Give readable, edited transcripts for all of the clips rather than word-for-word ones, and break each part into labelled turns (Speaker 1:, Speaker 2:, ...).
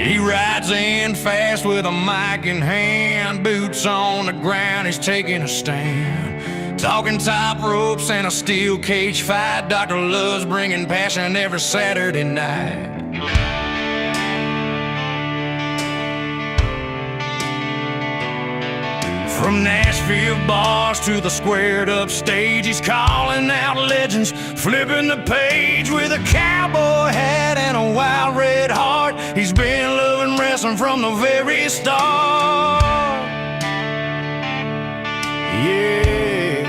Speaker 1: He rides in fast with a mic in hand, boots on the ground, he's taking a stand. Talking top ropes and a steel cage fight. Dr. Love's bringing passion every Saturday night. From Nashville bars to the squared up stage, he's calling out legends, flipping the page with a cowboy hat and a wild red heart. He's been loving wrestling from the very start. Yeah.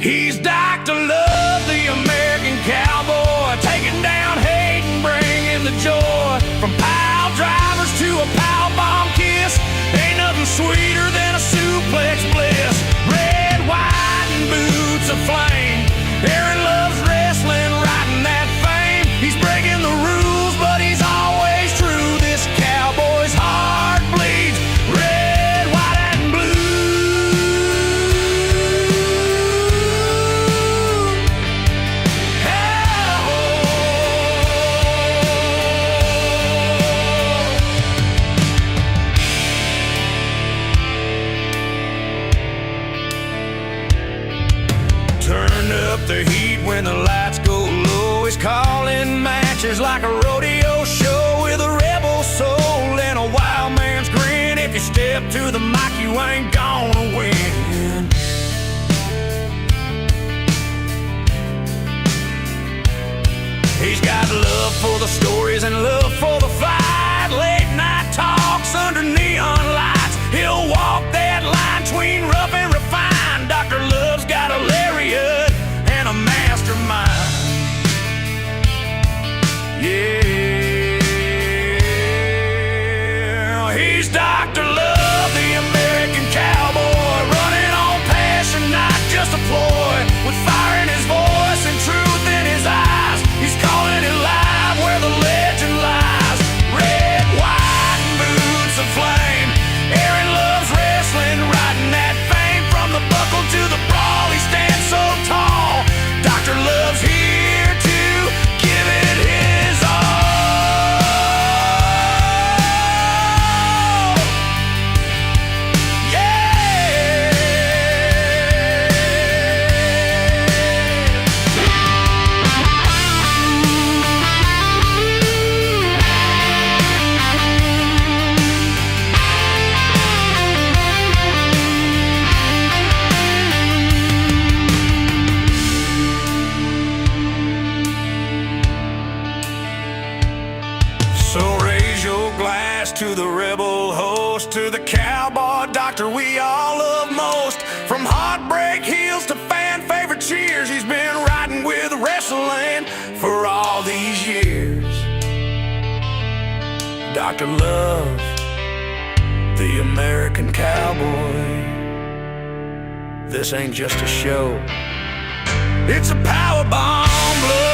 Speaker 1: He's Dr. Love, the American cowboy, taking down hate and bringing the joy. From pile drivers to a power bomb kiss, ain't nothing sweeter than a suplex bliss. Red, white, and boots of flame. Aaron loves wrestling, riding that fame. He's breaking the rules, but he's always true. This cowboy's heart bleeds red, white, and blue. Turn up the heat when the lights go low. He's calling matches like a rodeo show with a rebel soul and a wild man's grin. If you step to the mic, you ain't gonna win. He's got love for the stories and love for the fight. Late night talks under neon lights. He'll walk that line between rough and refined. Dr. Love's got a lariat and a mastermind. Yeah, he's Dr. Love, the American cowboy, running on passion, not just a ploy. With fire in his voice and truth in his eyes, he's calling it live where the legend lies. Red, white, and boots of flame. Aaron loves wrestling, riding that fame. From the buckle to the brawl, he stands so tall. Dr. Love's here to give it his all. So raise your glass to the rebel host, to the cowboy doctor we all love most. From heartbreak heels to fan favorite cheers, he's been riding with wrestling for all these years. Dr. Love, the American cowboy. This ain't just a show, it's a power bomb blow.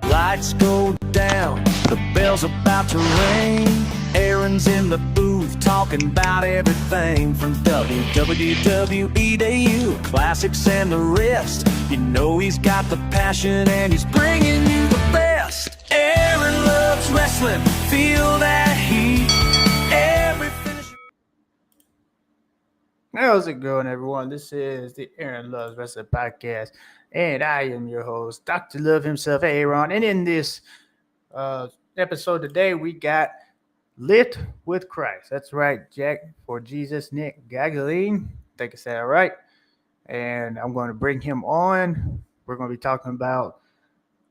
Speaker 1: Lights go down, the bell's about to ring. Aaron's in the booth talking about everything from WWE to you, classics and the rest. You know he's got the passion and he's bringing you the best. Aaron loves wrestling, feel that heat. Every finish.
Speaker 2: How's it going, everyone? This is the Aaron Loves Wrestling Podcast, and I am your host, Dr. Love himself, Aaron. And in this episode today, we got Lit with Christ. That's right, Jack for Jesus, Nick Gaglione. I think I said it right. And I'm going to bring him on. We're going to be talking about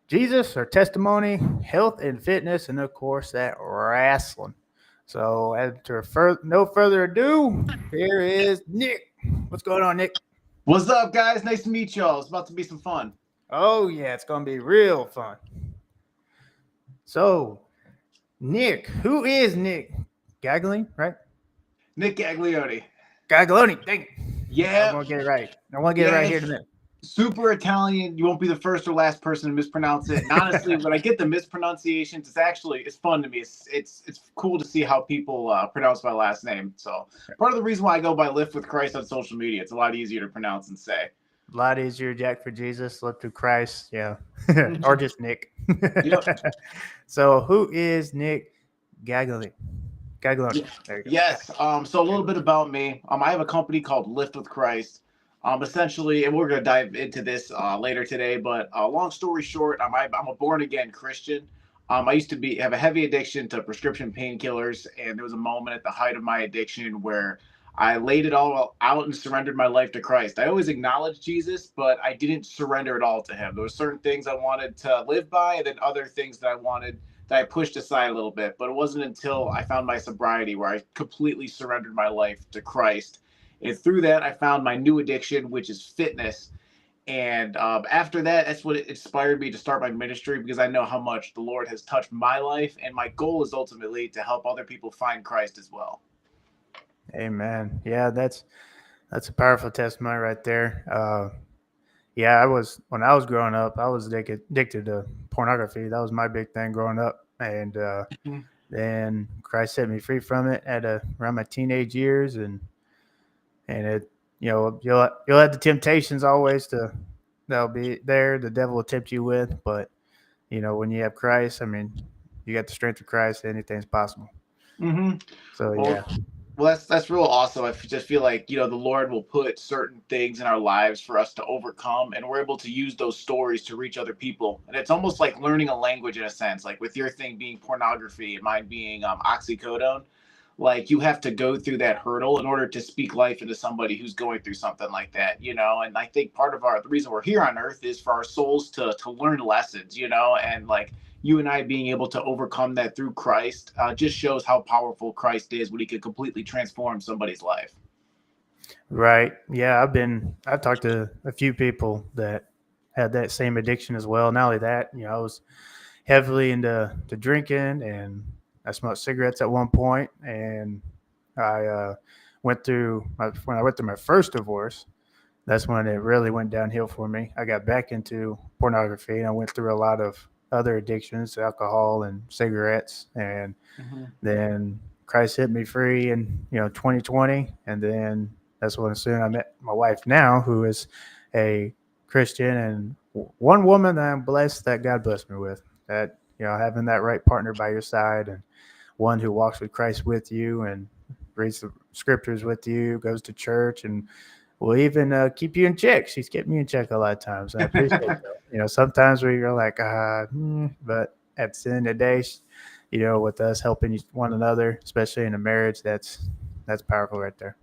Speaker 2: Jesus, or testimony, health and fitness, and of course, that wrestling. So, after no further ado, here is Nick. What's going on, Nick?
Speaker 3: What's up, guys? Nice to meet y'all. It's about to be some fun.
Speaker 2: Oh, yeah, it's going to be real fun. So, Nick, who is Nick Gaglione, right?
Speaker 3: Nick Gaglione.
Speaker 2: Gaglione. Dang it. I'm
Speaker 3: Yeah,
Speaker 2: gonna get it right. I want to get it
Speaker 3: yeah,
Speaker 2: right here in a
Speaker 3: it's
Speaker 2: minute.
Speaker 3: super Italian. You won't be the first or last person to mispronounce it. And honestly, when I get the mispronunciations, it's fun to me. It's cool to see how people pronounce my last name. So part of the reason why I go by Lift with Christ on social media, it's a lot easier to pronounce and say.
Speaker 2: A lot easier, Jack for Jesus, live through Christ. Yeah, or just Nick.
Speaker 3: Yep.
Speaker 2: So, who is Nick Gaglione? Gaglione.
Speaker 3: Yeah.
Speaker 2: There you go.
Speaker 3: Yes. So a little bit
Speaker 2: Gaglione.
Speaker 3: about me. I have a company called Lift with Christ. Essentially, and we're gonna dive into this later today. But long story short, I'm a born again Christian. I used to be have a heavy addiction to prescription painkillers, and there was a moment at the height of my addiction where I laid it all out and surrendered my life to Christ. I always acknowledged Jesus, but I didn't surrender it all to Him. There were certain things I wanted to live by, and then other things that I pushed aside a little bit. But it wasn't until I found my sobriety where I completely surrendered my life to Christ. And through that, I found my new addiction, which is fitness. And after that, that's what inspired me to start my ministry because I know how much the Lord has touched my life. And my goal is ultimately to help other people find Christ as well.
Speaker 2: Amen. Yeah, that's a powerful testimony right there. Yeah, I was when I was growing up, I was addicted to pornography. That was my big thing growing up, and then Christ set me free from it around my teenage years, and it you'll have the temptations always that'll be there. The devil will tempt you with, but when you have Christ, I mean, you got the strength of Christ. Anything's possible.
Speaker 3: Mm-hmm.
Speaker 2: So
Speaker 3: Well,
Speaker 2: yeah,
Speaker 3: that's real awesome. just feel like the Lord will put certain things in our lives for us to overcome, and we're able to use those stories to reach other people. And it's almost like learning a language in a sense. Like with your thing being pornography and mine being oxycodone, like you have to go through that hurdle in order to speak life into somebody who's going through something like that. And I think part of the reason we're here on earth is for our souls to learn lessons. And like you and I being able to overcome that through Christ just shows how powerful Christ is when He can completely transform somebody's life.
Speaker 2: right. Yeah, I've talked to a few people that had that same addiction as well. Not only that, I was heavily into drinking, and I smoked cigarettes at one point, and I when I went through my first divorce. That's when it really went downhill for me. I got back into pornography, and I went through a lot of other addictions, alcohol and cigarettes, and
Speaker 3: Mm-hmm.
Speaker 2: then Christ hit me free in 2020, and then that's when soon I met my wife now, who is a Christian, and one woman that I'm blessed that God blessed me with. That having that right partner by your side, and one who walks with Christ with you and reads the scriptures with you, goes to church, and will even keep you in check. She's kept me in check a lot of times. And I appreciate that. Sometimes where you're like, but at the end of the day, with us helping one another, especially in a marriage, that's powerful right there.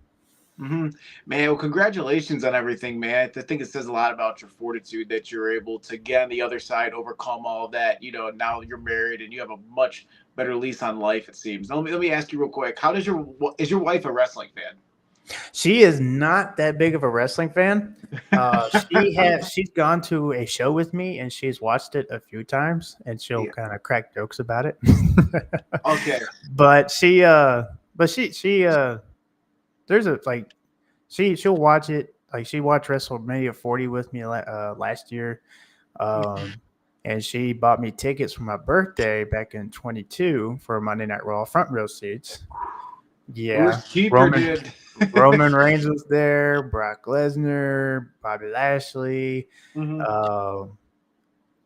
Speaker 3: Mm-hmm. Man, well, congratulations on everything, man. I think it says a lot about your fortitude that you're able to get on the other side, overcome all of that. Now you're married and you have a much better lease on life, it seems. Now, let me ask you real quick. Is your wife a wrestling fan?
Speaker 2: She is not that big of a wrestling fan. She's gone to a show with me and she's watched it a few times and she'll
Speaker 3: Yeah.
Speaker 2: kind of crack jokes about it.
Speaker 3: Okay.
Speaker 2: but she there's a like she'll watch it. Like she watched WrestleMania 40 with me last year. Um, and she bought me tickets for my birthday back in 22 for Monday Night Raw front row seats. Yeah,
Speaker 3: Bruce Keeper,
Speaker 2: Roman
Speaker 3: dude.
Speaker 2: Roman Reigns was there, Brock Lesnar, Bobby Lashley,
Speaker 3: Mm-hmm.
Speaker 2: um,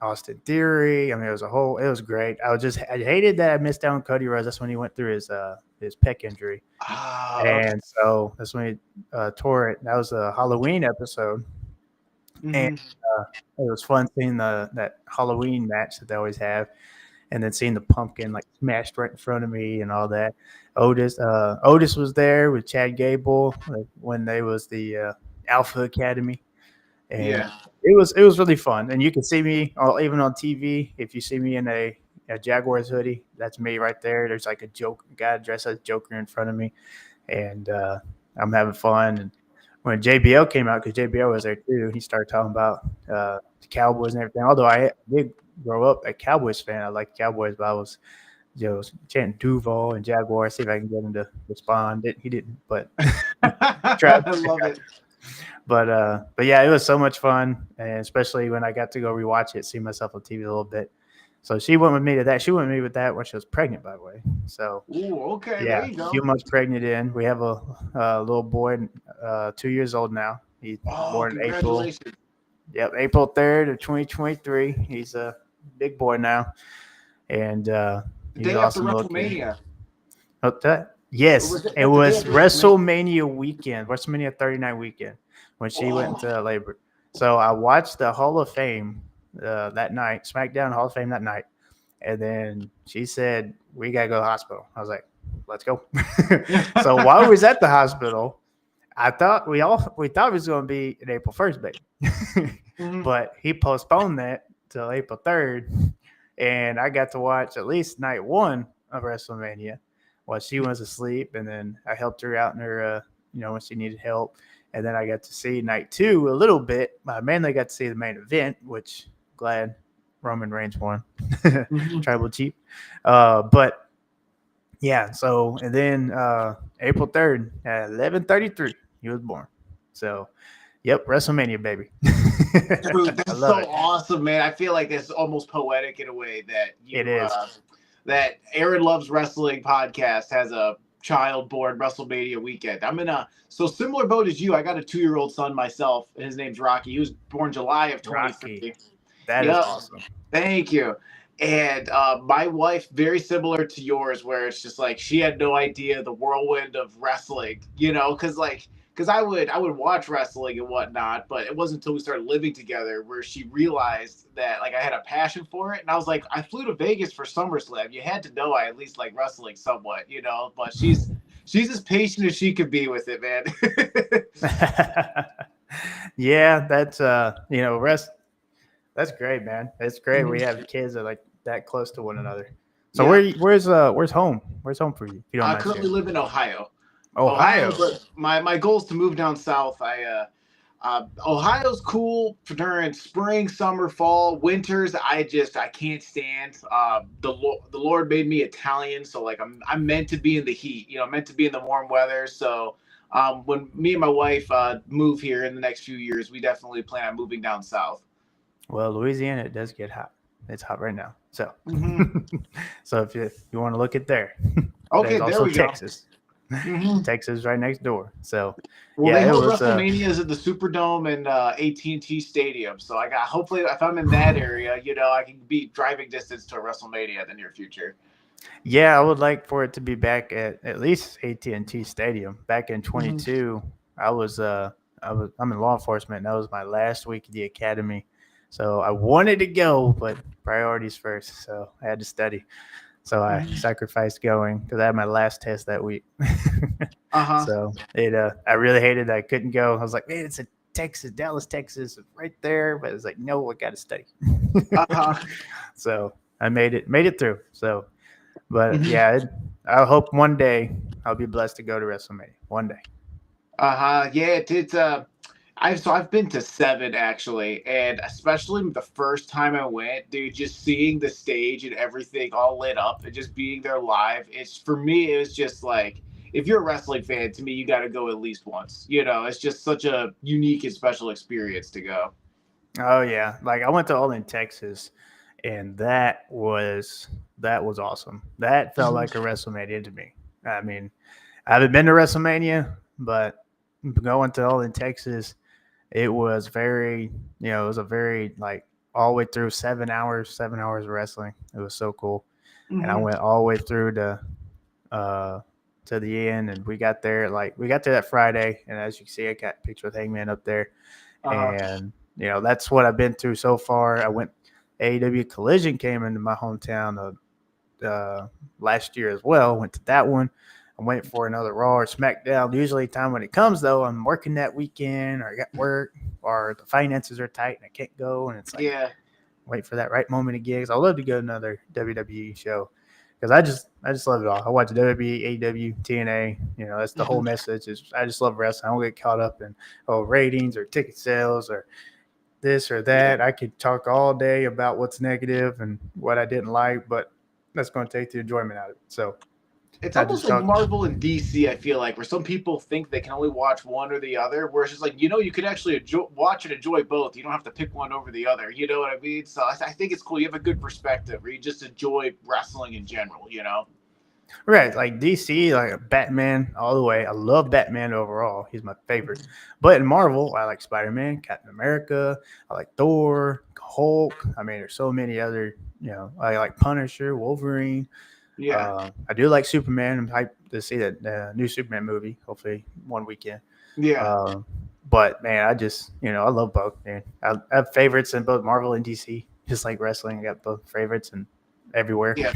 Speaker 2: Austin Theory. I mean, it was great. I hated that I missed out on Cody Rhodes. That's when he went through his pec injury,
Speaker 3: Ah, okay.
Speaker 2: and so that's when he tore it. That was a Halloween episode, and
Speaker 3: Mm-hmm.
Speaker 2: uh, it was fun seeing that Halloween match that they always have, and then seeing the pumpkin like smashed right in front of me and all that. Otis was there with Chad Gable like, when they was the Alpha Academy, and
Speaker 3: Yeah.
Speaker 2: it was really fun. And you can see me even on TV. If you see me in a Jaguars hoodie, that's me right there. There's like a guy dressed as Joker in front of me, and I'm having fun. And when JBL came out, because JBL was there too, he started talking about the Cowboys and everything. Although I am a big grow up a Cowboys fan. I like Cowboys, but I was chanting Duval and Jaguar. See if I can get him to respond. He didn't, but tried.
Speaker 3: I love it.
Speaker 2: But yeah, it was so much fun, and especially when I got to go rewatch it, see myself on TV a little bit. So she went with me to that. She went with me with that when she was pregnant, by the way. So
Speaker 3: Ooh, okay,
Speaker 2: yeah,
Speaker 3: there you go.
Speaker 2: a few months pregnant in. We have a little boy, 2 years old now. He's born in April.
Speaker 3: Congratulations.
Speaker 2: Yep, April 3rd of 2023. He's a big boy now, and
Speaker 3: The
Speaker 2: he's
Speaker 3: day
Speaker 2: an
Speaker 3: after
Speaker 2: awesome little kid.
Speaker 3: WrestleMania.
Speaker 2: What's that? Yes,
Speaker 3: Was
Speaker 2: it
Speaker 3: the
Speaker 2: was
Speaker 3: day after WrestleMania?
Speaker 2: WrestleMania weekend, WrestleMania 39 weekend, when she went
Speaker 3: Oh.
Speaker 2: into labor. So I watched the Hall of Fame that night, SmackDown Hall of Fame that night, and then she said, "We gotta go to the hospital." I was like, "Let's go." So while we was at the hospital, I thought we thought it was going to be an April 1st, baby,
Speaker 3: Mhm.
Speaker 2: but he postponed that till April 3rd, and I got to watch at least night one of WrestleMania while she was asleep, and then I helped her out in her, when she needed help, and then I got to see night two a little bit. I mainly got to see the main event, which glad Roman Reigns won, Tribal Chief, but. Yeah, so and then April 3rd at 11:33, he was born. So, yep, WrestleMania, baby.
Speaker 3: Dude,
Speaker 2: I
Speaker 3: that's
Speaker 2: love
Speaker 3: so
Speaker 2: it.
Speaker 3: awesome, man. I feel like it's almost poetic in a way that
Speaker 2: It is.
Speaker 3: That Aaron Loves Wrestling podcast has a child born WrestleMania weekend. I'm in a similar boat as you. I got a 2-year-old son myself. His name's Rocky. He was born July of 23.
Speaker 2: Rocky. That is
Speaker 3: Yep.
Speaker 2: awesome.
Speaker 3: Thank you. And my wife, very similar to yours, where it's just like she had no idea the whirlwind of wrestling, because I would watch wrestling and whatnot, but it wasn't until we started living together where she realized that like I had a passion for it, and I was like, I flew to Vegas for SummerSlam. You had to know I at least like wrestling somewhat, But she's as patient as she could be with it, man.
Speaker 2: Yeah, that's that's great, man. It's great. We have kids that are like that close to one another. So
Speaker 3: Yeah.
Speaker 2: where's home? Where's home for you? If you don't
Speaker 3: I
Speaker 2: mind
Speaker 3: currently
Speaker 2: sharing.
Speaker 3: live in Ohio.
Speaker 2: Ohio.
Speaker 3: But my goal is to move down south. Ohio's cool for during spring, summer, fall, winters. I can't stand. The Lord made me Italian, so like I'm meant to be in the heat. Meant to be in the warm weather. So when me and my wife move here in the next few years, we definitely plan on moving down south.
Speaker 2: Well, Louisiana, it does get hot. It's hot right now. So,
Speaker 3: Mm-hmm.
Speaker 2: so if you want to look at there,
Speaker 3: Okay,
Speaker 2: there's
Speaker 3: there
Speaker 2: also
Speaker 3: we go.
Speaker 2: Texas.
Speaker 3: Mm-hmm.
Speaker 2: Texas right next door. So,
Speaker 3: Well,
Speaker 2: yeah,
Speaker 3: they
Speaker 2: it
Speaker 3: hold
Speaker 2: was.
Speaker 3: WrestleManias at the Superdome and AT&T Stadium. So I got hopefully if I'm in that area, I can be driving distance to a WrestleMania in the near future.
Speaker 2: Yeah, I would like for it to be back at least AT&T Stadium. Back in 22, I'm in law enforcement. And that was my last week of the academy. So I wanted to go, but priorities first. So I had to study. So I sacrificed going because I had my last test that week. So I really hated that I couldn't go. I was like, man, it's in Texas, Dallas, Texas, right there. But it's like, no, I got to study. So I made it through. So, but yeah, I hope one day I'll be blessed to go to WrestleMania. One day.
Speaker 3: Yeah, it's I've been to 7 actually, and especially the first time I went, dude, just seeing the stage and everything all lit up and just being there live. It's for me, it was just like if you're a wrestling fan, to me, you got to go at least once. It's just such a unique and special experience to go.
Speaker 2: Oh yeah, like I went to All in Texas, and that was awesome. That felt like a WrestleMania to me. I mean, I haven't been to WrestleMania, but going to All in Texas, it was it was a very like all the way through 7 hours of wrestling. It was so cool, and I went all the way through uh to the end, and we got there that Friday, and as you can see, I got a picture with Hangman up there, and that's what I've been through so far. I went AEW Collision came into my hometown last year as well. Went to that one. I'm waiting for another Raw or SmackDown. Usually, time when it comes though, I'm working that weekend or I got work or the finances are tight and I can't go. And it's like, wait for that right moment again. Because I love to go to another WWE show because I just love it all. I watch WWE, AEW, TNA. That's the whole message. Is I just love wrestling. I don't get caught up in ratings or ticket sales or this or that. I could talk all day about what's negative and what I didn't like, but that's going to take the enjoyment out of it. So
Speaker 3: It's
Speaker 2: I
Speaker 3: almost
Speaker 2: just
Speaker 3: like
Speaker 2: talk.
Speaker 3: Marvel and DC. I feel like where some people think they can only watch one or the other, where it's just like you could actually watch and enjoy both. You don't have to pick one over the other. You know what I mean? So I think it's cool. You have a good perspective, where you just enjoy wrestling in general. You know?
Speaker 2: Right, like DC, like Batman all the way. I love Batman overall. He's my favorite. But in Marvel, I like Spider-Man, Captain America. I like Thor, Hulk. I mean, there's so many other. I like Punisher, Wolverine.
Speaker 3: Yeah.
Speaker 2: I do like Superman. I'm hyped to see that new Superman movie. Hopefully, one weekend.
Speaker 3: Yeah.
Speaker 2: But man, I love both. Man, I have favorites in both Marvel and DC. Just like wrestling, I got both favorites and everywhere.
Speaker 3: Yeah.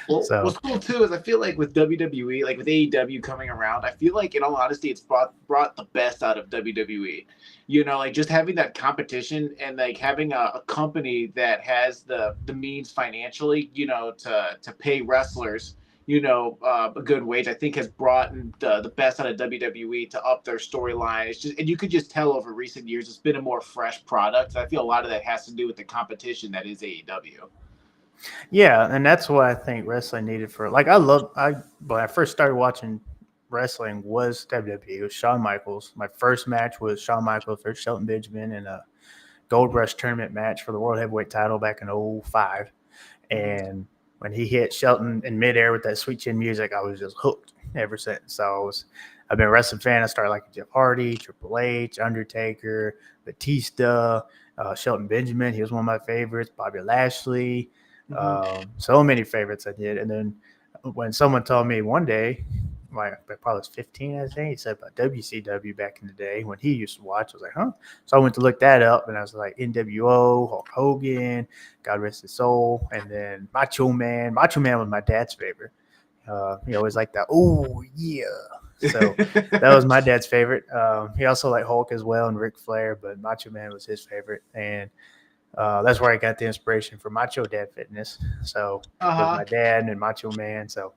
Speaker 3: Well,
Speaker 2: So
Speaker 3: what's cool too is I feel like with WWE, like with AEW coming around, I feel like in all honesty, it's brought the best out of WWE. Like just having that competition and like having a company that has the means financially, to pay wrestlers, a good wage, I think has brought the best out of WWE to up their storyline. It's just, and you could just tell over recent years, it's been a more fresh product. I feel a lot of that has to do with the competition that is AEW.
Speaker 2: yeah, and that's what I think wrestling needed for. Like, when I first started watching wrestling was WWE. It was Shawn Michaels. My first match was Shawn Michaels versus Shelton Benjamin in a Gold Rush tournament match for the World Heavyweight title back in '05. And when he hit Shelton in midair with that sweet chin music, I was just hooked ever since. So I've been a wrestling fan. I started liking Jeff Hardy, Triple H, Undertaker, Batista, Shelton Benjamin. He was one of my favorites. Bobby Lashley. So many favorites I did. And then when someone told me one day, I probably was 15, I think, he said about WCW back in the day when he used to watch. I was like, huh? So I went to look that up, and I was like, NWO, Hulk Hogan, God rest his soul, and then Macho Man. Macho Man was my dad's favorite. He always liked that, oh, yeah. So that was my dad's favorite. He also liked Hulk as well and Ric Flair, but Macho Man was his favorite. And that's where I got the inspiration for Macho Dad Fitness. So with my dad and Macho Man. So,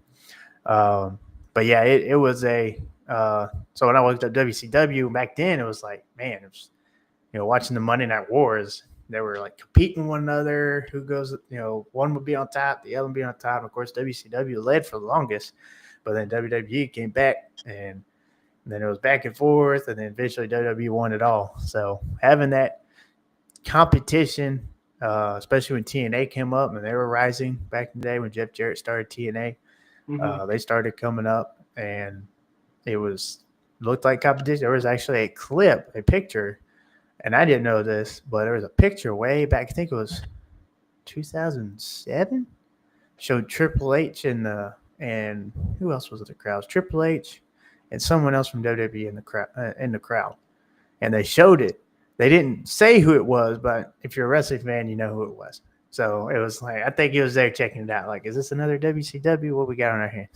Speaker 2: but yeah, it was so when I looked up WCW back then, it was like, man, it was, watching the Monday Night Wars, they were like competing one another. Who goes, one would be on top, the other would be on top. And of course, WCW led for the longest, but then WWE came back and then it was back and forth. And then eventually WWE won it all. So having that competition, especially when TNA came up and they were rising back in the day when Jeff Jarrett started TNA, they started coming up and it looked like competition. There was actually a picture, and I didn't know this, but there was a picture way back. I think it was 2007. Showed Triple H and who else was in the crowd? Triple H and someone else from WWE in the crowd, and they showed it. They didn't say who it was, but if you're a wrestling fan, you know who it was. So it was like, I think he was there checking it out. Like, is this another WCW? What we got on our hands?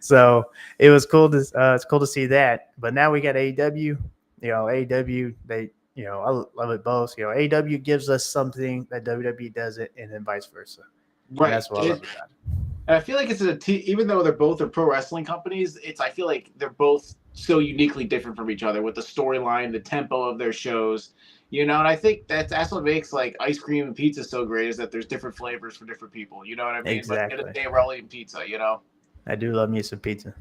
Speaker 2: So it was cool to it's cool to see that. But now we got AEW. AEW, I love it both. AEW gives us something that WWE doesn't, and then vice versa.
Speaker 3: Right.
Speaker 2: And that's what I love about it.
Speaker 3: And I feel like it's even though they're both pro wrestling companies, I feel like they're both so uniquely different from each other with the storyline, the tempo of their shows, and I think that's what makes like ice cream and pizza so great, is that there's different flavors for different people. You know what I mean?
Speaker 2: Exactly.
Speaker 3: But at the end of the day, we're all eating pizza.
Speaker 2: I do love me some pizza.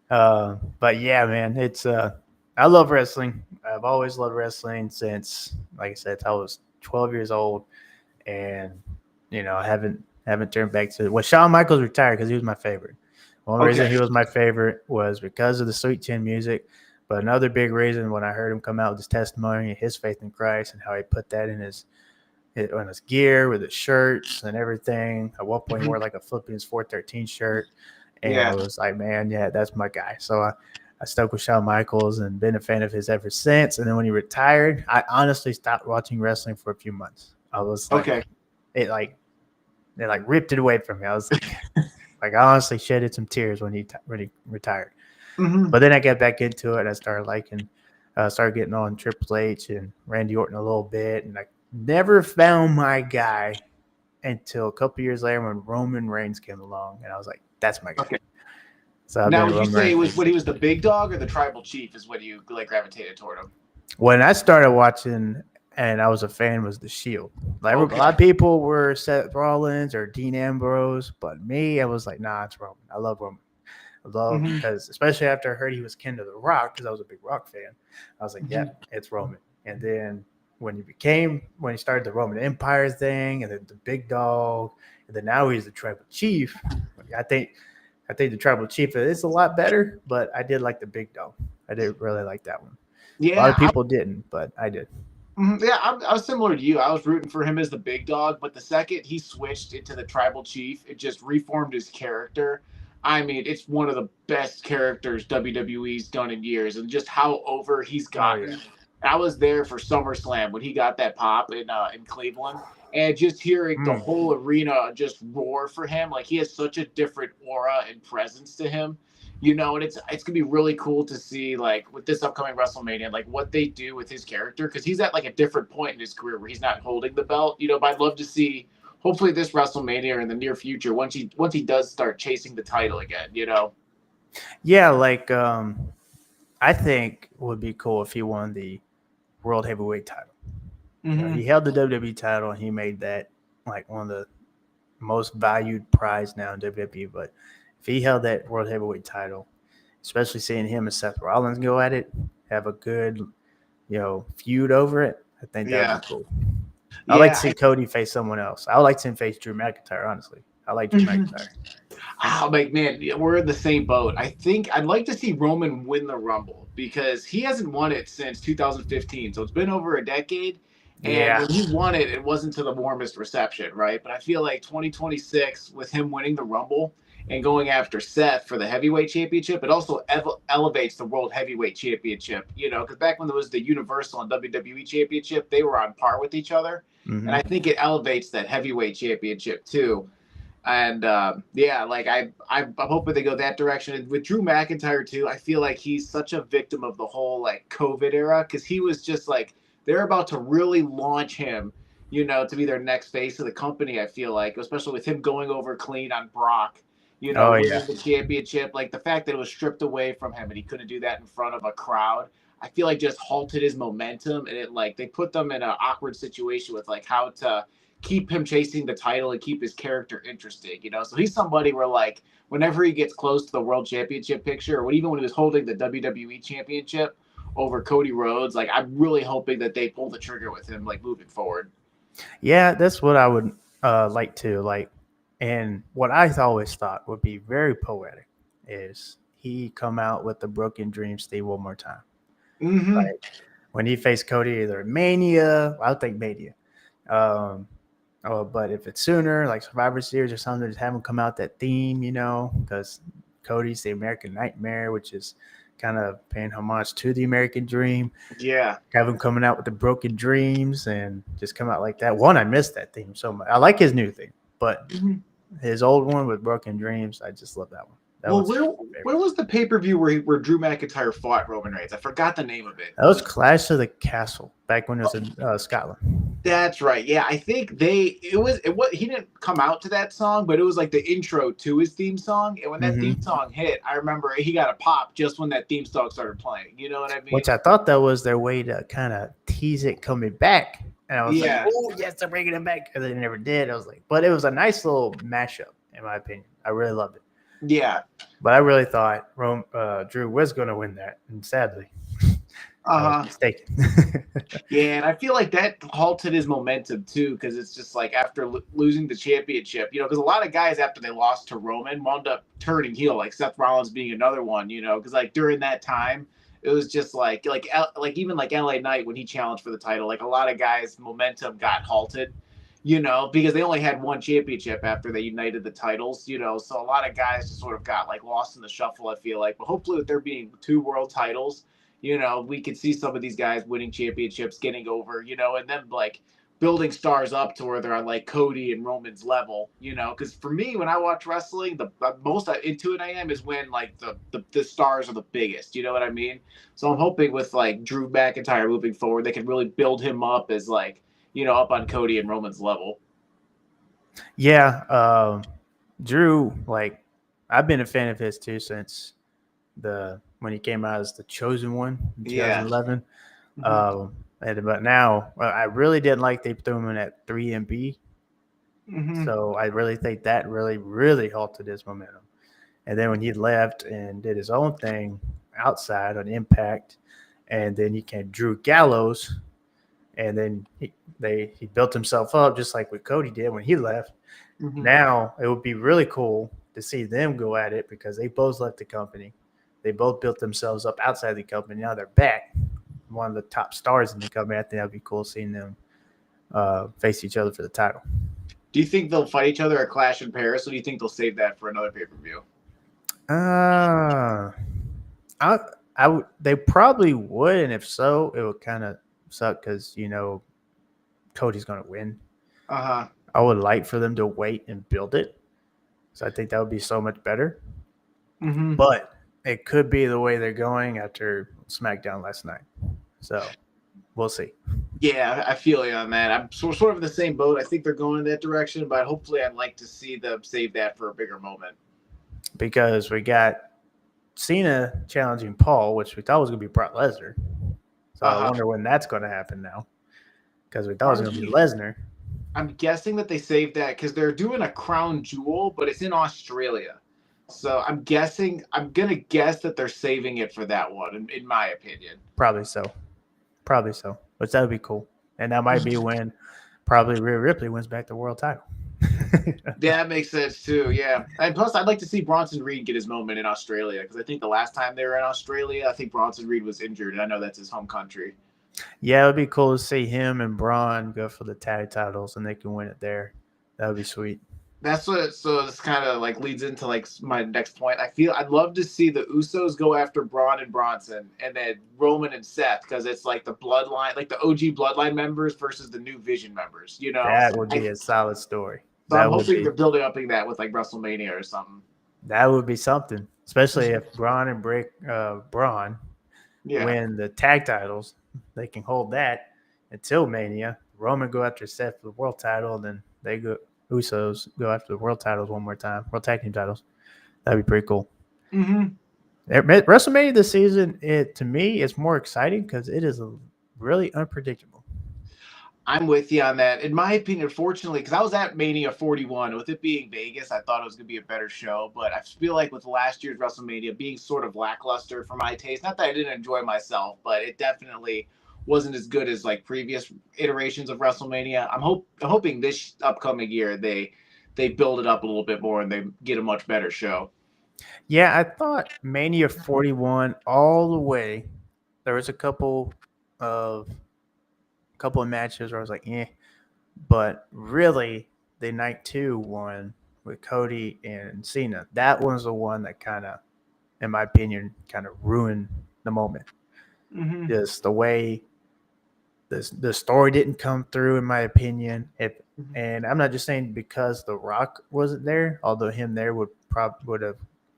Speaker 2: But yeah, man, it's I love wrestling. I've always loved wrestling since, like I said, I was 12 years old, and I haven't turned back to it. Well, Shawn Michaels retired because he was my favorite. One reason he was my favorite was because of the sweet chin music, but another big reason when I heard him come out with his testimony and his faith in Christ and how he put that in his gear with his shirts and everything. At one point, he wore like a Philippians 4:13 shirt, and I was like, man, yeah, that's my guy. So I stuck with Shawn Michaels and been a fan of his ever since. And then when he retired, I honestly stopped watching wrestling for a few months. I was like, it ripped it away from me. I was like I honestly shedded some tears when he retired. But then I got back into it and I started getting on Triple H and Randy Orton a little bit, and I never found my guy until a couple years later when Roman Reigns came along, and I was like, that's my guy. So
Speaker 3: now, would you say it was when he was the big dog or the tribal chief is when you like gravitated toward him?
Speaker 2: When I started watching and I was a fan was the Shield. Like a lot of people were Seth Rollins or Dean Ambrose, but me, I was like, nah, it's Roman. I love Roman. I love
Speaker 3: Mhm.
Speaker 2: because especially after I heard he was kin to The Rock, because I was a big Rock fan, I was like, yeah, it's Roman. And then when he started the Roman Empire thing, and then the big dog, and then now he's the tribal chief. I think I think the tribal chief is a lot better, but I did like the big dog. I did really like that one. A lot of
Speaker 3: Yeah,
Speaker 2: people didn't, but I did.
Speaker 3: Yeah, I was similar to you. I was rooting for him as the big dog, but the second he switched into the tribal chief, it just reformed his character. I mean, it's one of the best characters WWE's done in years, and just how over he's
Speaker 2: Oh yeah.
Speaker 3: gotten. I was there for SummerSlam when he got that pop in Cleveland, and just hearing the
Speaker 2: Mm.
Speaker 3: whole arena just roar for him, like he has such a different aura and presence to him, and it's gonna be really cool to see like with this upcoming WrestleMania, like what they do with his character because he's at like a different point in his career where he's not holding the belt, But I'd love to see hopefully this WrestleMania or in the near future once he does start chasing the title again.
Speaker 2: Yeah, like I think it would be cool if he won the World Heavyweight title.
Speaker 3: Mm-hmm.
Speaker 2: He held the WWE title and he made that like one of the most valued prize now in WWE. But if he held that World Heavyweight title, especially seeing him and Seth Rollins go at it, have a good, feud over it, I think that would
Speaker 3: Yeah,
Speaker 2: be cool. I'd like to
Speaker 3: yeah.
Speaker 2: see Cody face someone else. I would like to see him face Drew McIntyre, honestly. I like Drew McIntyre.
Speaker 3: I'm like, man, we're in the same boat. I think I'd like to see Roman win the Rumble because he hasn't won it since 2015. So it's been over a decade. And
Speaker 2: Yeah.
Speaker 3: when he won it, it wasn't to the warmest reception, right? But I feel like 2026, with him winning the Rumble and going after Seth for the heavyweight championship, it also elevates the World Heavyweight Championship, because back when there was the Universal and WWE Championship, they were on par with each other. And
Speaker 2: Mm-hmm.
Speaker 3: I think it elevates that heavyweight championship too. And yeah, like I'm hoping they go that direction. And with Drew McIntyre too, I feel like he's such a victim of the whole like COVID era because he was just like they're about to really launch him, to be their next face of the company. I feel like, especially with him going over clean on Brock,
Speaker 2: Oh, yeah.
Speaker 3: winning the championship, like the fact that it was stripped away from him and he couldn't do that in front of a crowd. I feel like just halted his momentum and it like they put them in an awkward situation with like how to keep him chasing the title and keep his character interesting. So he's somebody where like whenever he gets close to the world championship picture, or even when he was holding the WWE championship over Cody Rhodes, like I'm really hoping that they pull the trigger with him like moving forward.
Speaker 2: Yeah, that's what I would like to like. And what I always thought would be very poetic is he come out with the Broken Dream Steve one more time.
Speaker 3: Mm-hmm.
Speaker 2: Like when he faced Cody either at Mania, I'll take Mania. Um, but if it's sooner, like Survivor Series or something, just have him come out that theme, because Cody's the American Nightmare, which is kind of paying homage to the American Dream.
Speaker 3: Yeah.
Speaker 2: Have him coming out with the Broken Dreams and just come out like that. One, I missed that theme so much. I like his new theme, but
Speaker 3: Mm-hmm.
Speaker 2: his old one with Broken Dreams, I just love that one. That
Speaker 3: Well,
Speaker 2: was
Speaker 3: where
Speaker 2: my
Speaker 3: where
Speaker 2: favorite.
Speaker 3: was the pay per view where Drew McIntyre fought Roman Reigns? I forgot the name of it.
Speaker 2: That was Clash of the Castle back when it was in Scotland.
Speaker 3: That's right. Yeah, I think it was he didn't come out to that song, but it was like the intro to his theme song. And when that theme
Speaker 2: Mm-hmm.
Speaker 3: song hit, I remember he got a pop just when that theme song started playing. You know what I mean?
Speaker 2: Which I thought that was their way to kind of tease it coming back. And I was like,
Speaker 3: Yeah.
Speaker 2: oh, yes, they're bringing it back. And they never did. I was like, but it was a nice little mashup, in my opinion. I really loved it.
Speaker 3: Yeah.
Speaker 2: But I really thought Drew was going to win that. And sadly, I was
Speaker 3: Uh-huh.
Speaker 2: mistaken.
Speaker 3: Yeah, and I feel like that halted his momentum too, because it's just like after losing the championship, because a lot of guys after they lost to Roman wound up turning heel, like Seth Rollins being another one, because like during that time, it was just like even like LA Knight when he challenged for the title, like a lot of guys' momentum got halted, because they only had one championship after they united the titles. So a lot of guys just sort of got like lost in the shuffle, I feel like. But hopefully with there being two world titles, we could see some of these guys winning championships, getting over, and then like building stars up to where they're on like Cody and Roman's level, because for me, when I watch wrestling, the most into it I am is when like the stars are the biggest, you know what I mean? So I'm hoping with like Drew McIntyre moving forward, they can really build him up as like, up on Cody and Roman's level.
Speaker 2: Yeah. Drew, like, I've been a fan of his too since when he came out as the chosen one in
Speaker 3: Yeah.
Speaker 2: 2011. But now I really didn't like they threw him in at 3 and B. So I really think that really halted his momentum. And then when he left and did his own thing outside on Impact, and then he came Drew Gallows, and then he built himself up just like what Cody did when he left. Now it would be really cool to see them go at it because they both left the company. They both built themselves up outside the company. Now they're back, one of the top stars in the company. I think that'd be cool seeing them face each other for the title.
Speaker 3: Do you think they'll fight each other at Clash in Paris, or do you think they'll save that for another pay-per-view?
Speaker 2: They probably would, and if so, it would kind of suck because Cody's gonna win. I would like for them to wait and build it, so I think that would be so much better. But it could be the way they're going after SmackDown last night, so we'll see.
Speaker 3: Yeah, I feel you on that. I'm sort of in the same boat. I think they're going in that direction, but hopefully I'd like to see them save that for a bigger moment.
Speaker 2: Because we got Cena challenging Paul, which we thought was going to be Brock Lesnar. So I wonder when that's going to happen now. Because we thought it was going to be Lesnar.
Speaker 3: I'm guessing that they saved that because they're doing a crown jewel, but it's in Australia. So I'm going to guess that they're saving it for that one, in my opinion.
Speaker 2: Probably so. Which that would be cool. And that might be when probably Rhea Ripley wins back the world title.
Speaker 3: Yeah, that makes sense too. Yeah. And plus, I'd like to see Bronson Reed get his moment in Australia because I think the last time they were in Australia, I think Bronson Reed was injured. And I know that's his home country.
Speaker 2: Yeah, it would be cool to see him and Braun go for the tag titles and they can win it there. That would be sweet.
Speaker 3: That's what. So this kind of like leads into like my next point. I'd love to see the Usos go after Braun and Bronson, and then Roman and Seth, because it's like the bloodline, like the OG bloodline members versus the new Vision members.
Speaker 2: That would be a solid story.
Speaker 3: So I'm hoping they're building up that with like WrestleMania or something.
Speaker 2: That would be something, especially if Braun and Braun win the tag titles. They can hold that until Mania. Roman go after Seth for the world title, and then they go. Usos go after the world titles one more time, world tag team titles. That'd be pretty cool. WrestleMania this season, to me, is more exciting because it is really unpredictable.
Speaker 3: I'm with you on that. In my opinion, fortunately, because I was at Mania 41, with it being Vegas, I thought it was going to be a better show. But I feel like with last year's WrestleMania being sort of lackluster for my taste, not that I didn't enjoy myself, but it definitely wasn't as good as like previous iterations of WrestleMania. I'm hoping this upcoming year they build it up a little bit more and they get a much better show.
Speaker 2: Yeah, I thought Mania 41 all the way. There was a couple of matches where I was like, but really the night 2 one with Cody and Cena, that was the one that kind of, in my opinion, kind of ruined the moment. Just the way the story didn't come through, in my opinion. And I'm not just saying because The Rock wasn't there, although him there would have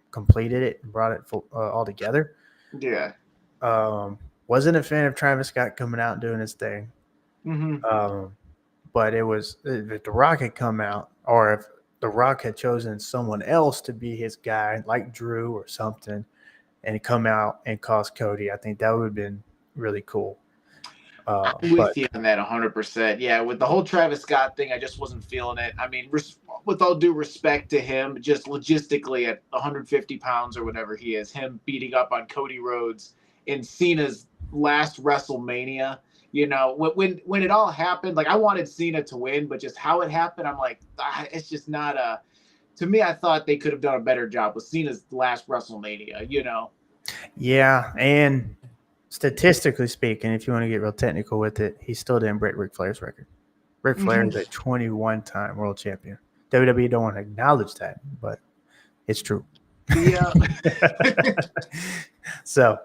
Speaker 2: completed it and brought it all together.
Speaker 3: Yeah.
Speaker 2: Wasn't a fan of Travis Scott coming out and doing his thing. But it was if The Rock had come out, or if The Rock had chosen someone else to be his guy, like Drew or something, and come out and cost Cody, I think that would have been really cool.
Speaker 3: I'm with you on that 100%. Yeah, with the whole Travis Scott thing, I just wasn't feeling it. I mean, with all due respect to him, just logistically at 150 pounds or whatever he is, him beating up on Cody Rhodes in Cena's last WrestleMania, when it all happened, like I wanted Cena to win, but just how it happened, I'm like, it's just not a. To me, I thought they could have done a better job with Cena's last WrestleMania.
Speaker 2: Yeah, and statistically speaking, if you want to get real technical with it, he still didn't break Ric Flair's record. Ric Flair is a 21-time world champion. WWE don't want to acknowledge that, but it's true.
Speaker 3: Yeah.
Speaker 2: So,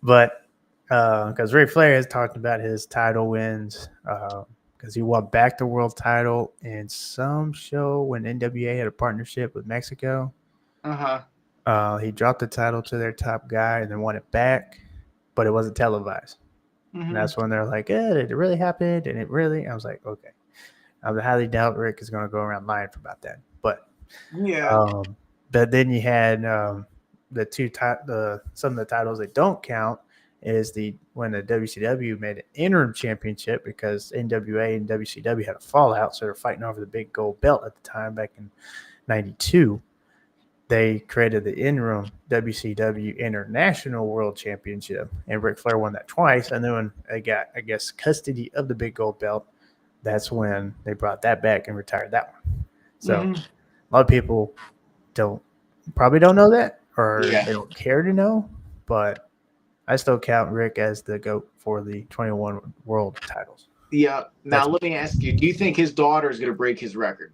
Speaker 2: but because Ric Flair has talked about his title wins, because he won back the world title in some show when NWA had a partnership with Mexico. He dropped the title to their top guy and then won it back, but it wasn't televised. And that's when they're like, did it really happen? And I was like, okay. I highly doubt Rick is going to go around lying about that. But but then you had some of the titles that don't count, is when the WCW made an interim championship because NWA and WCW had a fallout, so they're fighting over the big gold belt at the time back in '92. They created the interim WCW International World Championship, and Ric Flair won that twice. And then when they got, I guess, custody of the big gold belt, that's when they brought that back and retired that one. So a lot of people probably don't know that, or they don't care to know, but I still count Rick as the GOAT for the 21 world titles.
Speaker 3: Yeah. Now, let me ask you, do you think his daughter is going to break his record?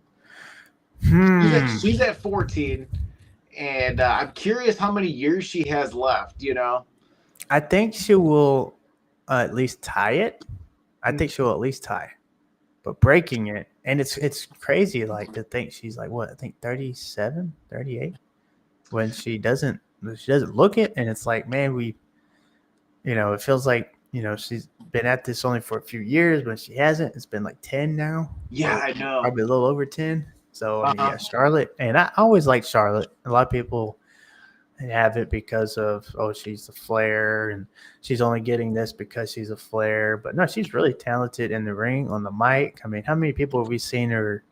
Speaker 3: She's at 14, and I'm curious how many years she has left,
Speaker 2: I think she will at least tie it. I think she'll at least tie. But breaking it, and it's crazy, like, to think she's like, what, I think 37, 38, when she doesn't look it, and it's like, man, it feels like, she's been at this only for a few years, but she hasn't. It's been like 10 now.
Speaker 3: Yeah, I know.
Speaker 2: Probably a little over 10. So, I mean, Charlotte, and I always liked Charlotte. A lot of people have it because of, she's a Flair, and she's only getting this because she's a Flair. But no, she's really talented in the ring, on the mic. I mean, how many people have we seen her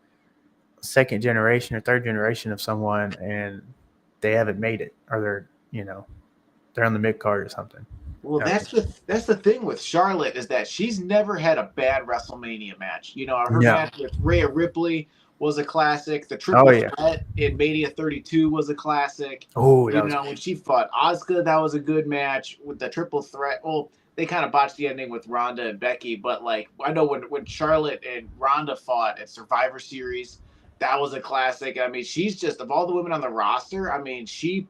Speaker 2: second generation or third generation of someone and they haven't made it, or they're on the mid card or something?
Speaker 3: Well, that's the thing with Charlotte, is that she's never had a bad WrestleMania match. Her match with Rhea Ripley was a classic. The triple threat in Mania 32 was a classic.
Speaker 2: Oh,
Speaker 3: when she fought Asuka, that was a good match with the triple threat. Well, they kind of botched the ending with Ronda and Becky, but like, I know when Charlotte and Ronda fought at Survivor Series, that was a classic. I mean, she's just, of all the women on the roster, I mean, she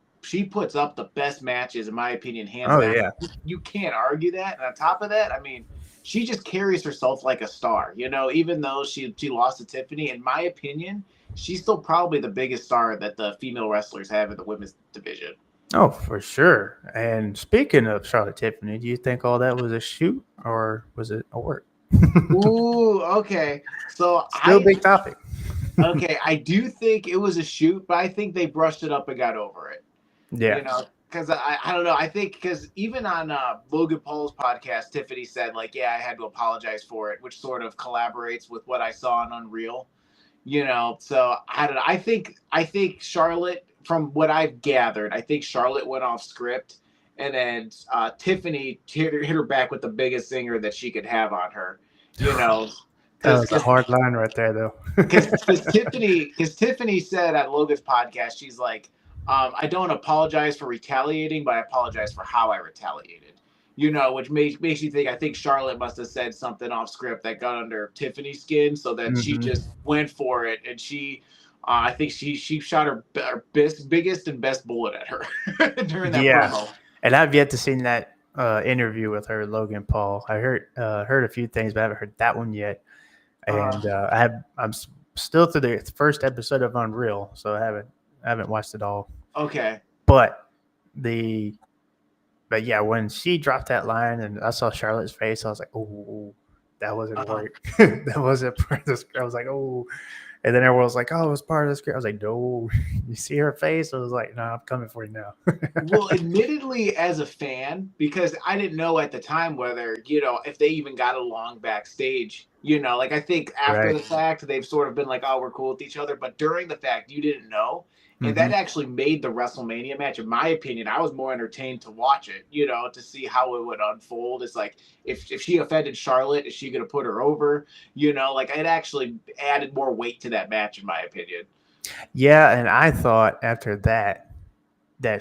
Speaker 3: puts up the best matches, in my opinion, hands down.
Speaker 2: Yeah.
Speaker 3: You can't argue that. And on top of that, I mean, she just carries herself like a star. Even though she lost to Tiffany, in my opinion, she's still probably the biggest star that the female wrestlers have in the women's division.
Speaker 2: Oh, for sure. And speaking of Charlotte Tiffany, do you think all that was a shoot, or was it a work?
Speaker 3: Ooh, okay. So
Speaker 2: still a big topic.
Speaker 3: Okay, I do think it was a shoot, but I think they brushed it up and got over it.
Speaker 2: Yeah.
Speaker 3: Because I don't know. I think because even on Logan Paul's podcast, Tiffany said, like, I had to apologize for it, which sort of collaborates with what I saw on Unreal. So I don't know. I think Charlotte, from what I've gathered, I think Charlotte went off script, and then Tiffany hit her back with the biggest singer that she could have on her.
Speaker 2: That was a hard line right there, though.
Speaker 3: Because Tiffany said on Logan's podcast, she's like, I don't apologize for retaliating, but I apologize for how I retaliated. Which makes you think, I think Charlotte must have said something off script that got under Tiffany's skin, so that she just went for it, and I think she shot her biggest and best bullet at her during that promo.
Speaker 2: And I've yet to see that interview with her, Logan Paul. I heard a few things, but I haven't heard that one yet. And I'm still through the first episode of Unreal, so I haven't watched it all.
Speaker 3: Okay.
Speaker 2: But yeah, when she dropped that line and I saw Charlotte's face, I was like, oh, that wasn't work. That wasn't part of the script. I was like, oh. And then everyone was like, oh, it was part of the script. I was like, no. You see her face? I was like, no, I'm coming for you now.
Speaker 3: Well, admittedly, as a fan, because I didn't know at the time whether, if they even got along backstage, like, I think after the fact, they've sort of been like, oh, we're cool with each other. But during the fact, you didn't know. And that actually made the WrestleMania match, in my opinion, I was more entertained to watch it, to see how it would unfold. It's like, if she offended Charlotte, is she going to put her over? Like, it actually added more weight to that match, in my opinion.
Speaker 2: Yeah, and I thought after that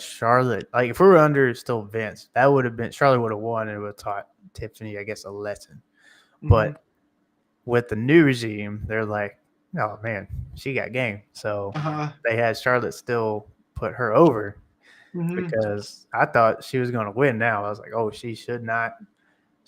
Speaker 2: Charlotte, like, if we were under still Vince, that would have been, Charlotte would have won and would have taught Tiffany, I guess, a lesson. But with the new regime, they're like, oh man, she got game. So they had Charlotte still put her over because I thought she was going to win. Now I was like, oh, she should not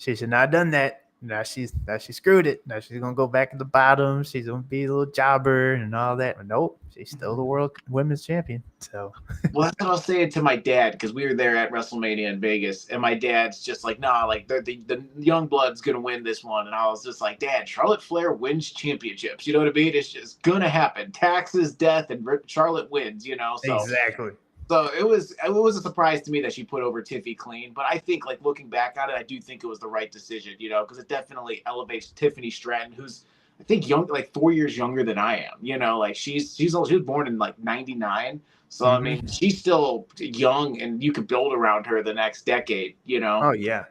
Speaker 2: have done that. Now she screwed it. Now she's going to go back at the bottom. She's going to be a little jobber and all that. But nope, she's still the world women's champion. So,
Speaker 3: well, that's what I was saying to my dad, because we were there at WrestleMania in Vegas, and my dad's just like, nah, like the young blood's going to win this one. And I was just like, Dad, Charlotte Flair wins championships. You know what I mean? It's just going to happen. Taxes, death, and Charlotte wins, So
Speaker 2: exactly.
Speaker 3: So it was a surprise to me that she put over Tiffy clean, but I think like looking back at it, I do think it was the right decision, because it definitely elevates Tiffany Stratton, who's I think young, like 4 years younger than I am. Like she was born in like '99, so I mean she's still young, and you could build around her the next decade.
Speaker 2: Oh yeah,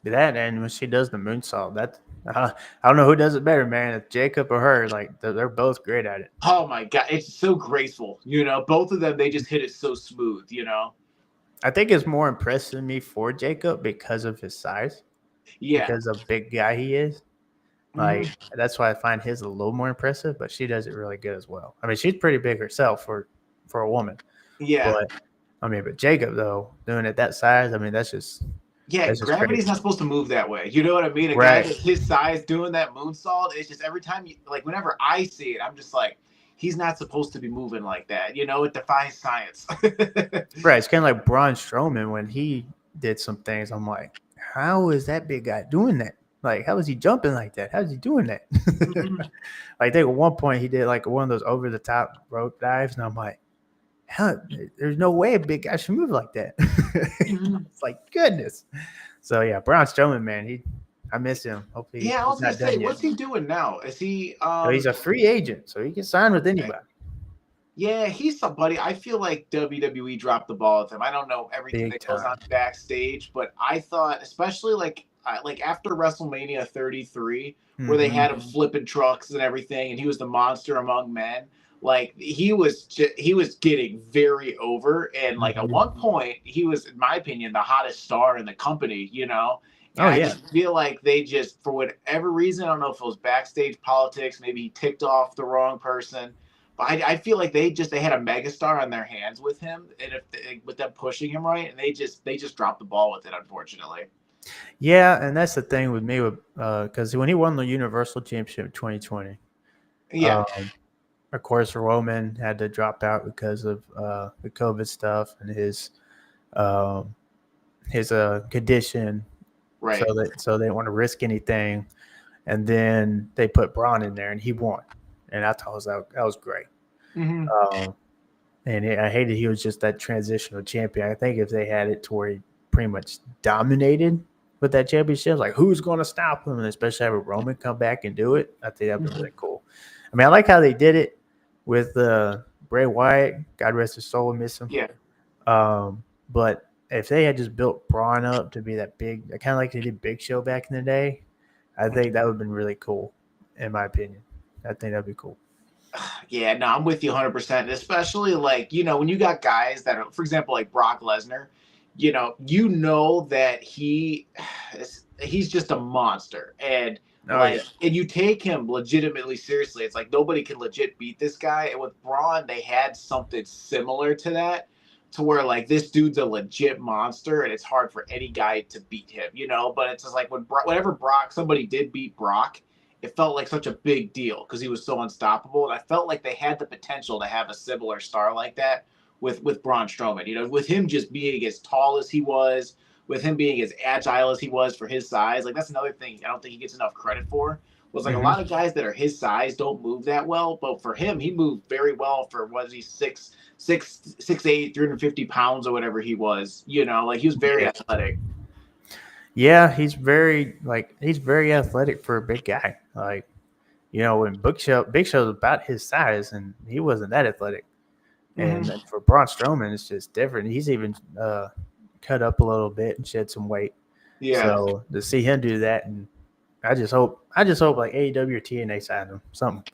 Speaker 2: that and when she does the moonsault, I don't know who does it better, man. If Jacob or her, like they're both great at it.
Speaker 3: Oh my god, it's so graceful. Both of them they just hit it so smooth.
Speaker 2: I think it's more impressive to me for Jacob because of his size,
Speaker 3: Yeah.
Speaker 2: because of big guy he is. Like
Speaker 3: Mhm.
Speaker 2: that's why I find his a little more impressive, but she does it really good as well. I mean, she's pretty big herself for a woman,
Speaker 3: Yeah.
Speaker 2: but I mean, but Jacob though doing it that size, I mean,
Speaker 3: Yeah,
Speaker 2: that's just
Speaker 3: gravity's
Speaker 2: crazy,
Speaker 3: not supposed to move that way. You know what I mean? A guy
Speaker 2: right?
Speaker 3: that's his size doing that moonsault, it's just every time like whenever I see it, I'm just like, he's not supposed to be moving like that. It defies science.
Speaker 2: Right. It's kind of like Braun Strowman when he did some things. I'm like, how is that big guy doing that? Like, how is he jumping like that? How is he doing that?
Speaker 3: Mhm.
Speaker 2: Like, I think at one point he did like one of those over the top rope dives, and I'm like, hell, there's no way a big guy should move like that.
Speaker 3: Mhm.
Speaker 2: It's like goodness. So yeah, Braun Strowman, man, I miss him. Hopefully
Speaker 3: Yeah, I
Speaker 2: he's
Speaker 3: was gonna
Speaker 2: not
Speaker 3: say,
Speaker 2: done yet.
Speaker 3: what's he doing now? Is he
Speaker 2: So he's a free agent, so he can sign with
Speaker 3: okay.
Speaker 2: anybody.
Speaker 3: Yeah, he's somebody. I feel like WWE dropped the ball with him. I don't know everything
Speaker 2: Big
Speaker 3: that goes on
Speaker 2: time.
Speaker 3: backstage, but I thought, especially like after WrestleMania 33, where they
Speaker 2: Mm-hmm.
Speaker 3: had him flipping trucks and everything, and he was the monster among men. Like he was getting very over, and like at
Speaker 2: Mm-hmm.
Speaker 3: one point, he was, in my opinion, the hottest star in the company. And
Speaker 2: Oh
Speaker 3: I
Speaker 2: yeah.
Speaker 3: just feel like they just, for whatever reason, I don't know if it was backstage politics, maybe he ticked off the wrong person, I feel like they had a megastar on their hands with him, and with them pushing him right, and they just dropped the ball with it, unfortunately.
Speaker 2: Yeah, and that's the thing with me with because when he won the Universal Championship in 2020,
Speaker 3: Yeah,
Speaker 2: um, of course Roman had to drop out because of the COVID stuff and um, his condition. So
Speaker 3: right.
Speaker 2: they didn't want to risk anything, and then they put Braun in there and he won, and I thought that was great.
Speaker 3: Hmm.
Speaker 2: Um, and I hated he was just that transitional champion. I think if they had it to where he pretty much dominated with that championship, like who's going to stop him, and especially have a Roman come back and do it, I think that'd be
Speaker 3: Hmm.
Speaker 2: really cool. I mean, I like how they did it with Bray Wyatt. God rest his soul, miss him.
Speaker 3: Yeah.
Speaker 2: But if they had just built Braun up to be that big, kind of like they did Big Show back in the day, I think that would have been really cool, in my opinion. I think that'd be cool.
Speaker 3: Yeah, no, I'm with you 100%. Especially like, when you got guys that are, for example, like Brock Lesnar, that he's just a monster. And
Speaker 2: Oh yeah,
Speaker 3: and you take him legitimately seriously. It's like nobody can legit beat this guy. And with Braun, they had something similar to that, to where like this dude's a legit monster, and it's hard for any guy to beat him. But it's just like whenever somebody did beat Brock, it felt like such a big deal because he was so unstoppable. And I felt like they had the potential to have a similar star like that with Braun Strowman. With him just being as tall as he was, with him being as agile as he was for his size. Like that's another thing I don't think he gets enough credit for. Was like a
Speaker 2: mm-hmm.
Speaker 3: lot of guys that are his size don't move that well, but for him, he moved very well for what is he 6'8", 350 pounds or whatever he was. Like he was very
Speaker 2: Yeah.
Speaker 3: athletic.
Speaker 2: Yeah, he's very athletic for a big guy. Like, when Big Show's about his size and he wasn't that athletic. And
Speaker 3: Mm-hmm.
Speaker 2: then for Braun Strowman, it's just different. He's even cut up a little bit and shed some weight.
Speaker 3: Yeah.
Speaker 2: So to see him do that, and I just hope like AEW or TNA sign him something.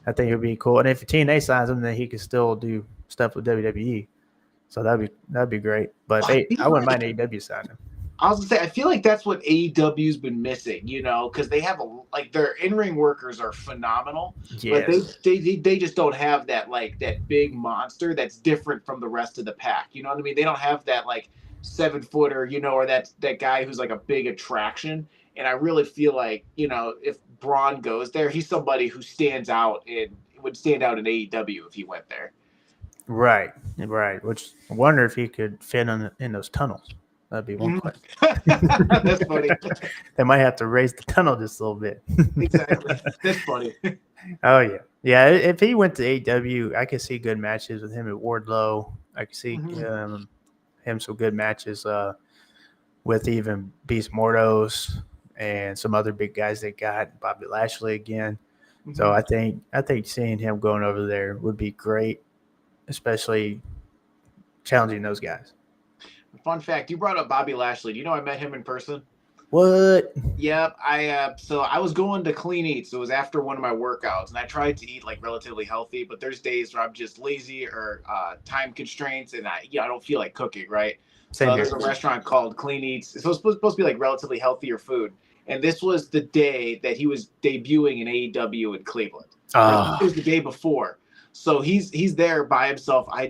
Speaker 2: I think it would be cool. And if TNA signs him, then he could still do stuff with WWE. So that'd be great. But
Speaker 3: I
Speaker 2: I
Speaker 3: feel
Speaker 2: wouldn't
Speaker 3: like
Speaker 2: mind AEW signing him.
Speaker 3: I was gonna say, I feel like that's what AEW's been missing, because they have like their in-ring workers are phenomenal, but they,
Speaker 2: Yes.
Speaker 3: they just don't have that like that big monster that's different from the rest of the pack. You know what I mean? They don't have that like 7-footer, or that guy who's like a big attraction. And I really feel like if Braun goes there, he's somebody who would stand out in AEW if he went there.
Speaker 2: Right. Which I wonder if he could fit in those tunnels. That'd be one question.
Speaker 3: That's funny.
Speaker 2: They might have to raise the tunnel just a little bit.
Speaker 3: Exactly. That's funny.
Speaker 2: Oh yeah, yeah. If he went to AEW, I could see good matches with him at Wardlow. I can see
Speaker 3: Mhm.
Speaker 2: him some good matches with even Beast Mortos and some other big guys they got. Bobby Lashley again. So
Speaker 3: Mhm.
Speaker 2: I think seeing him going over there would be great, especially challenging those guys.
Speaker 3: Fun fact: you brought up Bobby Lashley. Do you know I met him in person?
Speaker 2: What?
Speaker 3: Yep, so I was going to clean eats. So it was after one of my workouts, and I tried to eat like relatively healthy, but there's days where I'm just lazy or time constraints, and I don't feel like cooking, right?
Speaker 2: Same
Speaker 3: So
Speaker 2: here.
Speaker 3: there's a restaurant called Clean Eats. It's supposed to be like relatively healthier food, and this was the day that he was debuting in AEW in Cleveland. Or it
Speaker 2: Ah,
Speaker 3: was the day before. So he's there by himself. I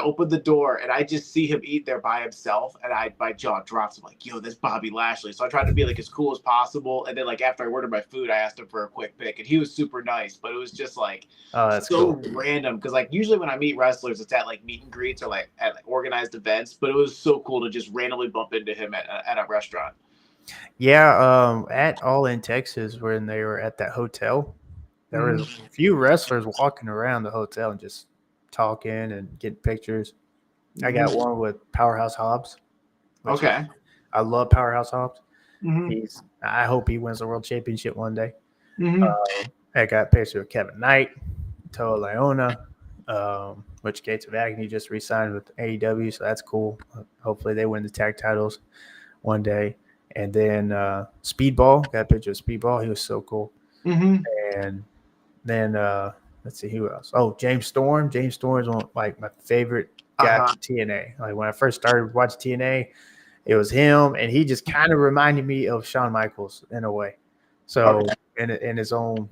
Speaker 3: opened the door and I just see him eat there by himself, and my jaw drops. I'm like, yo, that's Bobby Lashley. So I tried to be like as cool as possible, and then like after I ordered my food, I asked him for a quick pic, and he was super nice. But it was just like
Speaker 2: oh, that's
Speaker 3: so
Speaker 2: cool.
Speaker 3: random because like usually when I meet wrestlers, it's at like meet and greets or like at like, organized events. But it was so cool to just randomly bump into him at a restaurant.
Speaker 2: Yeah, at All In Texas, when they were at that hotel, there was a
Speaker 3: Mhm.
Speaker 2: few wrestlers walking around the hotel and just talking and getting pictures. I got
Speaker 3: Mhm.
Speaker 2: one with Powerhouse Hobbs, which is
Speaker 3: Okay.
Speaker 2: I love Powerhouse Hobbs.
Speaker 3: Hmm.
Speaker 2: I hope he wins the world championship one day.
Speaker 3: Hmm.
Speaker 2: I got pictures with Kevin Knight, Toa Leona, which Gates of Agony just re-signed with AEW, so that's cool. Hopefully they win the tag titles one day. And then Speedball, got a picture of Speedball. He was so cool.
Speaker 3: Hmm.
Speaker 2: And then let's see who else. Oh, James Storm. James Storm is one like my favorite guy
Speaker 3: Uh-huh.
Speaker 2: from TNA. Like when I first started watching TNA, it was him, and he just kind of reminded me of Shawn Michaels in a way. So
Speaker 3: Okay.
Speaker 2: in his own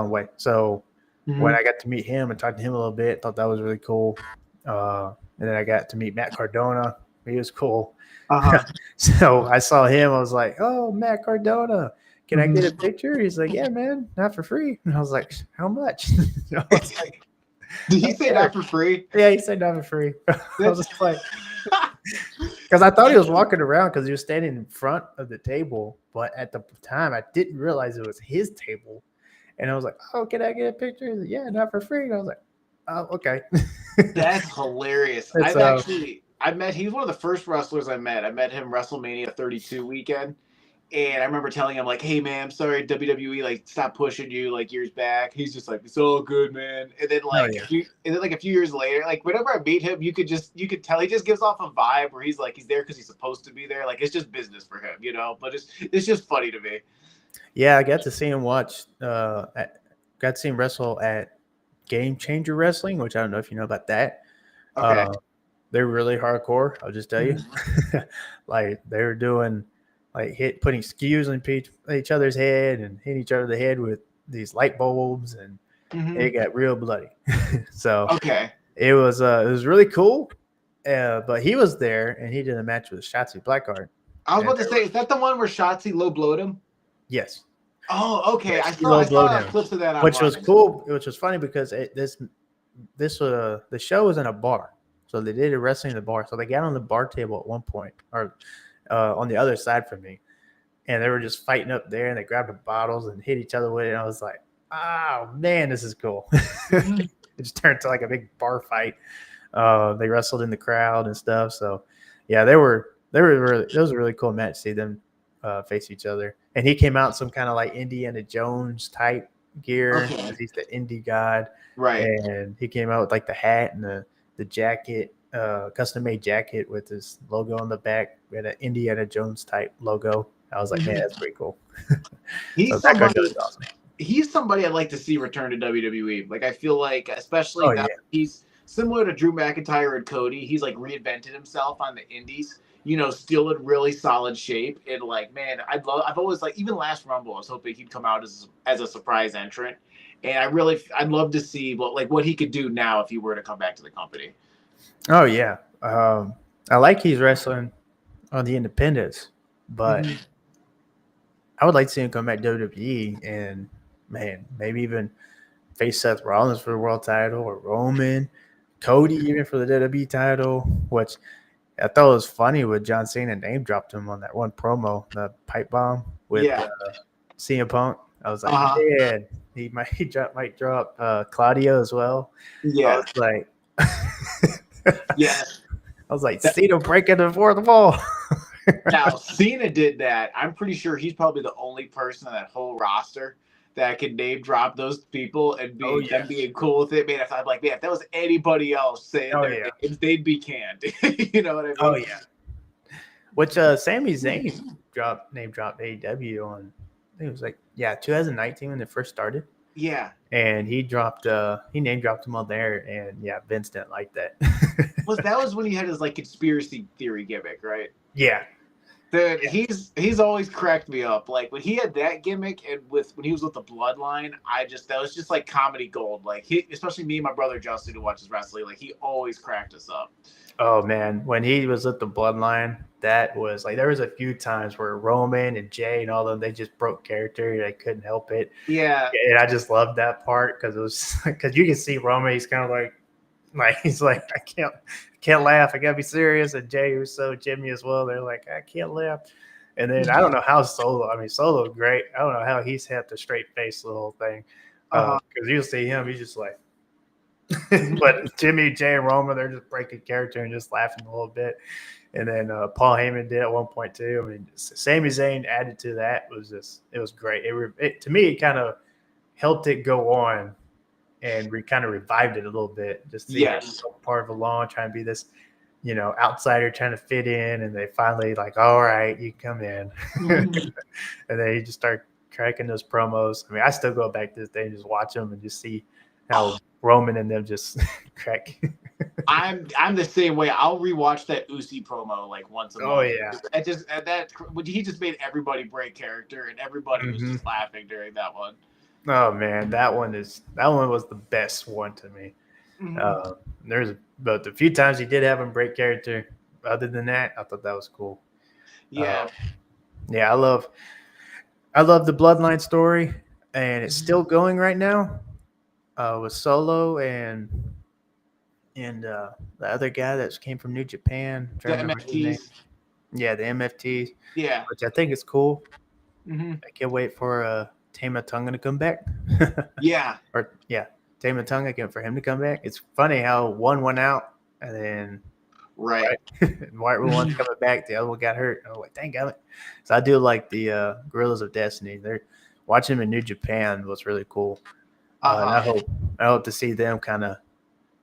Speaker 2: way. So when
Speaker 3: Hmm.
Speaker 2: I got to meet him and talk to him a little bit, thought that was really cool. And then I got to meet Matt Cardona. He was cool.
Speaker 3: Uh-huh.
Speaker 2: So I saw him. I was like, "Oh, Matt Cardona, can I
Speaker 3: Hmm.
Speaker 2: get a picture?" He's like, "Yeah, man, not for free." And I was like, "How much?" I was like,
Speaker 3: Did he
Speaker 2: "Oh,
Speaker 3: say
Speaker 2: sure."
Speaker 3: not for free?
Speaker 2: Yeah, he said not for free. I was
Speaker 3: That's
Speaker 2: just like, because I thought he was walking around because he was standing in front of the table, but at the time I didn't realize it was his table, and I was like, "Oh, can I get a picture?" He's like, "Yeah, not for free." And I was like, "Oh, okay."
Speaker 3: that's hilarious.
Speaker 2: It's
Speaker 3: I met he's one of the first wrestlers I met. I met him WrestleMania 32 weekend. And I remember telling him like, "Hey man, I'm sorry WWE like stopped pushing you like years back." He's just like, "It's all good, man." And then
Speaker 2: oh
Speaker 3: like
Speaker 2: yeah,
Speaker 3: a few years later, like whenever I meet him, you could tell he just gives off a vibe where he's like he's there because he's supposed to be there. Like it's just business for him, you know. But it's just funny to me.
Speaker 2: yeah. I got to see him got to see him wrestle at Game Changer Wrestling, which I don't know if you know about that.
Speaker 3: Okay.
Speaker 2: Uh, they're really hardcore. I'll just tell you,
Speaker 3: Mhm.
Speaker 2: like they were doing like putting skews on each other's head and hitting each other in the head with these light bulbs, and it
Speaker 3: Mhm.
Speaker 2: got real bloody. So
Speaker 3: Okay.
Speaker 2: it was really cool. But he was there and he did a match with Shotzi Blackheart,
Speaker 3: I was
Speaker 2: and
Speaker 3: about to
Speaker 2: they
Speaker 3: say,
Speaker 2: were
Speaker 3: is that the one where Shotzi low blowed him?
Speaker 2: yes,
Speaker 3: Oh,
Speaker 2: yeah,
Speaker 3: okay.
Speaker 2: she low
Speaker 3: I
Speaker 2: blowed
Speaker 3: saw
Speaker 2: him,
Speaker 3: clips of that
Speaker 2: which was
Speaker 3: online.
Speaker 2: cool. Which was funny because the show was in a bar, so they did a wrestling in the bar. So they got on the bar table at one point, or on the other side from me, and they were just fighting up there, and they grabbed the bottles and hit each other with it. And I was like, "Oh man, this is cool."
Speaker 3: Mhm.
Speaker 2: It just turned to like a big bar fight. They wrestled in the crowd and stuff. So yeah, they were really, it was a really cool match to see them face each other. And he came out in some kind of like Indiana Jones type gear
Speaker 3: Okay.
Speaker 2: because he's the indie god,
Speaker 3: Right.
Speaker 2: and he came out with like the hat and the jacket, custom made jacket with his logo on the back with an Indiana Jones type logo. I was like, man,
Speaker 3: Mhm.
Speaker 2: that's pretty cool. So
Speaker 3: He's
Speaker 2: that card is
Speaker 3: somebody
Speaker 2: awesome.
Speaker 3: he's somebody I'd like to see return to WWE. Like I feel like, especially
Speaker 2: Oh
Speaker 3: now,
Speaker 2: yeah,
Speaker 3: he's similar to Drew McIntyre and Cody. He's like reinvented himself on the Indies. You know, still in really solid shape. And like, man, I've always like even last Rumble, I was hoping he'd come out as a surprise entrant. And I'd love to see what he could do now if he were to come back to the company.
Speaker 2: oh yeah. I like he's wrestling on the independents, but
Speaker 3: Hmm.
Speaker 2: I would like to see him come back to WWE and man, maybe even face Seth Rollins for the world title or Roman, Cody even for the WWE title, which I thought was funny with John Cena name dropped him on that one promo, the pipe bomb with
Speaker 3: Yeah.
Speaker 2: CM Punk. I was like,
Speaker 3: Uh huh.
Speaker 2: man, might drop Claudio as well. I
Speaker 3: Yeah.
Speaker 2: was like,
Speaker 3: Yeah.
Speaker 2: I was like, Cena breaking the fourth wall.
Speaker 3: Now, Cena did that. I'm pretty sure he's probably the only person on that whole roster that can name drop those people and
Speaker 2: Oh,
Speaker 3: be
Speaker 2: yeah.
Speaker 3: them being cool with it. Man, if I'm like, man, if that was anybody else saying
Speaker 2: Oh,
Speaker 3: their
Speaker 2: yeah.
Speaker 3: names, they'd be canned. You know what I
Speaker 2: Oh,
Speaker 3: mean?
Speaker 2: yeah. Which Sami Zayn name dropped AEW on, I think it was 2019 when they first started.
Speaker 3: Yeah.
Speaker 2: And he name dropped him on there, and yeah, Vince didn't like that.
Speaker 3: That was when he had his like conspiracy theory gimmick, right?
Speaker 2: Yeah.
Speaker 3: Dude, he's always cracked me up. Like when he had that gimmick and when he was with the Bloodline, that was just like comedy gold. Like especially me and my brother Justin who watches wrestling, like he always cracked us up.
Speaker 2: Oh man, when he was with the Bloodline, that was like there was a few times where Roman and Jay and all of them they just broke character. They couldn't help it.
Speaker 3: Yeah.
Speaker 2: And I just loved that part because it was because you can see Roman. He's kind of like he's like I can't laugh. I gotta be serious. And Jay was so Jimmy as well. They're like I can't laugh. And then I don't know how Solo. I mean Solo great. I don't know how he's had the straight face the whole thing because you'll see him. He's just like. But Jimmy, Jay, and Roma, they're just breaking character and just laughing a little bit. And then Paul Heyman did at one point too. I mean, Sami Zayn added to that it was great. It to me, it kind of helped it go on and kind of revived it a little bit. Just see part of a long, trying to be this, outsider trying to fit in, and they finally like, all right, you come in, and then you just start cracking those promos. I mean, I still go back to this day and just watch them and just see how Roman and them just crack.
Speaker 3: I'm the same way. I'll rewatch that Uzi promo like once a month.
Speaker 2: Oh yeah,
Speaker 3: he just made everybody break character and everybody was just laughing during that one.
Speaker 2: Oh man, that one was the best one to me. But the few times he did have him break character. Other than that, I thought that was cool.
Speaker 3: Yeah,
Speaker 2: I love the Bloodline story, and it's still going right now. With Solo and the other guy that came from New Japan.
Speaker 3: the MFTs.
Speaker 2: Yeah, the MFTs.
Speaker 3: Yeah,
Speaker 2: which I think is cool. I can't wait for Tama Tonga to come back.
Speaker 3: Yeah.
Speaker 2: Tama Tonga, for him to come back. It's funny how one went out and then
Speaker 3: right.
Speaker 2: White one coming back, the other one got hurt. Oh, dang it! So I do like the Guerrillas of Destiny. They're watching them in New Japan was really cool. And I hope to see them kind of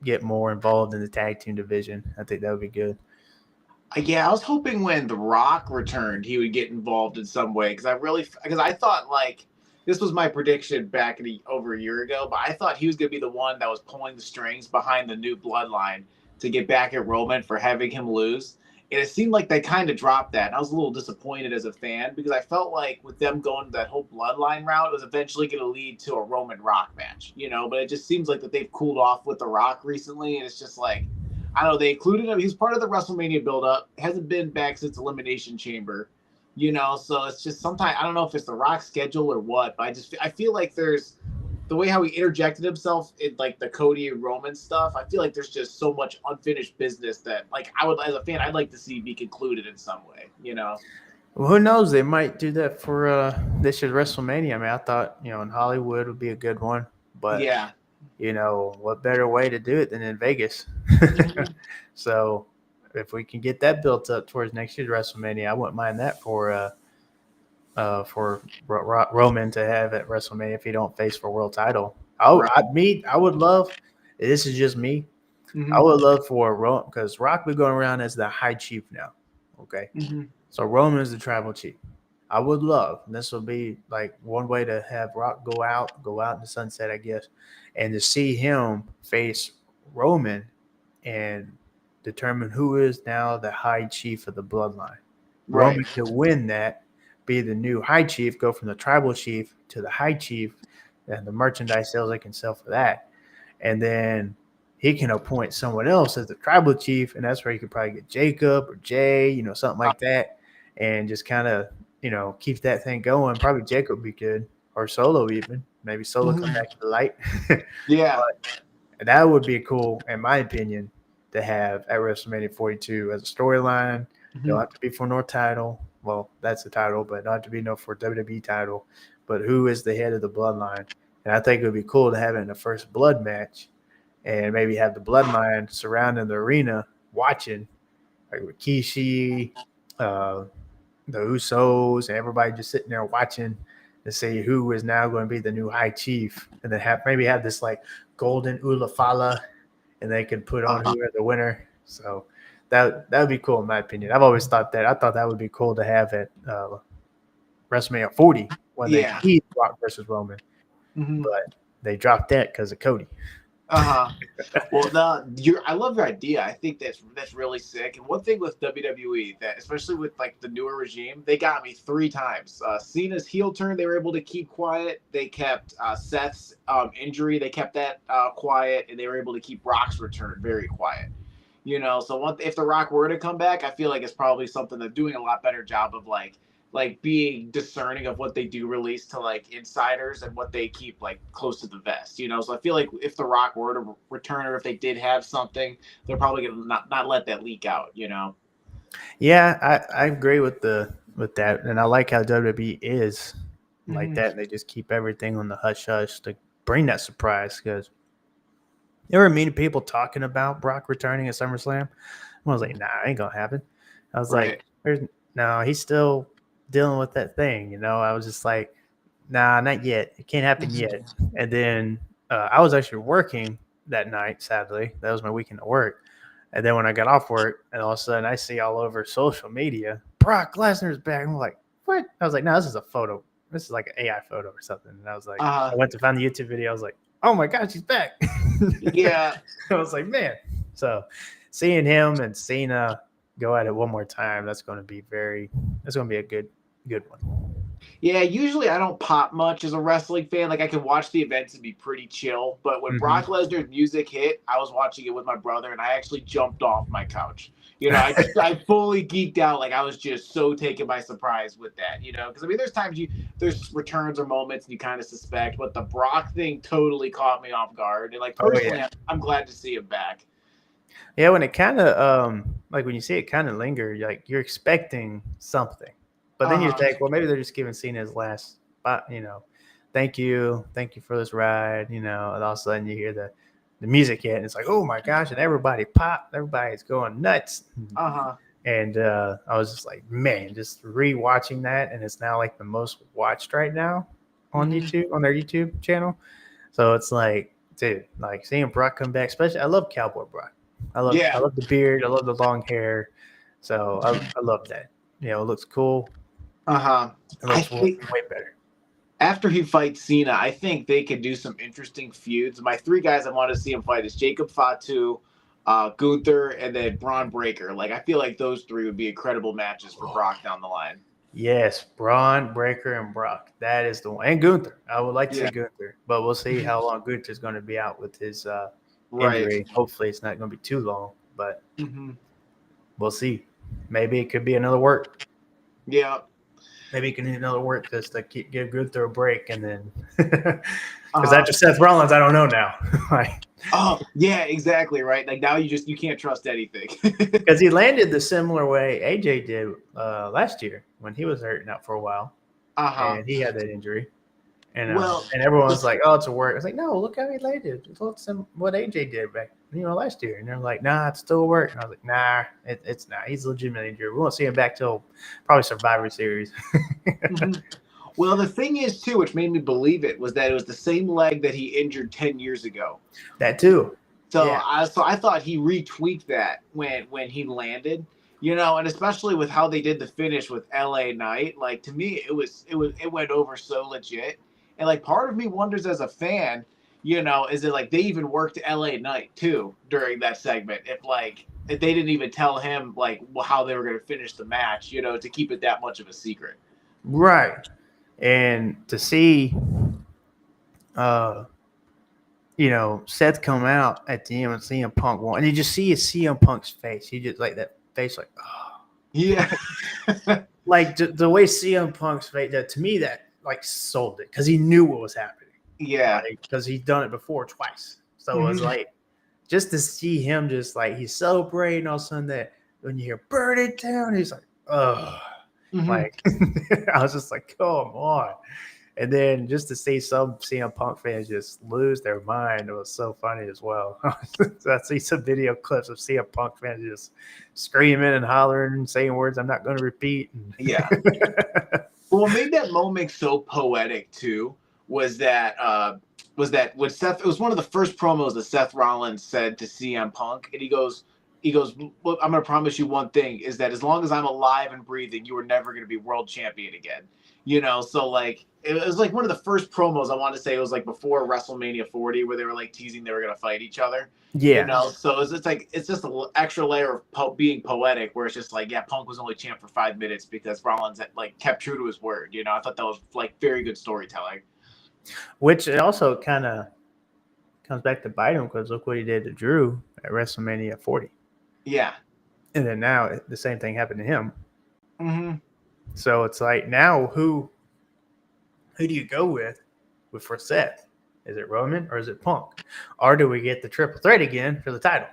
Speaker 2: get more involved in the tag team division. I think that would be good.
Speaker 3: Yeah, I was hoping when The Rock returned, he would get involved in some way because I thought like this was my prediction back over a year ago, but I thought he was going to be the one that was pulling the strings behind the new Bloodline to get back at Roman for having him lose. And it seemed like they kind of dropped that. And I was a little disappointed as a fan because I felt like with them going that whole Bloodline route, it was eventually going to lead to a Roman Rock match, But it just seems like that they've cooled off with The Rock recently, and it's just like. I don't know. They included him. He's part of the WrestleMania build-up. Hasn't been back since Elimination Chamber, So it's just sometimes I don't know if it's the Rock schedule or what. But I feel like there's the way how he interjected himself in like the Cody and Roman stuff. I feel like there's just so much unfinished business that like I would as a fan I'd like to see be concluded in some way.
Speaker 2: Well, who knows? They might do that for this year's WrestleMania. I mean, I thought in Hollywood would be a good one, but
Speaker 3: yeah.
Speaker 2: What better way to do it than in Vegas? So if we can get that built up towards next year's WrestleMania, I wouldn't mind that for Roman to have at WrestleMania if he don't face for world title. I would love. This is just me. I would love for Roman because Rock be going around as the High Chief now. Okay, so Roman is the Tribal Chief. I would love, and this will be like one way to have Rock go out in the sunset, I guess, and to see him face Roman and determine who is now the High Chief of the Bloodline.
Speaker 3: Right.
Speaker 2: Roman to win that, be the new High Chief, go from the Tribal Chief to the High Chief, and the merchandise sales they can sell for that. And then he can appoint someone else as the Tribal Chief, and that's where he could probably get Jacob or Jay, something like that, and just kind of keep that thing going. Probably Jacob would be good, or Solo even. Maybe Solo come back to the light.
Speaker 3: Yeah.
Speaker 2: But that would be cool, in my opinion, to have at WrestleMania 42 as a storyline. Don't have to be for no title. Well, that's the title, but not to be for WWE title. But who is the head of the Bloodline? And I think it would be cool to have it in the first blood match and maybe have the bloodline surrounding the arena watching, like with Kishi, uh, the Usos, and everybody just sitting there watching to see who is now going to be the new High Chief, and then have this like golden Ulafala, and they can put on whoever the winner. So that would be cool in my opinion. I've always thought that. I thought that would be cool to have at WrestleMania 40 when they teased Rock versus Roman, but they dropped that because of Cody.
Speaker 3: Well, I love your idea. I think that's really sick. And one thing with WWE that, especially with like the newer regime, they got me 3 times. Cena's heel turn, they were able to keep quiet. They kept Seth's injury, they kept that quiet, and they were able to keep Rock's return very quiet. You know, so if The Rock were to come back, I feel like it's probably something they're doing a lot better job of like being discerning of what they do release to like insiders and what they keep like close to the vest, you know. So I feel like if The Rock were to return, or if they did have something, they're probably gonna not let that leak out, you know.
Speaker 2: Yeah, I agree with that, and I like how WWE is like that. They just keep everything on the hush hush to bring that surprise. Because there were many people talking about Brock returning at SummerSlam. I was like, nah, ain't gonna happen. I was like, no, he's still dealing with that thing, you know. I was just like, nah, not yet. It can't happen yet. And then I was actually working that night, sadly. That was my weekend at work. And then when I got off work, and all of a sudden I see all over social media, Brock Lesnar's back. I'm like, what? I was like, no, this is a photo. This is like an AI photo or something. And I was like, I went to find the YouTube video. I was like, oh my God, she's back.
Speaker 3: Yeah.
Speaker 2: I was like, man. So seeing him and Cena go at it one more time, that's going to be a good one.
Speaker 3: Yeah, usually I don't pop much as a wrestling fan. Like I can watch the events and be pretty chill. But when Brock Lesnar's music hit, I was watching it with my brother, and I actually jumped off my couch. You know, I fully geeked out. Like I was just so taken by surprise with that. You know, because I mean, there's returns or moments and you kind of suspect, but the Brock thing totally caught me off guard. And like personally, I'm glad to see him back.
Speaker 2: Yeah, when it kind of like when you see it kind of linger, you're expecting something. But then you think, well, maybe they're just giving Cena his last, you know, thank you for this ride, you know, and all of a sudden you hear the music hit, and it's like, oh my gosh, and everybody's going nuts. And I was just like, man, just rewatching that, and it's now like the most watched right now on YouTube, on their YouTube channel. So it's like, dude, like seeing Brock come back, especially I love Cowboy Brock. I love the beard, I love the long hair, so I love that. You know, it looks cool. It looks way better.
Speaker 3: After he fights Cena, I think they could do some interesting feuds. My 3 guys I want to see him fight is Jacob Fatu, Gunther, and then Braun Breaker. Like I feel like those 3 would be incredible matches for Brock down the line.
Speaker 2: Yes, Braun, Breaker, and Brock. That is the one. And Gunther. I would like to see Gunther, but we'll see how long Gunther's going to be out with his injury. Hopefully it's not going to be too long, but we'll see. Maybe it could be another work.
Speaker 3: Yeah.
Speaker 2: Maybe you can need another work just to give Gunther a break, and then because after Seth Rollins, I don't know now.
Speaker 3: Yeah, exactly right. Like now you can't trust anything
Speaker 2: because he landed the similar way AJ did last year when he was hurting out for a while, and he had that injury. And and everyone's like, "Oh, it's a work." I was like, "No, look how he landed. It looks what AJ did back, last year." And they're like, "Nah, it's still a work." And I was like, "Nah, it's not. He's legitimately injured. We won't see him back till probably Survivor Series."
Speaker 3: Well, the thing is too, which made me believe it, was that it was the same leg that he injured 10 years ago.
Speaker 2: That too.
Speaker 3: So I thought he retweaked that when he landed. You know, and especially with how they did the finish with LA Knight, like to me, it went over so legit. And like part of me wonders as a fan, you know, is it like they even worked LA Knight too during that segment? If they didn't even tell him like how they were going to finish the match, you know, to keep it that much of a secret.
Speaker 2: Right. And to see, Seth come out at the end and CM Punk won, and you just see CM Punk's face. He just like that face, like, oh.
Speaker 3: Yeah.
Speaker 2: Like the way CM Punk's face, that to me, that like sold it because he knew what was happening.
Speaker 3: Yeah.
Speaker 2: Because he's done it before twice. So it was like, just to see him just like, he's celebrating, all of a sudden that when you hear burn it down, he's like, oh. Like, I was just like, come on. And then just to see some CM Punk fans just lose their mind, it was so funny as well. I see some video clips of CM Punk fans just screaming and hollering and saying words I'm not going to repeat.
Speaker 3: Yeah. Well, what made that moment so poetic too was that when Seth, it was one of the first promos that Seth Rollins said to CM Punk, and he goes, "Look, I'm going to promise you one thing: is that as long as I'm alive and breathing, you are never going to be world champion again." So like it was like one of the first promos. I want to say it was like before WrestleMania 40, where they were like teasing they were going to fight each other.
Speaker 2: Yeah.
Speaker 3: So it's just an extra layer of being poetic, where it's just like, yeah, Punk was only champ for 5 minutes because Rollins had, like, kept true to his word. I thought that was like very good storytelling.
Speaker 2: Which it also kind of comes back to bite him because look what he did to Drew at WrestleMania 40.
Speaker 3: Yeah.
Speaker 2: And then now the same thing happened to him.
Speaker 3: Mm-hmm.
Speaker 2: So it's like now who do you go with for Seth? Is it Roman or is it Punk? Or do we get the triple threat again for the title?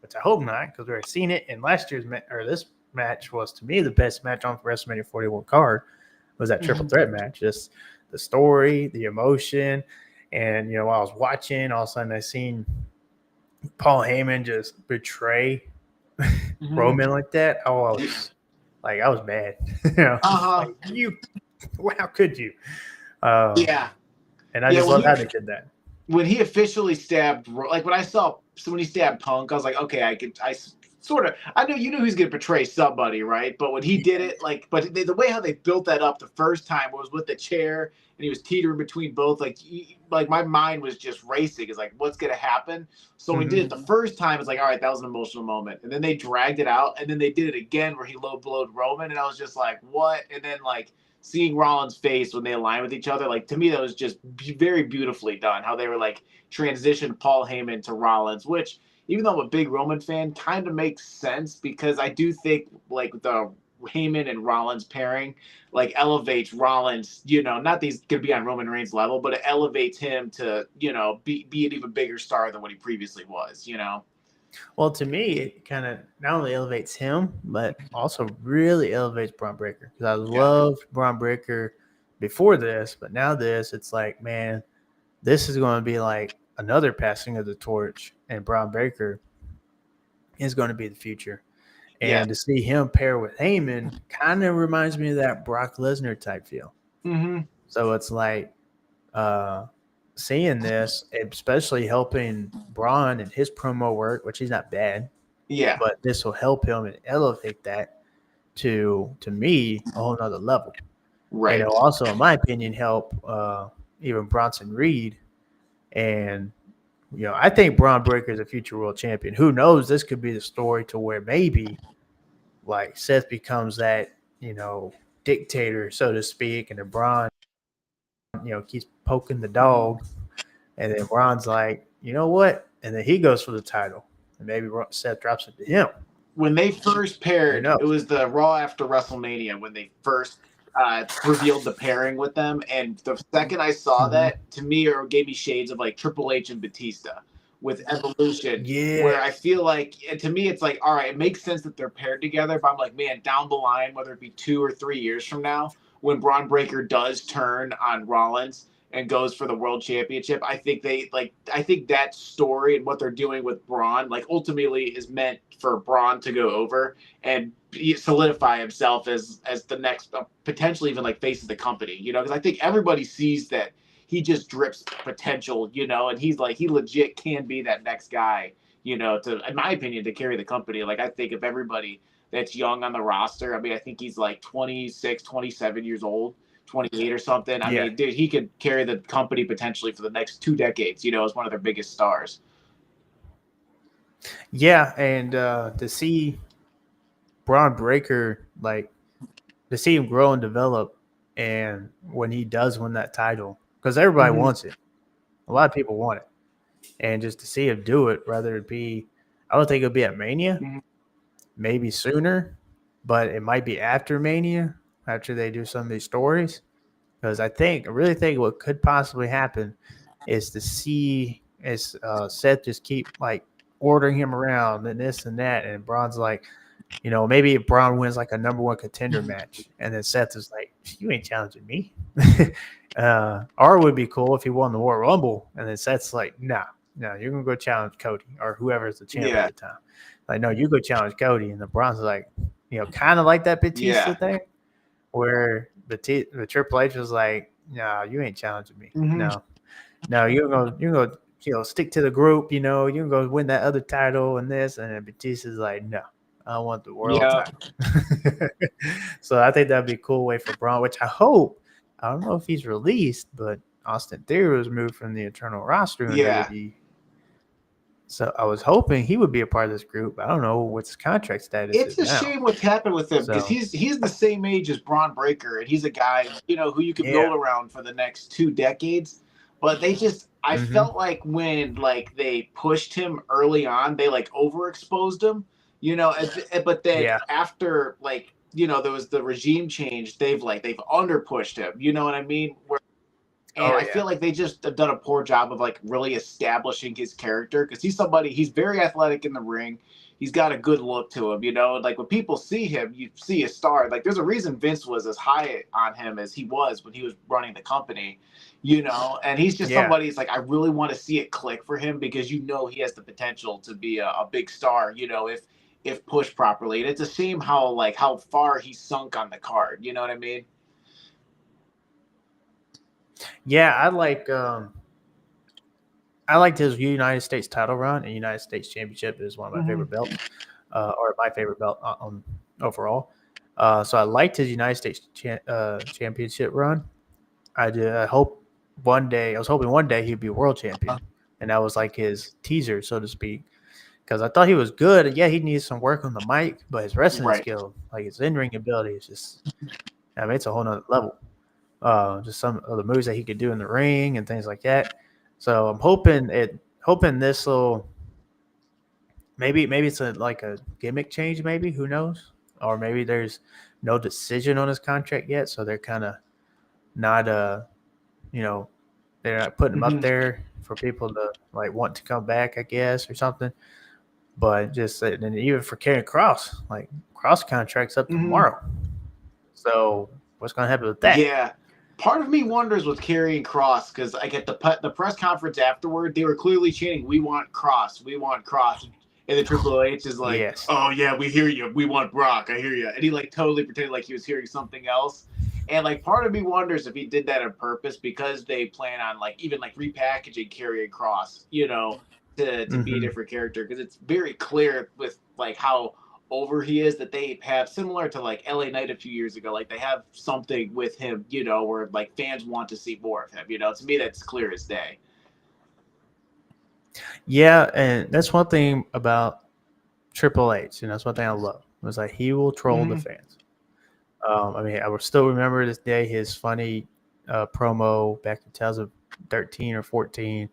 Speaker 2: Which I hope not, because we've already seen it in last year's this match was to me the best match on WrestleMania 41 card was that triple threat match. Just the story, the emotion, and while I was watching, all of a sudden I seen Paul Heyman just betray Roman like that. I was mad.
Speaker 3: Uh-huh.
Speaker 2: How could you?
Speaker 3: Yeah.
Speaker 2: And I just love how they did that.
Speaker 3: When he officially stabbed, like when he stabbed Punk, I was like, okay, I knew you knew he was going to betray somebody, right? But when he did it, but the way how they built that up the first time was with the chair and he was teetering between both, like my mind was just racing. It's like, what's going to happen? So when he did it the first time, it's like, all right, that was an emotional moment. And then they dragged it out, and then they did it again where he low blowed Roman, and I was just like, what? And then seeing Rollins' face when they align with each other, to me, that was just very beautifully done. How they were transitioned Paul Heyman to Rollins, which, even though I'm a big Roman fan, kind of makes sense because I do think the Heyman and Rollins pairing elevates Rollins. Not that he's gonna be on Roman Reigns level, but it elevates him to be an even bigger star than what he previously was.
Speaker 2: Well, to me, it kind of not only elevates him, but also really elevates Braun Breaker. Because I loved Braun Breaker before this, but now it's like, man, this is going to be like another passing of the torch, and Braun Breaker is going to be the future. And to see him pair with Heyman kind of reminds me of that Brock Lesnar type feel.
Speaker 3: Mm-hmm.
Speaker 2: So it's like seeing this, especially helping Braun and his promo work, which he's not bad.
Speaker 3: Yeah.
Speaker 2: But this will help him and elevate that to me a whole nother level.
Speaker 3: Right.
Speaker 2: And it'll also, in my opinion, help even Bronson Reed. And I think Braun Breaker is a future world champion. Who knows? This could be the story to where maybe Seth becomes that dictator, so to speak, and then Braun keeps poking the dog, and then Braun's like, you know what? And then he goes for the title, and maybe Seth drops it to him.
Speaker 3: When they first paired, it was the Raw after WrestleMania when they first revealed the pairing with them, and the second I saw that, to me, it gave me shades of Triple H and Batista with Evolution, where I feel to me, it's like, all right, it makes sense that they're paired together, but I'm like, man, down the line, whether it be 2 or 3 years from now, when Braun Breaker does turn on Rollins and goes for the world championship, I think I think that story and what they're doing with Braun, ultimately is meant for Braun to go over and solidify himself as the next, potentially even face of the company, because I think everybody sees that he just drips potential, and he legit can be that next guy, to, in my opinion, to carry the company. I think of everybody that's young on the roster, I mean, I think he's 26, 27 years old, 28 or something. I mean, dude, he could carry the company potentially for the next 2 decades, as one of their biggest stars.
Speaker 2: Yeah, and to see Braun Breaker, to see him grow and develop, and when he does win that title, because everybody wants it. A lot of people want it. And just to see him do it, rather it be, I don't think it'll be at Mania, maybe sooner, but it might be after Mania, after they do some of these stories. Because I really think what could possibly happen is to see Seth just keep ordering him around and this and that, and Braun's maybe if Braun wins a number 1 contender match, and then Seth is you ain't challenging me. Or would be cool if he won the Royal Rumble, and then Seth's like, no, you're gonna go challenge Cody or whoever's the champ at the time. Like, no, you go challenge Cody, and the Bronze is like, kind of like that Batista thing, where the Triple H was like, no, you ain't challenging me. No, you're gonna stick to the group. You're gonna go win that other title and this, and then Batista's like, no. I want the world title. So I think that'd be a cool way for Braun, which I hope. I don't know if he's released, but Austin Theory was moved from the Eternal roster in WWE. So I was hoping he would be a part of this group. I don't know what his contract status is.
Speaker 3: It's a shame what's happened with him because he's the same age as Braun Breaker, and he's a guy who you could build around for the next 2 decades. But they just, I felt like when they pushed him early on, they overexposed him. But then after there was the regime change, they've underpushed him. You know what I mean? I feel like they just have done a poor job of really establishing his character because he's very athletic in the ring. He's got a good look to him. When people see him, you see a star. There's a reason Vince was as high on him as he was when he was running the company. And he's just somebody's I really want to see it click for him because he has the potential to be a big star. If pushed properly. And it's a shame how far he sunk on the card. You know what I mean?
Speaker 2: Yeah, I liked his United States title run, and United States Championship is one of my favorite belts, or my favorite belt overall. So I liked his United States Championship run. I was hoping one day he'd be world champion, and that was his teaser, so to speak. Because I thought he was good. Yeah, he needs some work on the mic, but his wrestling skill, his in-ring ability, is just, it's a whole nother level. Just some of the moves that he could do in the ring and things like that. So I'm hoping this will maybe it's a gimmick change, maybe, who knows? Or maybe there's no decision on his contract yet, so they're kind of not they're not putting him up there for people to want to come back, I guess, or something. But just and even for Karrion Kross, Kross contract's up tomorrow. So what's going to happen with that?
Speaker 3: Yeah. Part of me wonders with Karrion Kross because at the press conference afterward, they were clearly chanting, "We want Kross, we want Kross," and the Triple H is like, "Oh yeah, we hear you. We want Brock. I hear you." And he totally pretended like he was hearing something else. And part of me wonders if he did that on purpose because they plan on even repackaging Karrion Kross, to be a different character because it's very clear with how over he is that they have similar to LA Knight a few years ago. They have something with him, where fans want to see more of him. To me that's clear as day.
Speaker 2: Yeah, and that's one thing about Triple H, and that's one thing I love. It was he will troll the fans. I will still remember this day his funny promo back in 2013 or 14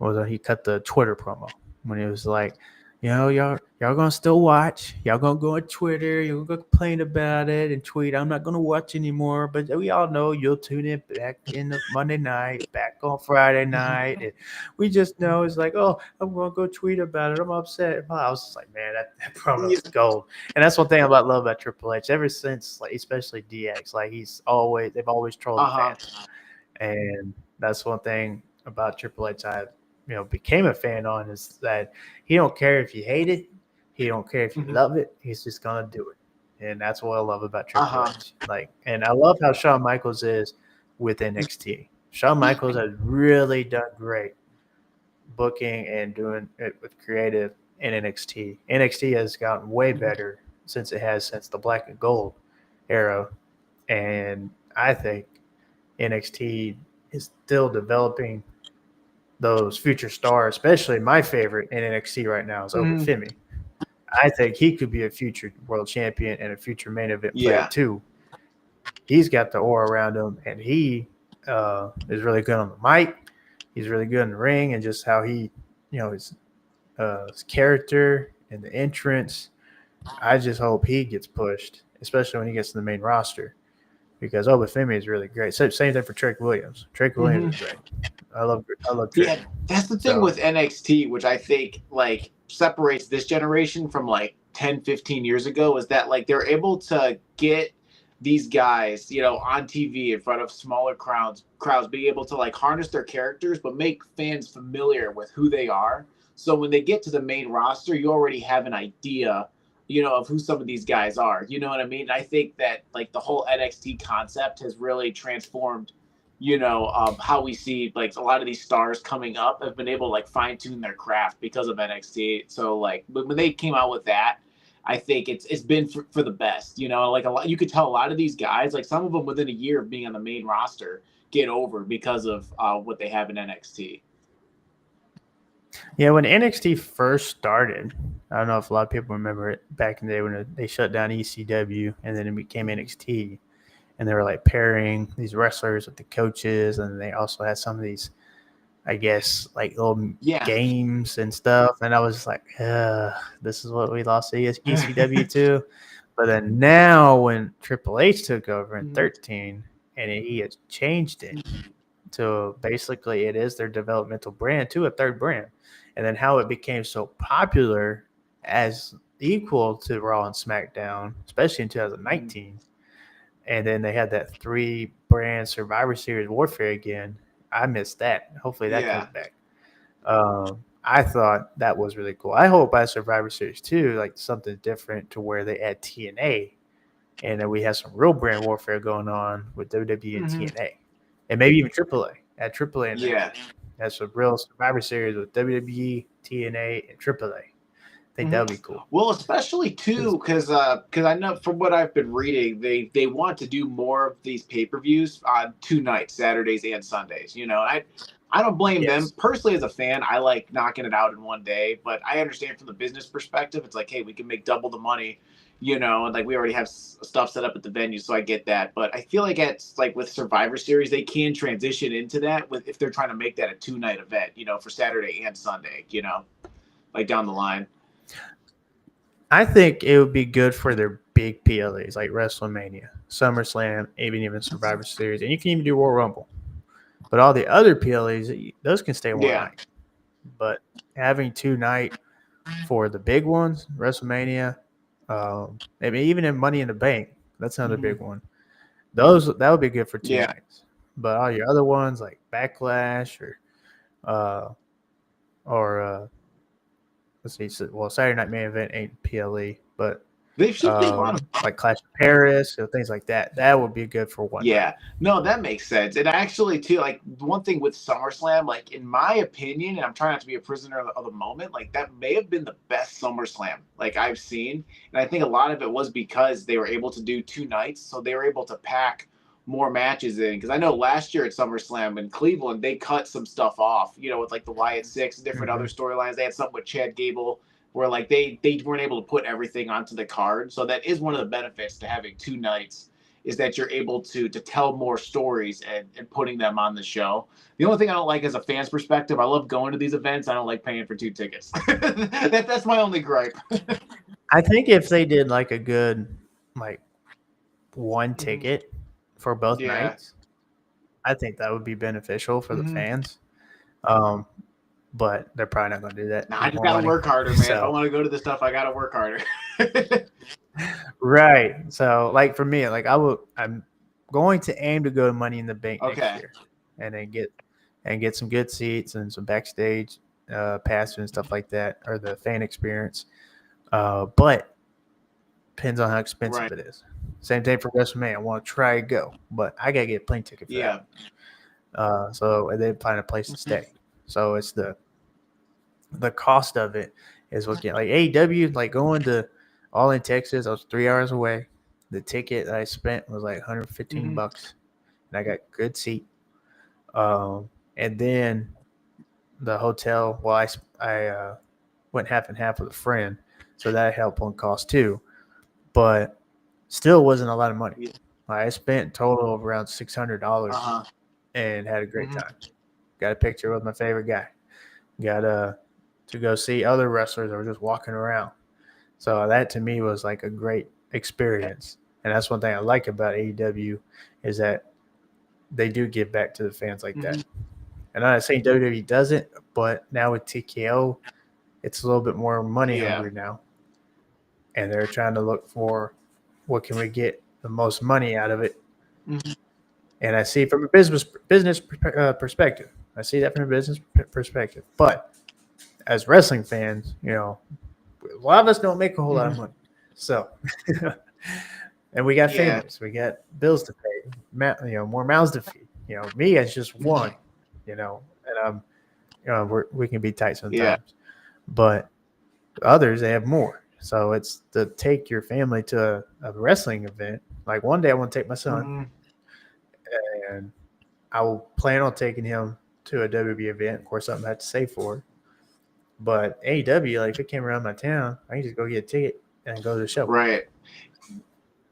Speaker 2: was when he cut the Twitter promo when he was like, y'all gonna still watch. Y'all gonna go on Twitter. You're gonna complain about it and tweet. I'm not gonna watch anymore. But we all know you'll tune in back in the Monday night, back on Friday night. And we just know it's oh, I'm gonna go tweet about it. I'm upset. I was just man, that promo is gold. And that's one thing I love about Triple H. Ever since especially DX, they've always trolled the fans. And that's one thing about Triple H I became a fan on is that he don't care if you hate it, he don't care if you love it, he's just gonna do it, and that's what I love about Triple H. And I love how Shawn Michaels is with NXT. Shawn Michaels has really done great booking and doing it with creative in NXT. NXT has gotten way better since the Black and Gold era, and I think NXT is still developing those future stars, especially my favorite in NXT right now is Oba Femi. I think he could be a future world champion and a future main event player too. He's got the aura around him, and he is really good on the mic. He's really good in the ring, and just how he, his character and the entrance. I just hope he gets pushed, especially when he gets to the main roster, because Oba Femi is really great. Same thing for Trick Williams. Trick Williams is great. I love Trick.
Speaker 3: Yeah, that's the thing with NXT, which I think separates this generation from 10, 15 years ago, is that they're able to get these guys, on TV in front of smaller crowds being able to like harness their characters, but make fans familiar with who they are. So when they get to the main roster, you already have an idea, of who some of these guys are. You know what I mean? I think that like the whole NXT concept has really transformed, how we see like a lot of these stars coming up have been able to like fine tune their craft because of NXT. So like when they came out with that, I think it's been for the best. Like a lot, you could tell a lot of these guys, like some of them within a year of being on the main roster, get over because of what they have in NXT.
Speaker 2: Yeah, when NXT first started, I don't know if a lot of people remember it back in the day when they shut down ECW and then it became NXT, and they were like pairing these wrestlers with the coaches, and they also had some of these, I guess, like little games and stuff. And I was like, this is what we lost ECW to. But then now when Triple H took over in 13, and he has changed it to basically it is their developmental brand to a third brand. And then how it became so popular as equal to Raw and SmackDown, especially in 2019. And then they had that 3-brand Survivor Series warfare again. I missed that. Hopefully that comes back. I thought that was really cool. I hope by Survivor Series 2, like something different to where they add TNA and then we have some real brand warfare going on with WWE and TNA. And maybe even AAA. Add AAA in there. That's a real Survivor Series with WWE, TNA, and AAA. I think that would be cool.
Speaker 3: Well, especially too, because I know from what I've been reading, they want to do more of these pay-per-views on 2 nights, Saturdays and Sundays. I don't blame them. Personally, as a fan, I like knocking it out in one day, but I understand from the business perspective, it's like, hey, we can make double the money, and like we already have stuff set up at the venue, so I get that. But I feel like it's like with Survivor Series, they can transition into that if they're trying to make that a 2-night event, for Saturday and Sunday, like down the line.
Speaker 2: I think it would be good for their big PLEs like WrestleMania, SummerSlam, even Survivor Series, and you can even do Royal Rumble. But all the other PLEs, those can stay one night. But having 2-night for the big ones, WrestleMania, even in Money in the Bank, that's another big one. That would be good for 2 nights. But all your other ones like Backlash or let's see. Well, Saturday Night Main Event ain't PLE, but
Speaker 3: they should be one
Speaker 2: like Clash of Paris or things like that. That would be good for one.
Speaker 3: Yeah, no, that makes sense. And actually, too, like one thing with SummerSlam, like in my opinion, and I'm trying not to be a prisoner of the moment, like that may have been the best SummerSlam like I've seen. And I think a lot of it was because they were able to do 2 nights, so they were able to pack more matches in. Because I know last year at SummerSlam in Cleveland, they cut some stuff off, with like the Wyatt Six and different other storylines. They had something with Chad Gable where like they weren't able to put everything onto the card. So that is one of the benefits to having 2 nights, is that you're able to tell more stories and putting them on the show. The only thing I don't like as a fan's perspective, I love going to these events. I don't like paying for 2 tickets. That's my only gripe.
Speaker 2: I think if they did like a good, like 1 ticket for both nights, I think that would be beneficial for the fans. But they're probably not going to do that.
Speaker 3: Nah, I just got to work harder, man. So, if I want to go to this stuff, I got to work harder.
Speaker 2: Right. So, like for me, like I'm going to aim to go to Money in the Bank next year, and then get some good seats and some backstage passes and stuff like that, or the fan experience. But depends on how expensive it is. Same thing for WrestleMania. I want to try to go, but I gotta get a plane ticket for that. So and then find a place to stay. So it's the cost of it is what get like AEW, like going to All in Texas. I was 3 hours away. The ticket that I spent was like $115 bucks, and I got good seat. And then the hotel. Well, I went half and half with a friend, so that helped on cost too. But still wasn't a lot of money. I spent a total of around $600 and had a great time. Got a picture with my favorite guy. Got to go see other wrestlers that were just walking around. So that to me was like a great experience. And that's one thing I like about AEW is that they do give back to the fans like that. And I'm not saying WWE doesn't, but now with TKO, it's a little bit more money hungry now. And they're trying to look for what can we get the most money out of it.
Speaker 3: Mhm.
Speaker 2: And I see it from a business perspective. I see that from a business perspective. But as wrestling fans, a lot of us don't make a whole lot of money. So, and we got
Speaker 3: Yeah.
Speaker 2: families, we got bills to pay, more mouths to feed. Me as just one, and we can be tight sometimes,
Speaker 3: Yeah.
Speaker 2: but others they have more. So it's to take your family to a wrestling event. Like one day I want to take my son,
Speaker 3: Mhm.
Speaker 2: and I will plan on taking him to a WWE event. Of course, something I have to save for. But AEW, like if it came around my town, I can just go get a ticket and go to the show.
Speaker 3: Right.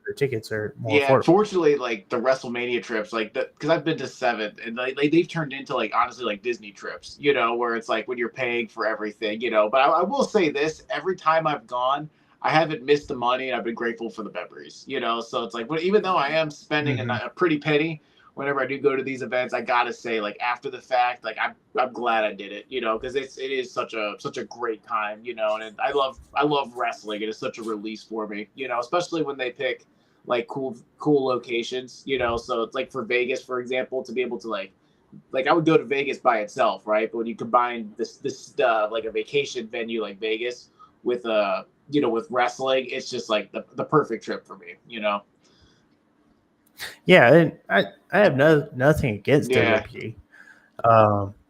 Speaker 2: The tickets are more
Speaker 3: Yeah,
Speaker 2: affordable.
Speaker 3: fortunately, like the WrestleMania trips, like because I've been to 7, and like they've turned into like honestly like Disney trips, where it's like when you're paying for everything. But I will say this: every time I've gone, I haven't missed the money, and I've been grateful for the memories. So it's like, but even though I am spending a pretty penny whenever I do go to these events, I gotta say, like after the fact, like I'm glad I did it, because it is such a great time, and I love wrestling. It is such a release for me, especially when they pick like cool locations. So it's like for Vegas, for example, to be able to like I would go to Vegas by itself, right? But when you combine this like a vacation venue like Vegas with with wrestling, it's just like the perfect trip for me.
Speaker 2: Yeah, and I have nothing against
Speaker 3: Yeah.
Speaker 2: WWE.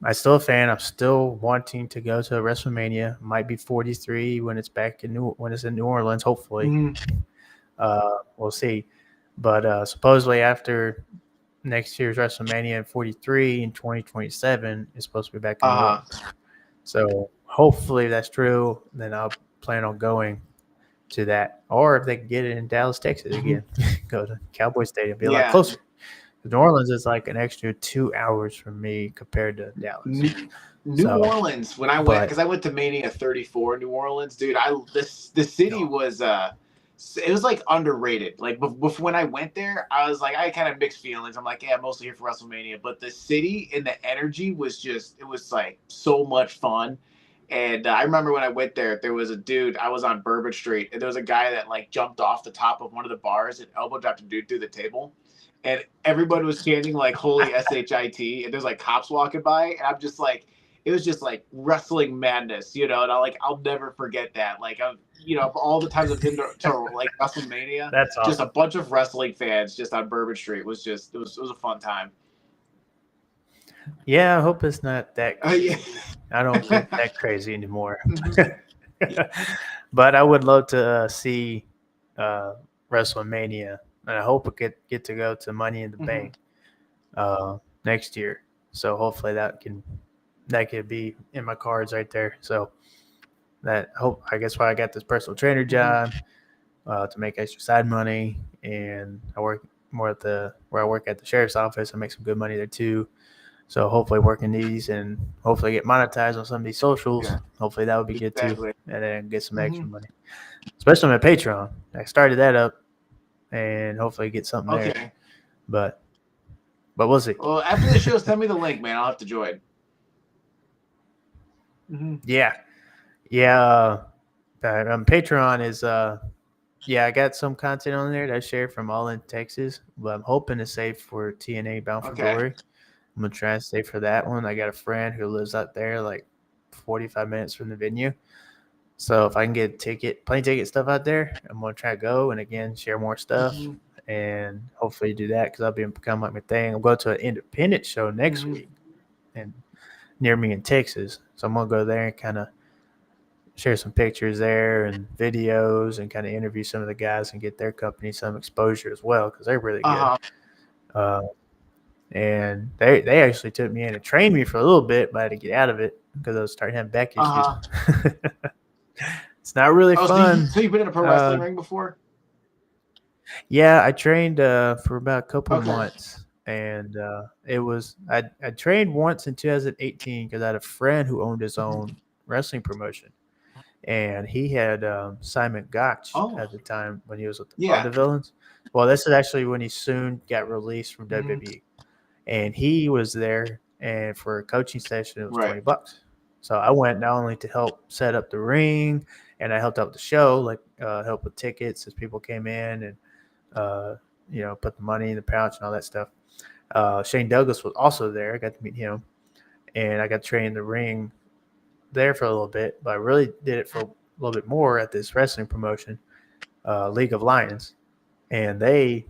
Speaker 2: I still a fan. I'm still wanting to go to WrestleMania. Might be 43 when it's back in when it's in New Orleans. Hopefully, we'll see. But supposedly after next year's WrestleMania 43 in 2027 is supposed to be back in New
Speaker 3: Uh-huh.
Speaker 2: Orleans. So hopefully that's true. Then I'll plan on going to that. Or if they can get it in Dallas, Texas again, go to Cowboy Stadium. Be a lot
Speaker 3: Yeah.
Speaker 2: closer. New Orleans is like an extra 2 hours from me compared to Dallas.
Speaker 3: New Orleans, when I went, because I went to Mania 34 in New Orleans, dude. The city was it was like underrated. Like before when I went there, I was like, I had kind of mixed feelings. I'm like, yeah, I'm mostly here for WrestleMania, but the city and the energy was it was like so much fun. And I remember when I went there was a dude. I was on Bourbon Street, and there was a guy that like jumped off the top of one of the bars and elbow dropped a dude through the table, and everybody was chanting like "Holy SHIT," and there's like cops walking by, and I'm just like, it was just like wrestling madness. And I'll never forget that. Like of all the times I've been to like WrestleMania,
Speaker 2: That's awesome.
Speaker 3: just a bunch of wrestling fans just on Bourbon Street was just it was a fun time.
Speaker 2: Yeah, I hope it's not that crazy.
Speaker 3: Yeah.
Speaker 2: I don't get that crazy anymore. But I would love to see WrestleMania, and I hope I get to go to Money in the Bank next year. So hopefully that could be in my cards right there. So I guess why I got this personal trainer job to make extra side money, and I work more where I work at the sheriff's office. I make some good money there too. So hopefully working these and hopefully get monetized on some of these socials. Yeah. Hopefully that would be good too. And then get some extra money. Especially on my Patreon. I started that up and hopefully get something there. But we'll see.
Speaker 3: Well, after the show, send me the link, man. I'll have to join.
Speaker 2: Yeah. Yeah. Patreon is I got some content on there that I share from all in Texas, but I'm hoping to save for TNA Bound for Glory. I'm going to try and stay for that one. I got a friend who lives out there like 45 minutes from the venue. So if I can get plane ticket stuff out there, I'm going to try to go and, again, share more stuff and hopefully do that because I'll become like my thing. I'm going to an independent show next week and near me in Texas. So I'm going to go there and kind of share some pictures there and videos and kind of interview some of the guys and get their company some exposure as well because they're really good. And they actually took me in and trained me for a little bit, but I had to get out of it because I was starting having back issues. It's not really fun.
Speaker 3: So you've been in a pro wrestling ring before?
Speaker 2: Yeah, I trained for about a couple of months. And I trained once in 2018 because I had a friend who owned his own wrestling promotion. And he had Simon Gotch at the time when he was with the Vaudevillains. Well, this is actually when he soon got released from WWE. And he was there, and for a coaching session, it was $20. So I went not only to help set up the ring, and I helped out with the show, like help with tickets as people came in and put the money in the pouch and all that stuff. Shane Douglas was also there. I got to meet him, and I got to train in the ring there for a little bit. But I really did it for a little bit more at this wrestling promotion, League of Lions, and they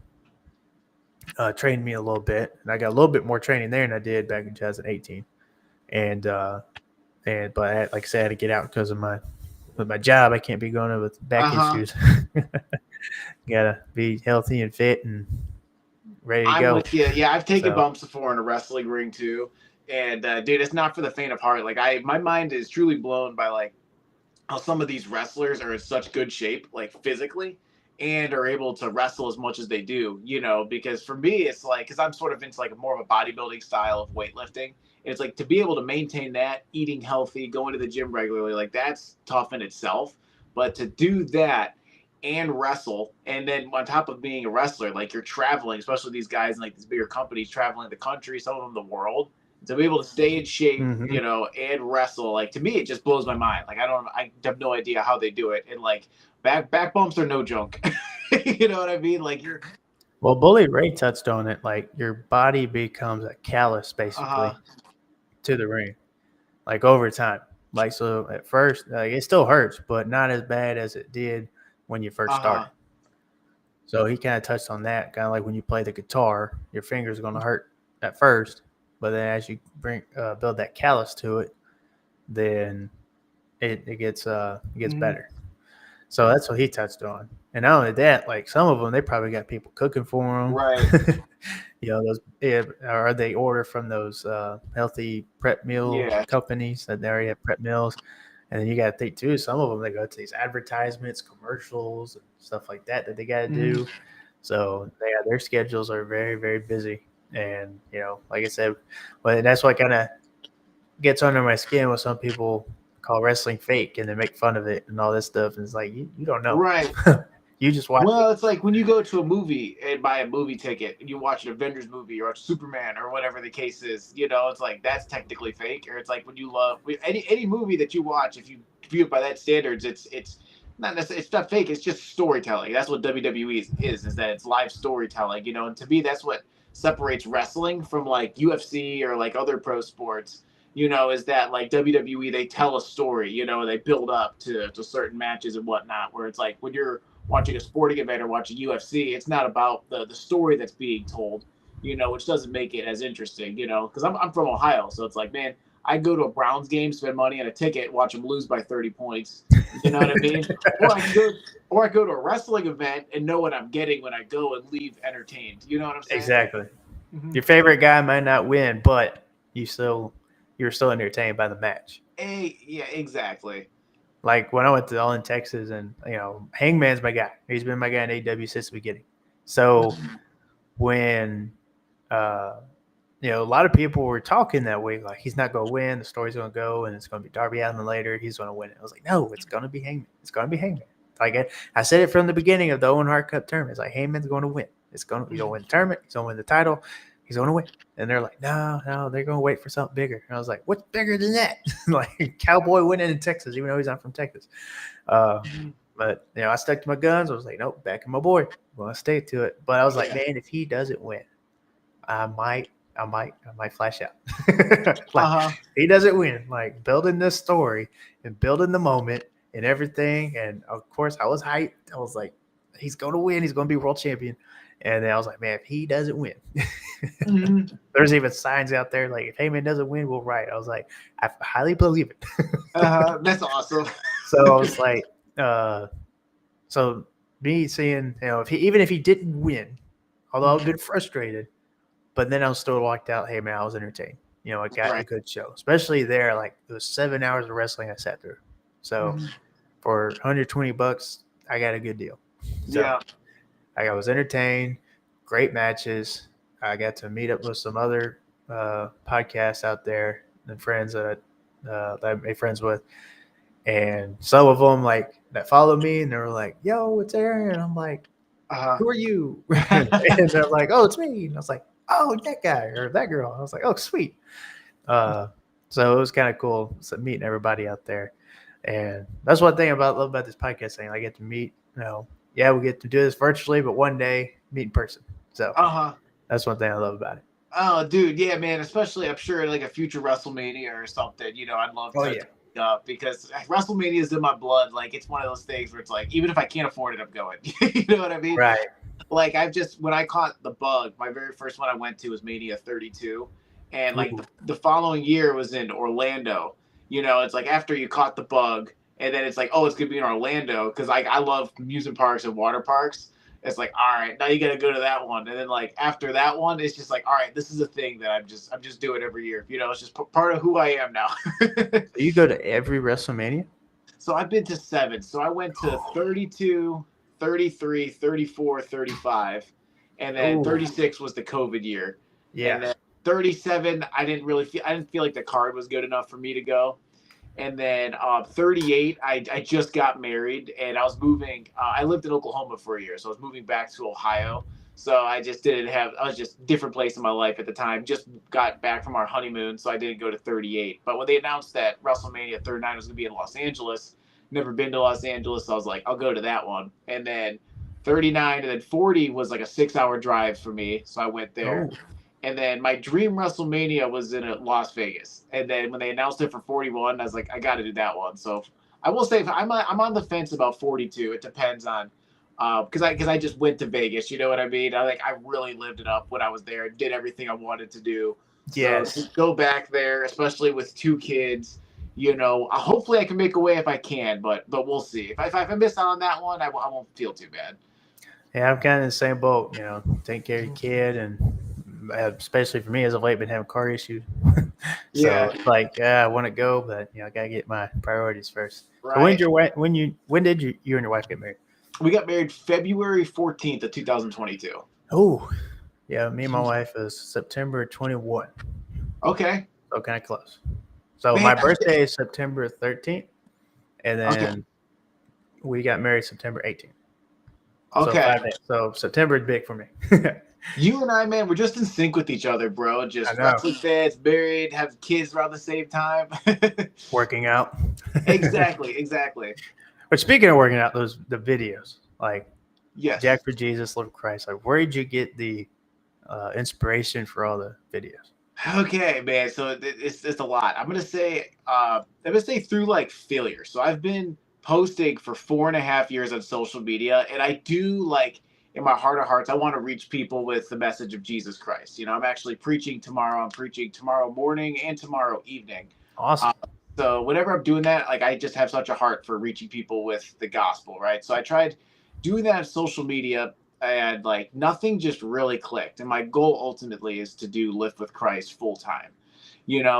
Speaker 2: trained me a little bit, and I got a little bit more training there than I did back in 2018. And but like I said, I had to get out because of my job. I can't be going with back issues. Gotta be healthy and fit and ready to
Speaker 3: I'm
Speaker 2: go.
Speaker 3: with you. Yeah, I've taken
Speaker 2: So,
Speaker 3: bumps before in a wrestling ring too, and dude, it's not for the faint of heart. Like my mind is truly blown by like how some of these wrestlers are in such good shape, like physically, and are able to wrestle as much as they do. Because for me, it's like because I'm sort of into like more of a bodybuilding style of weightlifting. And it's like to be able to maintain that, eating healthy, going to the gym regularly, like that's tough in itself. But to do that and wrestle, and then on top of being a wrestler, like you're traveling, especially these guys in like these bigger companies traveling the country, some of them the world, to be able to stay in shape, and wrestle, like to me, it just blows my mind. Like I have no idea how they do it, and like back bumps are no joke. You know what I mean? Like you're,
Speaker 2: well, Bully Ray touched on it. Like your body becomes a callus basically to the ring, like over time. Like so, at first, like it still hurts, but not as bad as it did when you first started. So he kind of touched on that, kind of like when you play the guitar, your fingers are going to hurt at first, but then as you build that callus to it, then it gets better. So that's what he touched on. And not only that, like some of them, they probably got people cooking for them,
Speaker 3: right.
Speaker 2: or they order from those healthy prep meal companies that they already have prep meals. And then you got to think too, some of them, they go to these advertisements, commercials, and stuff like that they got to do. So their schedules are very, very busy. And, like I said, but that's what kind of gets under my skin when some people call wrestling fake and they make fun of it and all this stuff. And it's like, you don't know.
Speaker 3: Right.
Speaker 2: You just watch
Speaker 3: Well, it's like when you go to a movie and buy a movie ticket and you watch an Avengers movie or watch Superman or whatever the case is, it's like that's technically fake. Or it's like when you love any movie that you watch, if you view it by that standards, it's not necessarily, it's not fake. It's just storytelling. That's what WWE is that it's live storytelling. And to me, that's what separates wrestling from like UFC or like other pro sports. Is that like WWE, they tell a story. They build up to certain matches and whatnot. Where it's like when you're watching a sporting event or watching UFC, it's not about the story that's being told, which doesn't make it as interesting, because I'm from Ohio. So it's like, man, I go to a Browns game, spend money on a ticket, watch them lose by 30 points. You know what I mean? Or I go to a wrestling event and know what I'm getting when I go and leave entertained. You know what I'm saying?
Speaker 2: Exactly. Your favorite guy might not win, but you're still entertained by the match.
Speaker 3: Yeah, exactly.
Speaker 2: Like when I went to All in Texas, and Hangman's my guy. He's been my guy in AEW since the beginning. So when a lot of people were talking that way, like he's not going to win, the story's going to go, and it's going to be Darby Allin later. He's going to win it. I was like, no, it's going to be Hangman. It's going to be Hangman. Like I said it from the beginning of the Owen Hart Cup tournament. It's like Hangman's going to win. He's going to win the tournament. He's going to win the title. He's going to win. And they're like, no, they're going to wait for something bigger. And I was like, what's bigger than that? Like Cowboy winning in Texas, even though he's not from Texas. But I stuck to my guns. I was like, nope, backing my boy. I'm going to stay to it. But I was like, man, if he doesn't win, I might flash out. He doesn't win. Like building this story and building the moment and everything. And of course, I was hyped. I was like, he's going to win. He's going to be world champion. And then I was like, man, if he doesn't win, there's even signs out there like, if Heyman doesn't win, we'll riot. I was like, I highly believe it.
Speaker 3: That's awesome.
Speaker 2: So I was like, so me seeing, even if he didn't win, although I've been frustrated, but then I was still walked out. Hey man, I was entertained. I got a good show, especially there. Like it was 7 hours of wrestling I sat through. So for $120, I got a good deal. So, I was entertained, great matches. I got to meet up with some other podcasts out there and friends that I made friends with. And some of them like that follow me and they were like, yo, it's Aaron. And I'm like, who are you? And they're like, oh, it's me. And I was like, oh, that guy or that girl. I was like, oh, sweet. So it was kind of cool meeting everybody out there. And that's one thing I love about this podcast thing. I get to meet, yeah, we get to do this virtually, but one day meet in person. So
Speaker 3: Uh-huh.
Speaker 2: that's one thing I love about it.
Speaker 3: Oh, dude, yeah, man. Especially, I'm sure like a future WrestleMania or something. I'd love
Speaker 2: Oh
Speaker 3: to
Speaker 2: yeah,
Speaker 3: because WrestleMania is in my blood. Like, it's one of those things where it's like, even if I can't afford it, I'm going. You know what I mean?
Speaker 2: right.
Speaker 3: Like, when I caught the bug, my very first one I went to was Mania 32, and like
Speaker 2: Ooh,
Speaker 3: the following year was in Orlando. It's like after you caught the bug, and then it's like, oh, it's gonna be in Orlando because like I love amusement parks and water parks. It's like, all right, now you got to go to that one, and then like after that one, it's just like, all right, this is a thing that I'm just doing every year. It's just part of who I am now.
Speaker 2: so you go to every WrestleMania?
Speaker 3: So I've been to 7. So I went to 32, 33, 34, 35, and then
Speaker 2: Oh
Speaker 3: 36 was the COVID year. And
Speaker 2: yeah,
Speaker 3: then 37, I didn't feel like the card was good enough for me to go. And then 38, I just got married and I was moving. I lived in Oklahoma for a year, so I was moving back to Ohio. So I was just different place in my life at the time. Just got back from our honeymoon, so I didn't go to 38. But when they announced that WrestleMania 39 was going to be in Los Angeles, never been to Los Angeles, so I was like, I'll go to that one. And then 39 and then 40 was like a 6-hour drive for me, so I went there.
Speaker 2: oh
Speaker 3: And then my dream WrestleMania was in Las Vegas. And then when they announced it for 41, I was like, I got to do that one. So I will say I'm on the fence about 42. It depends on because I just went to Vegas. You know what I mean? I really lived it up when I was there. Did everything I wanted to do. So to
Speaker 2: yes.
Speaker 3: go back there, especially with 2 kids, hopefully I can make a way if I can. But we'll see. If I miss out on that one, I won't feel too bad.
Speaker 2: Yeah, I'm kind of in the same boat. Take care of your kid, and especially for me, as of late, been having car issues. So
Speaker 3: Yeah.
Speaker 2: it's like I want to go, but I gotta get my priorities first. So
Speaker 3: Right.
Speaker 2: when did you and your wife get married?
Speaker 3: We got married February 14th of 2022.
Speaker 2: Oh, yeah, me and my wife is September 21,
Speaker 3: Okay.
Speaker 2: so kind of close. So
Speaker 3: Man,
Speaker 2: my birthday is September 13th, and
Speaker 3: okay.
Speaker 2: then we got married September 18th. So
Speaker 3: Okay.
Speaker 2: 5 days. So September is big for me.
Speaker 3: You and I, man, we're just in sync with each other, bro.
Speaker 2: I
Speaker 3: Just
Speaker 2: know.
Speaker 3: wrestling fans, married, have kids around the same time.
Speaker 2: Working out.
Speaker 3: Exactly. Exactly.
Speaker 2: But speaking of working out, the videos like
Speaker 3: Yes.
Speaker 2: Jack for Jesus, Little Christ. Like, where did you get the inspiration for all the videos?
Speaker 3: Okay, man. So it's a lot. I'm gonna say through like failure. So I've been posting for 4.5 years on social media, and I do like in my heart of hearts, I want to reach people with the message of Jesus Christ. I'm actually preaching tomorrow. I'm preaching tomorrow morning and tomorrow evening.
Speaker 2: Awesome.
Speaker 3: Uh, so whenever I'm doing that, like I just have such a heart for reaching people with the gospel, right? So I tried doing that on social media and like nothing just really clicked. And my goal ultimately is to do Lift with Christ full time.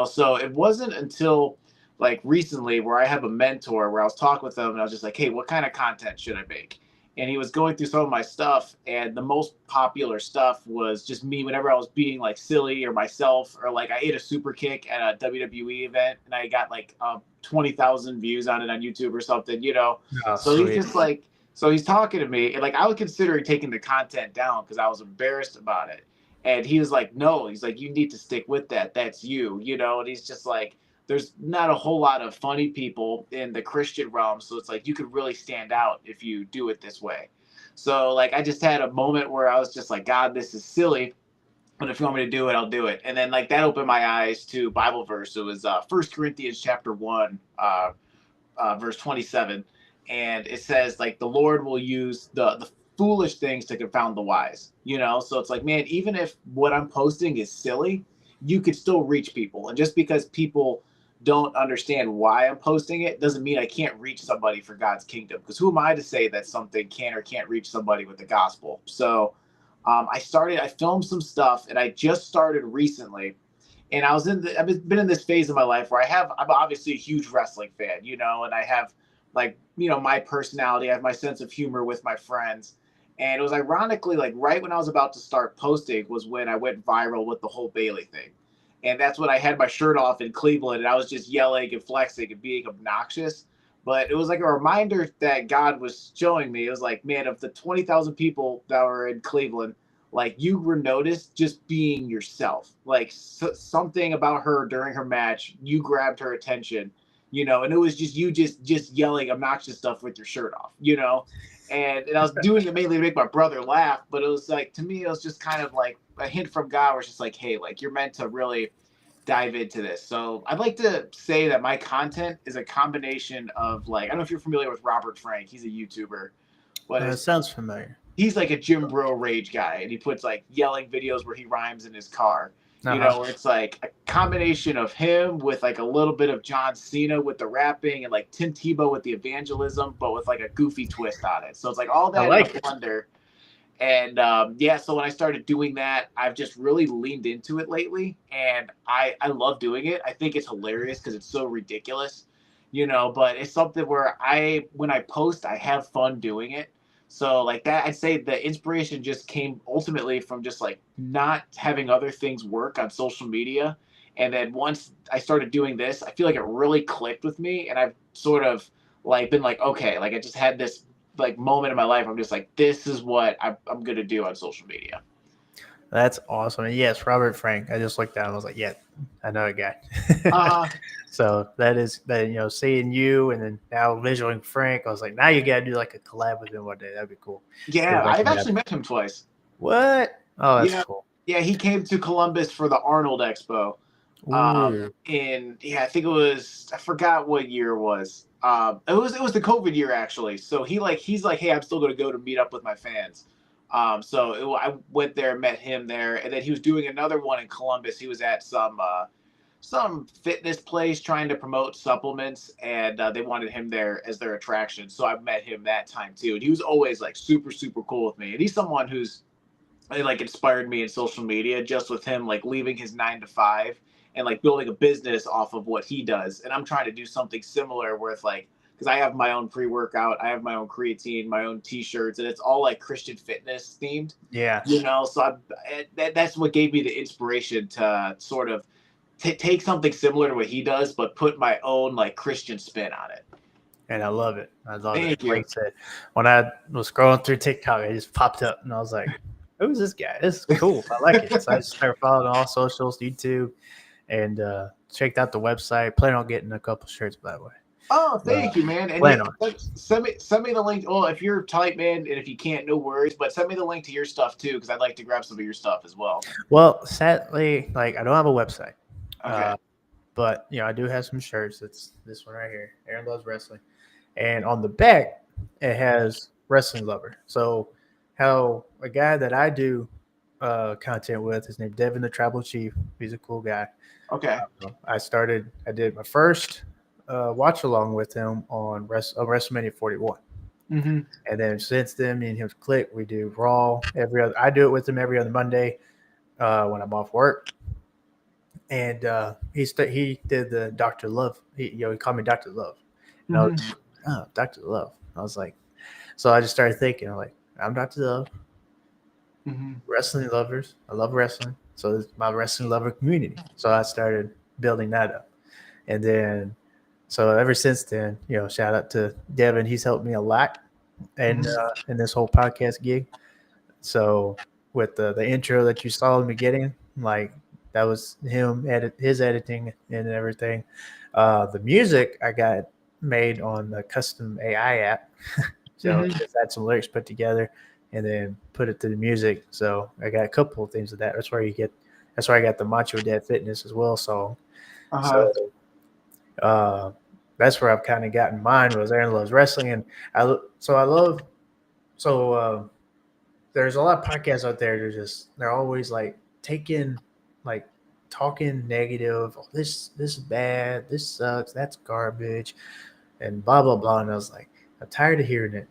Speaker 3: So it wasn't until like recently where I have a mentor where I was talking with him and I was just like, hey, what kind of content should I make? And he was going through some of my stuff, and the most popular stuff was just me whenever I was being like silly or myself, or like I ate a super kick at a WWE event and I got like 20,000 views on it on YouTube or something.
Speaker 2: Oh,
Speaker 3: So he's
Speaker 2: sweet.
Speaker 3: just like, so he's talking to me, and like I would consider taking the content down because I was embarrassed about it. And he was like, no, he's like, you need to stick with that. That's you. And he's just like, there's not a whole lot of funny people in the Christian realm. So it's like you could really stand out if you do it this way. So like I just had a moment where I was just like, God, this is silly. But if you want me to do it, I'll do it. And then like that opened my eyes to Bible verse. It was 1 Corinthians chapter 1, verse 27. And it says like the Lord will use the foolish things to confound the wise. So it's like, man, even if what I'm posting is silly, you could still reach people. And just because people don't understand why I'm posting it doesn't mean I can't reach somebody for God's kingdom. Because who am I to say that something can or can't reach somebody with the gospel? So I filmed some stuff, and I just started recently. And I've been in this phase of my life where I'm obviously a huge wrestling fan, and I have like, my personality, I have my sense of humor with my friends. And it was ironically like right when I was about to start posting was when I went viral with the whole Bailey thing. And that's when I had my shirt off in Cleveland and I was just yelling and flexing and being obnoxious. But it was like a reminder that God was showing me. It was like, man, of the 20,000 people that were in Cleveland, like you were noticed just being yourself. Like something about her during her match, you grabbed her attention, and it was just you just yelling obnoxious stuff with your shirt off. and I was doing it mainly to make my brother laugh, but it was like, to me, it was just kind of like a hint from God where it's just like, hey, like you're meant to really dive into this. So I'd like to say that my content is a combination of like, I don't know if you're familiar with Robert Frank. He's a YouTuber. But
Speaker 2: It sounds familiar.
Speaker 3: he's like a gym bro rage guy, and he puts like yelling videos where he rhymes in his car. You know, where it's like a combination of him with like a little bit of John Cena with the rapping and like Tim Tebow with the evangelism, but with like a goofy twist on it. So it's like all that in a blender. And yeah, so when I started doing that, I've just really leaned into it lately, and I love doing it. I think it's hilarious because it's so ridiculous, you know. But it's something where when I post, I have fun doing it. So like that, I'd say the inspiration just came ultimately from just like not having other things work on social media. And then once I started doing this, I feel like it really clicked with me. And I've sort of like been like, okay, like I just had this like moment in my life. I'm just like, this is what I'm going to do on social media.
Speaker 2: That's awesome. And yes, Robert Frank. I just looked down and I was like, yeah, I know a guy. So that is that, you know, seeing you and then now visualing Frank, I was like, now you got to do like a collab with him one day. That'd be cool.
Speaker 3: Yeah, I've actually met him twice.
Speaker 2: What? Oh, that's cool.
Speaker 3: Yeah, he came to Columbus for the Arnold Expo. And yeah, I think it was, I forgot what year it was. It was the COVID year actually. So he's like, hey, I'm still going to go to meet up with my fans. I went there, met him there, and then he was doing another one in Columbus. He was at some fitness place trying to promote supplements, and they wanted him there as their attraction. So I met him that time too, and he was always like super super cool with me. And he's someone who's like inspired me in social media just with him like leaving his 9 to 5 and like building a business off of what he does. And I'm trying to do something similar with like, because I have my own pre-workout, I have my own creatine, my own t-shirts, and it's all like Christian fitness themed.
Speaker 2: Yeah.
Speaker 3: You know, so that's what gave me the inspiration to sort of take something similar to what he does, but put my own like Christian spin on it.
Speaker 2: And I love it. I love it.
Speaker 3: Thank you.
Speaker 2: Like I said, when I was scrolling through TikTok, it just popped up and I was like, who's this guy? This is cool. I like it. So I just started following all socials, YouTube, and checked out the website. Plan on getting a couple shirts, by the way.
Speaker 3: Oh, thank you, man. And send me the link. Well, if you're tight, man, and if you can't, no worries. But send me the link to your stuff too, because I'd like to grab some of your stuff as well.
Speaker 2: Well, sadly, like I don't have a website.
Speaker 3: Okay.
Speaker 2: But you know, I do have some shirts. It's this one right here. Aaron Loves Wrestling, and on the back it has Wrestling Lover. So, how a guy that I do content with, his name Devin the Tribal Chief. He's a cool guy.
Speaker 3: Okay.
Speaker 2: I did my first watch along with him on WrestleMania 41.
Speaker 3: Mm-hmm.
Speaker 2: And then since then, me and him click. We do Raw I do it with him every other Monday when I'm off work. And he did the Dr. Love. He called me Dr. Love. And I was like, oh, Dr. Love. I was like, so I just started thinking, I'm Dr. Love.
Speaker 3: Mm-hmm.
Speaker 2: Wrestling lovers. I love wrestling. So it's my wrestling lover community. So I started building that up. And then, so ever since then, shout out to Devin. He's helped me a lot in this whole podcast gig. So with the intro that you saw in the beginning, like that was him his editing and everything. The music I got made on the custom AI app. So just had some lyrics put together and then put it to the music. So I got a couple of things of that. That's where I got the Macho Dad Fitness as well song. So that's where I've kind of gotten mine was Aaron Loves Wrestling. And there's a lot of podcasts out there. They're always like talking negative. Oh, this is bad. This sucks. That's garbage and blah, blah, blah. And I was like, I'm tired of hearing it.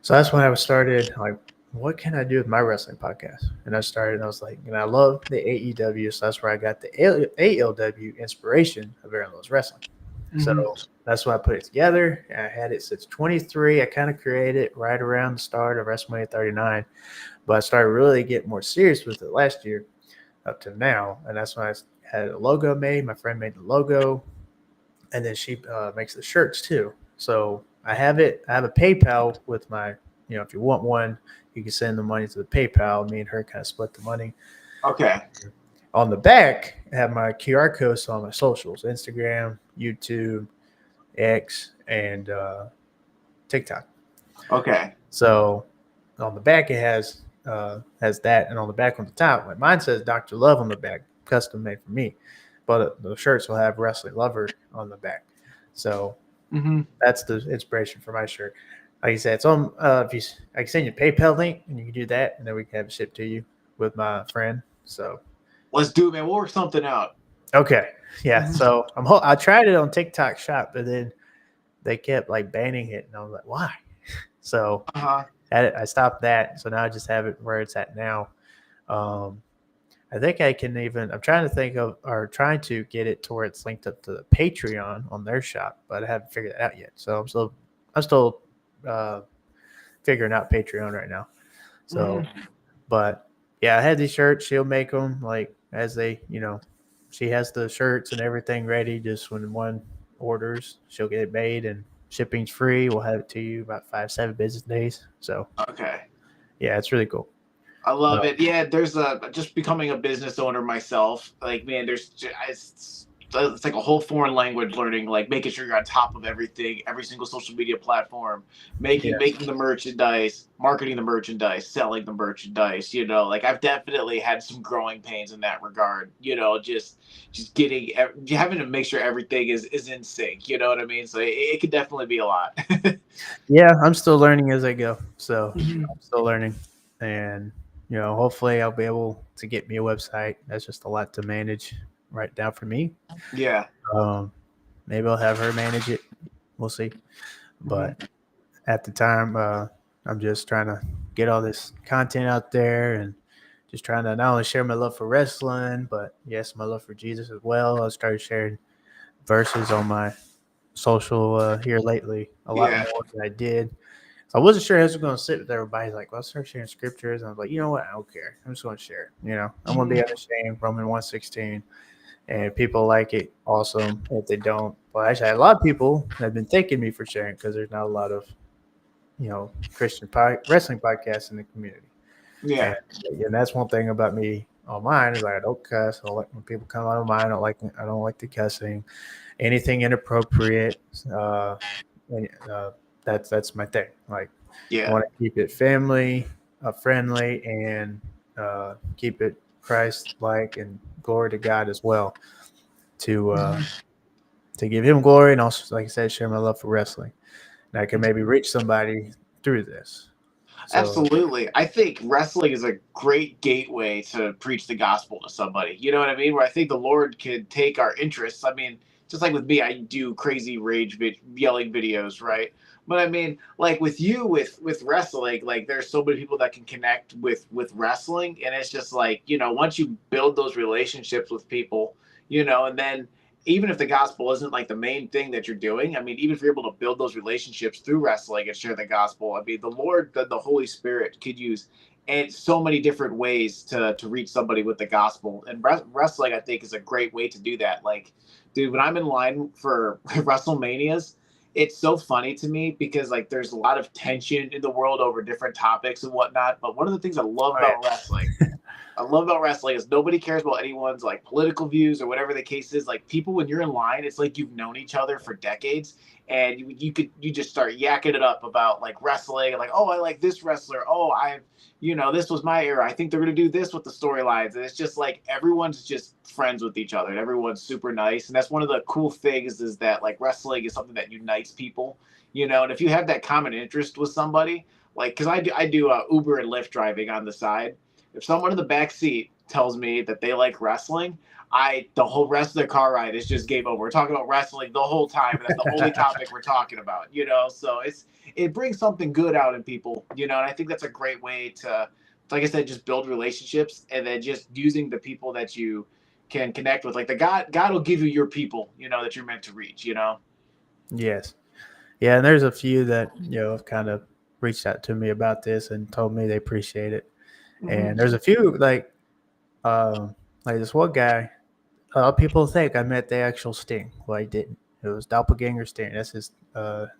Speaker 2: So that's when I started like, what can I do with my wrestling podcast? And I was like, and I love the AEW. So that's where I got the ALW inspiration of Aaron Loves Wrestling. Mm-hmm. So that's why I put it together. I had it since 23. I kind of created it right around the start of WrestleMania 39. But I started really getting more serious with it last year up to now. And that's when I had a logo made. My friend made the logo. And then she makes the shirts too. So I have a PayPal with my, if you want one, you can send the money to the PayPal. Me and her kind of split the money.
Speaker 3: Okay.
Speaker 2: On the back, I have my QR codes on my socials, Instagram, YouTube, X, and TikTok.
Speaker 3: Okay.
Speaker 2: So on the back it has that, and on the back on the top, like mine says Dr. Love on the back, custom made for me, but the shirts will have Wrestling Lover on the back. So
Speaker 3: Mm-hmm.
Speaker 2: that's the inspiration for my shirt. Like I said, it's on. If you, I can send you a PayPal link, and you can do that, and then we can have it shipped to you with my friend. So
Speaker 3: Let's do it, man. We'll work something out.
Speaker 2: okay, yeah.
Speaker 3: Mhm.
Speaker 2: So I tried it on TikTok Shop, but then they kept like banning it, and I was like, why? So
Speaker 3: Uh-huh.
Speaker 2: I stopped that. So now I just have it where it's at now. Um, I think I can even. I'm trying to think of or trying to get it to where it's linked up to the Patreon on their shop, but I haven't figured that out yet. So I'm still uh, figuring out Patreon right now. So,
Speaker 3: Mhm.
Speaker 2: but yeah, I had these shirts. She'll make them like as they, she has the shirts and everything ready. Just when one orders, she'll get it made, and shipping's free. We'll have it to you about 5-7 business days. So
Speaker 3: Okay.
Speaker 2: yeah, it's really cool.
Speaker 3: I love
Speaker 2: Uh,
Speaker 3: it. Yeah, there's just becoming a business owner myself. Like, man, it's like a whole foreign language learning, like making sure you're on top of everything, every single social media platform,
Speaker 2: yes.
Speaker 3: making the merchandise, marketing the merchandise, selling the merchandise. Like I've definitely had some growing pains in that regard. Just having to make sure everything is in sync. You know what I mean? So it could definitely be a lot.
Speaker 2: Yeah, I'm still learning as I go. So
Speaker 3: Mhm.
Speaker 2: I'm still learning, and hopefully I'll be able to get me a website. That's just a lot to manage right now for me.
Speaker 3: Yeah.
Speaker 2: Um, maybe I'll have her manage it. We'll see.
Speaker 3: Mhm.
Speaker 2: But at the time, I'm just trying to get all this content out there and just trying to not only share my love for wrestling, but yes, my love for Jesus as well. I started sharing verses on my social here lately a lot
Speaker 3: Yeah.
Speaker 2: more than I did. So I wasn't sure I was going to sit with everybody. Like, well, I'll start sharing scriptures. And I was like, you know what? I don't care. I'm just going to share it. I'm going to be
Speaker 3: Mhm.
Speaker 2: unashamed. Roman 1:16. And if people like it, awesome. If they don't, well, actually, a lot of people have been thanking me for sharing because there's not a lot of Christian wrestling podcasts in the community. And,
Speaker 3: Yeah.
Speaker 2: and that's one thing about me on mine is like I don't cuss. I don't like when people come out of mine. I don't like the cussing, anything inappropriate. And, that's my thing. Like I
Speaker 3: Yeah.
Speaker 2: want to keep it family friendly and keep it Christ like and glory to God as well to give Him glory and also, like I said, share my love for wrestling. And I can maybe reach somebody through this. So
Speaker 3: Absolutely. I think wrestling is a great gateway to preach the gospel to somebody. You know what I mean? Where I think the Lord could take our interests. I mean, just like with me, I do crazy yelling videos, right? But I mean, like with you, with wrestling, like there's so many people that can connect with wrestling, and it's just like once you build those relationships with people, and then even if the gospel isn't like the main thing that you're doing, I mean, even if you're able to build those relationships through wrestling and share the gospel, I mean, the Lord, the Holy Spirit could use and so many different ways to reach somebody with the gospel. And wrestling, I think, is a great way to do that. Like, dude, when I'm in line for WrestleManias, it's so funny to me because like there's a lot of tension in the world over different topics and whatnot. But one of the things I love
Speaker 2: oh
Speaker 3: about
Speaker 2: yeah,
Speaker 3: wrestling I love about wrestling is nobody cares about anyone's like political views or whatever the case is. Like people, when you're in line, it's like you've known each other for decades, and you just start yakking it up about like wrestling and like, oh, I like this wrestler. Oh, this was my era. I think they're gonna do this with the storylines, and it's just like everyone's just friends with each other and everyone's super nice. And that's one of the cool things is that like wrestling is something that unites people. And if you have that common interest with somebody, like because I do Uber and Lyft driving on the side. If someone in the back seat tells me that they like wrestling, the whole rest of the car ride is just game over. We're talking about wrestling the whole time, and that's the only topic we're talking about. So it brings something good out in people, and I think that's a great way to, like I said, just build relationships, and then just using the people that you can connect with. Like the God will give you your people, that you're meant to reach.
Speaker 2: yes, yeah. And there's a few that have kind of reached out to me about this and told me they appreciate it.
Speaker 3: Mm-hmm.
Speaker 2: And there's a few like this one guy. People think I met the actual Sting. Well, I didn't. It was Doppelganger Sting. That's his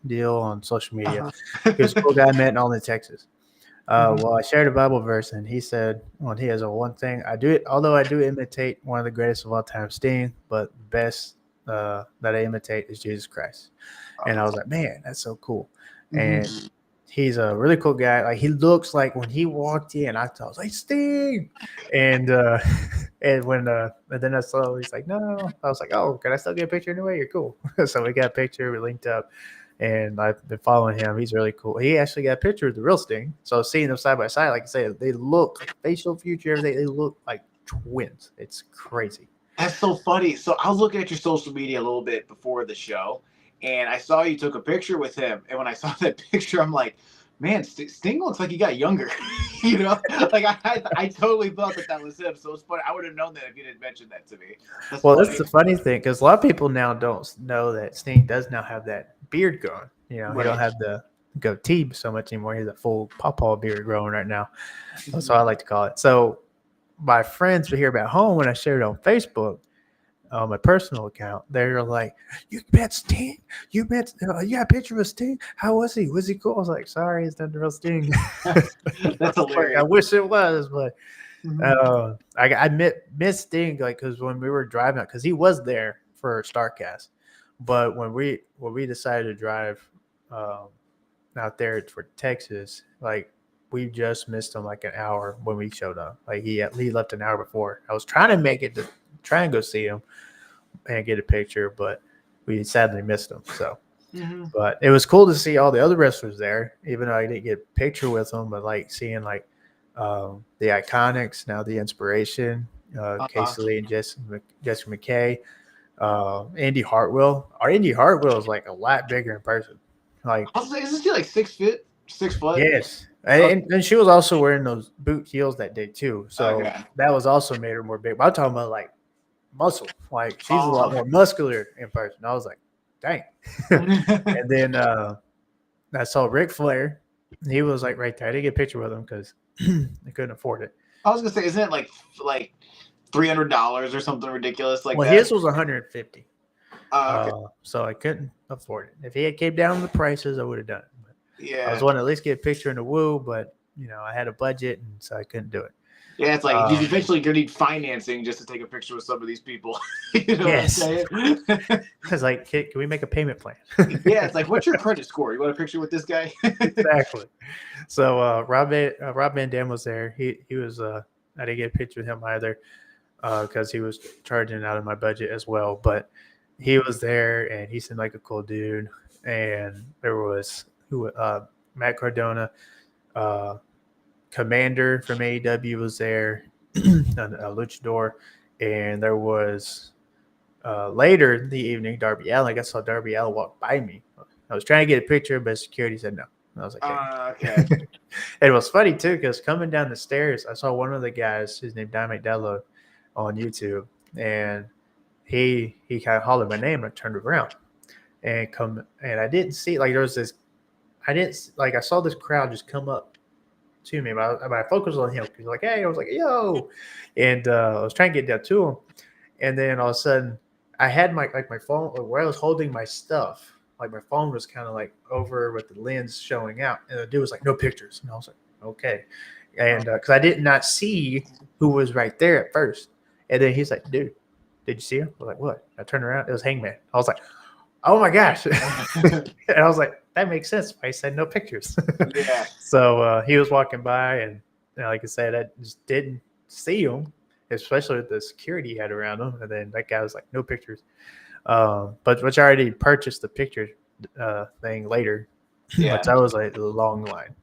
Speaker 2: deal on social media. He was a cool guy I met in Alden, Texas.
Speaker 3: Mm-hmm.
Speaker 2: Well, I shared a Bible verse, and he said, "Well, he has a one thing I do it. Although I do imitate one of the greatest of all time, Sting, but the best that I imitate is Jesus Christ." And I was like, "Man, that's so cool." And
Speaker 3: Mm-hmm.
Speaker 2: he's a really cool guy. Like he looks like when he walked in, I thought, I was like, Sting. And and then I saw he's like, no. I was like, oh, can I still get a picture anyway? You're cool. So we got a picture, we linked up, and I've been following him. He's really cool. He actually got a picture of the real Sting. So seeing them side by side, like I said, they look facial feature, everything, they look like twins. It's crazy.
Speaker 3: That's so funny. So I was looking at your social media a little bit before the show, and I saw you took a picture with him. And when I saw that picture, I'm like, man, Sting looks like he got younger. You know, like I totally thought that was him. So it's funny. I would have known that if you didn't mention that to me.
Speaker 2: That's the funny thing, because a lot of people now don't know that Sting does now have that beard going. You know, he don't have the goatee so much anymore. He has a full pawpaw beard growing right now. That's what I like to call it. So my friends here back home, when I shared it on Facebook, on my personal account, they're like, "You met Sting? You got a picture of Sting? How was he? Was he cool?" I was like, "Sorry, it's not the real Sting."
Speaker 3: That's hilarious.
Speaker 2: I wish it was, but I missed Sting, like, because when we were driving, because he was there for StarCast, but when we decided to drive out there for Texas, like, we just missed him like an hour when we showed up. Like he left an hour before. I was trying to make it to try and go see him and get a picture, but we sadly missed him. So, but it was cool to see all the other wrestlers there, even though I didn't get a picture with them. But like seeing like the Iconics, now the Inspiration, Casey Lee and Jessica McKay, Andy Hartwell. Our Andy Hartwell is like a lot bigger in person. Like,
Speaker 3: isn't she like 6 foot? 6 foot?
Speaker 2: Yes. And she was also wearing those boot heels that day too. So that was also made her more big. But I'm talking about like muscle. Like she's a lot more muscular in person. I was like, dang. And then I saw Ric Flair. He was like right there. I didn't get a picture with him because I couldn't afford it.
Speaker 3: I was gonna say, isn't it like $300 or something ridiculous like that?
Speaker 2: Well, his was $150.
Speaker 3: Okay.
Speaker 2: So I couldn't afford it. If he had came down the prices, I would have done it.
Speaker 3: Yeah,
Speaker 2: I was wanting to at least get a picture in the woo, but I had a budget, and so I couldn't do it.
Speaker 3: Yeah, it's like he's eventually gonna need financing just to take a picture with some of these people. You know
Speaker 2: yes.
Speaker 3: what I'm saying?
Speaker 2: It's like, can we make a payment plan?
Speaker 3: Yeah, it's like, what's your credit score? You want a picture with this guy?
Speaker 2: Exactly. So Rob Van Dam was there. He was I didn't get a picture with him either because he was charging out of my budget as well. But he was there, and he seemed like a cool dude. And there was Matt Cardona, Commander from AEW was there, a luchador, and there was later in the evening Darby Allin. I saw Darby Allin walk by me. I was trying to get a picture, but security said no. And I was like,
Speaker 3: okay.
Speaker 2: And it was funny too, because coming down the stairs, I saw one of the guys, his name Dime Dello, on YouTube, and he kind of hollered my name, and I turned around and I didn't see, like, there was this. I saw this crowd just come up to me, but I focused on him. He was like, hey, I was like, yo. And I was trying to get down to him. And then all of a sudden, I had my phone, where I was holding my stuff, like my phone was kind of like over with the lens showing out. And the dude was like, no pictures. And I was like, okay. And because I did not see who was right there at first. And then he's like, dude, did you see him? I was like, what? I turned around. It was Hangman. I was like, oh my gosh. And I was like, that makes sense. I said no pictures.
Speaker 3: Yeah.
Speaker 2: So he was walking by, and like I said, I just didn't see him, especially with the security he had around him. And then that guy was like, no pictures. But which I already purchased the picture thing later.
Speaker 3: Yeah.
Speaker 2: But that was like a long line.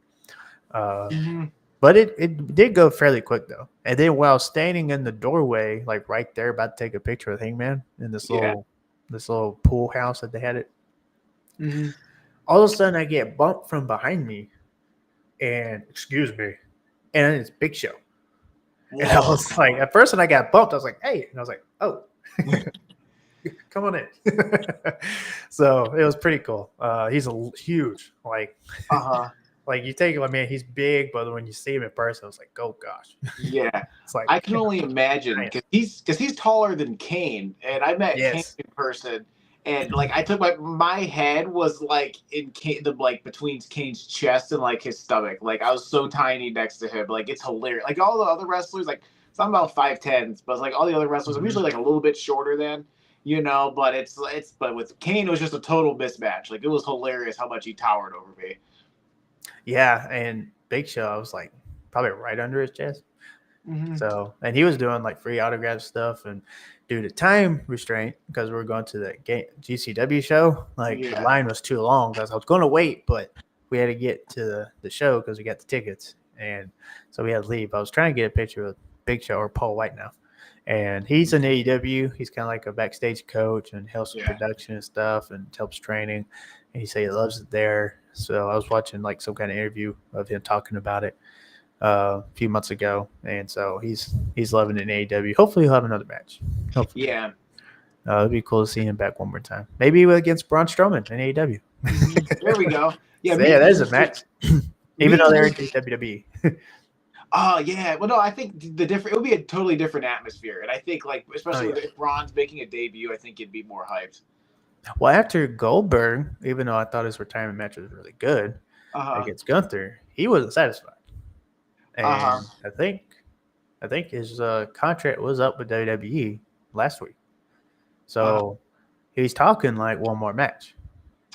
Speaker 2: But it did go fairly quick though. And then while standing in the doorway, like right there, about to take a picture with Hangman in this little pool house that they had it. All of a sudden, I get bumped from behind me, and excuse me, and it's Big Show. Whoa. And I was like, at first when I got bumped, I was like, hey, and I was like, oh, come on in. So it was pretty cool. He's huge, like, like you think, I mean, he's big, but when you see him in person, it's like, oh gosh.
Speaker 3: Yeah,
Speaker 2: it's like,
Speaker 3: I can only imagine because he's taller than Kane, and I met Kane in person. And like I took my head was like in between Kane's chest and like his stomach. Like I was so tiny next to him. Like it's hilarious. Like all the other wrestlers, like so I'm about 5'10", but like all the other wrestlers, I'm usually like a little bit shorter than, but but with Kane it was just a total mismatch. Like it was hilarious how much he towered over me.
Speaker 2: Yeah, and Big Show, I was like probably right under his chest.
Speaker 3: Mm-hmm.
Speaker 2: So, and he was doing like free autograph stuff, and due to time restraint, because we were going to the GCW show, like the
Speaker 3: Yeah.
Speaker 2: line was too long because I was going to wait, but we had to get to the show because we got the tickets, and so we had to leave. I was trying to get a picture with Big Show or Paul White now, and he's in AEW. He's kind of like a backstage coach and helps with
Speaker 3: Yeah.
Speaker 2: production and stuff, and helps training. And he said he loves it there. So I was watching like some kind of interview of him talking about it a few months ago, and so he's loving it in AEW. Hopefully, he'll have another match. Hopefully,
Speaker 3: Yeah.
Speaker 2: it'd be cool to see him back one more time. Maybe against Braun Strowman in AEW.
Speaker 3: There we go. Yeah,
Speaker 2: So, yeah, there's a match. Even though they're in
Speaker 3: just,
Speaker 2: WWE.
Speaker 3: Oh yeah, well no, I think the different it would be a totally different atmosphere, and I think like especially
Speaker 2: yeah.
Speaker 3: if Ron's making a debut, I think it'd be more hyped.
Speaker 2: Well, after Goldberg, even though I thought his retirement match was really good against Gunther, he wasn't satisfied, and I think his contract was up with WWE last week, so he's talking like one more match.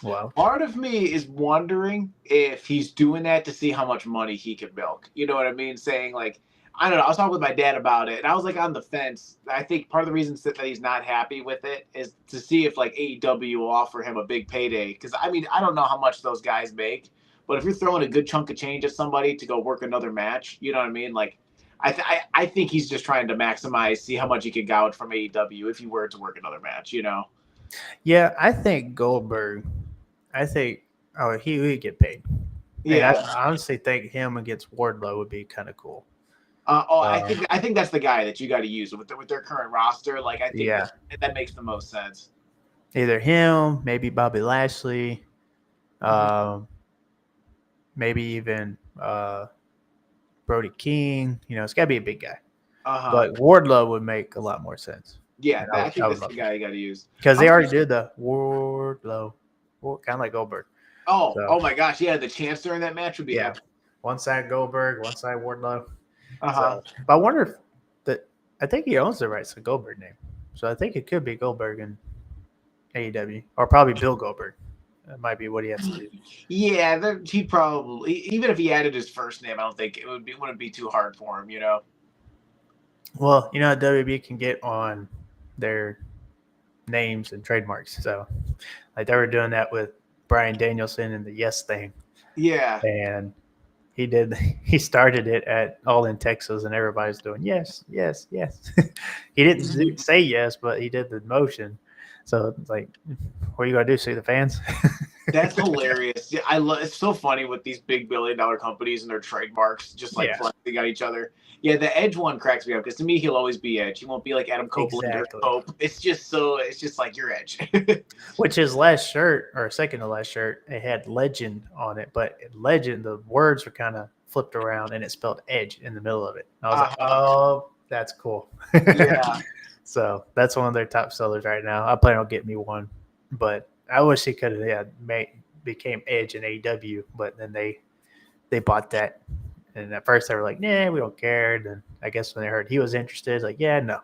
Speaker 2: Well,
Speaker 3: Part of me is wondering if he's doing that to see how much money he can milk. You know what I mean? Saying like, I don't know. I was talking with my dad about it, and I was like on the fence. I think part of the reason that he's not happy with it is to see if like AEW will offer him a big payday. Because I mean, I don't know how much those guys make, but if you're throwing a good chunk of change at somebody to go work another match, you know what I mean? Like, I think he's just trying to maximize, see how much he can gouge from AEW if he were to work another match. You know?
Speaker 2: yeah, I think Goldberg. I think he would get paid.
Speaker 3: Yeah.
Speaker 2: And I honestly think him against Wardlow would be kind of cool.
Speaker 3: I think that's the guy that you got to use with their current roster. Like I think that makes the most sense.
Speaker 2: Either him, maybe Bobby Lashley, maybe even Brody King. You know, it's got to be a big guy. But Wardlow would make a lot more sense.
Speaker 3: Yeah, I think that's the guy you got to use
Speaker 2: because they already did the Wardlow, kind of like Goldberg.
Speaker 3: Oh my gosh, yeah, the chance during that match would be epic.
Speaker 2: One side Goldberg, one side Wardlow. So, but I wonder if I think he owns the rights to Goldberg name, so I think it could be Goldberg in AEW, or probably Bill Goldberg. That might be what he has to do.
Speaker 3: Yeah, he probably, even if he added his first name, I don't think wouldn't be too hard for him, you know.
Speaker 2: Well, you know, WB can get on their names and trademarks, so like they were doing that with Bryan Danielson and the Yes thing.
Speaker 3: Yeah,
Speaker 2: and he started it at All in Texas, and everybody's doing yes, yes, yes. He didn't say yes, but he did the motion. So it's like, what are you gonna do? See the fans?
Speaker 3: That's hilarious. Yeah, it's so funny with these big $1 billion companies and their trademarks just like flexing at each other. Yeah, the Edge one cracks me up because to me he'll always be Edge. He won't be like Adam Copeland or Pope. It's just like you're Edge.
Speaker 2: Which his last shirt or second to last shirt, it had Legend on it, but Legend the words were kind of flipped around and it spelled Edge in the middle of it. And I was like, oh, that's cool.
Speaker 3: Yeah.
Speaker 2: So that's one of their top sellers right now. I plan on getting me one, but I wish he could have became Edge in AEW, but then they bought that. And at first they were like, nah, we don't care. And then I guess when they heard he was interested, like, yeah, no.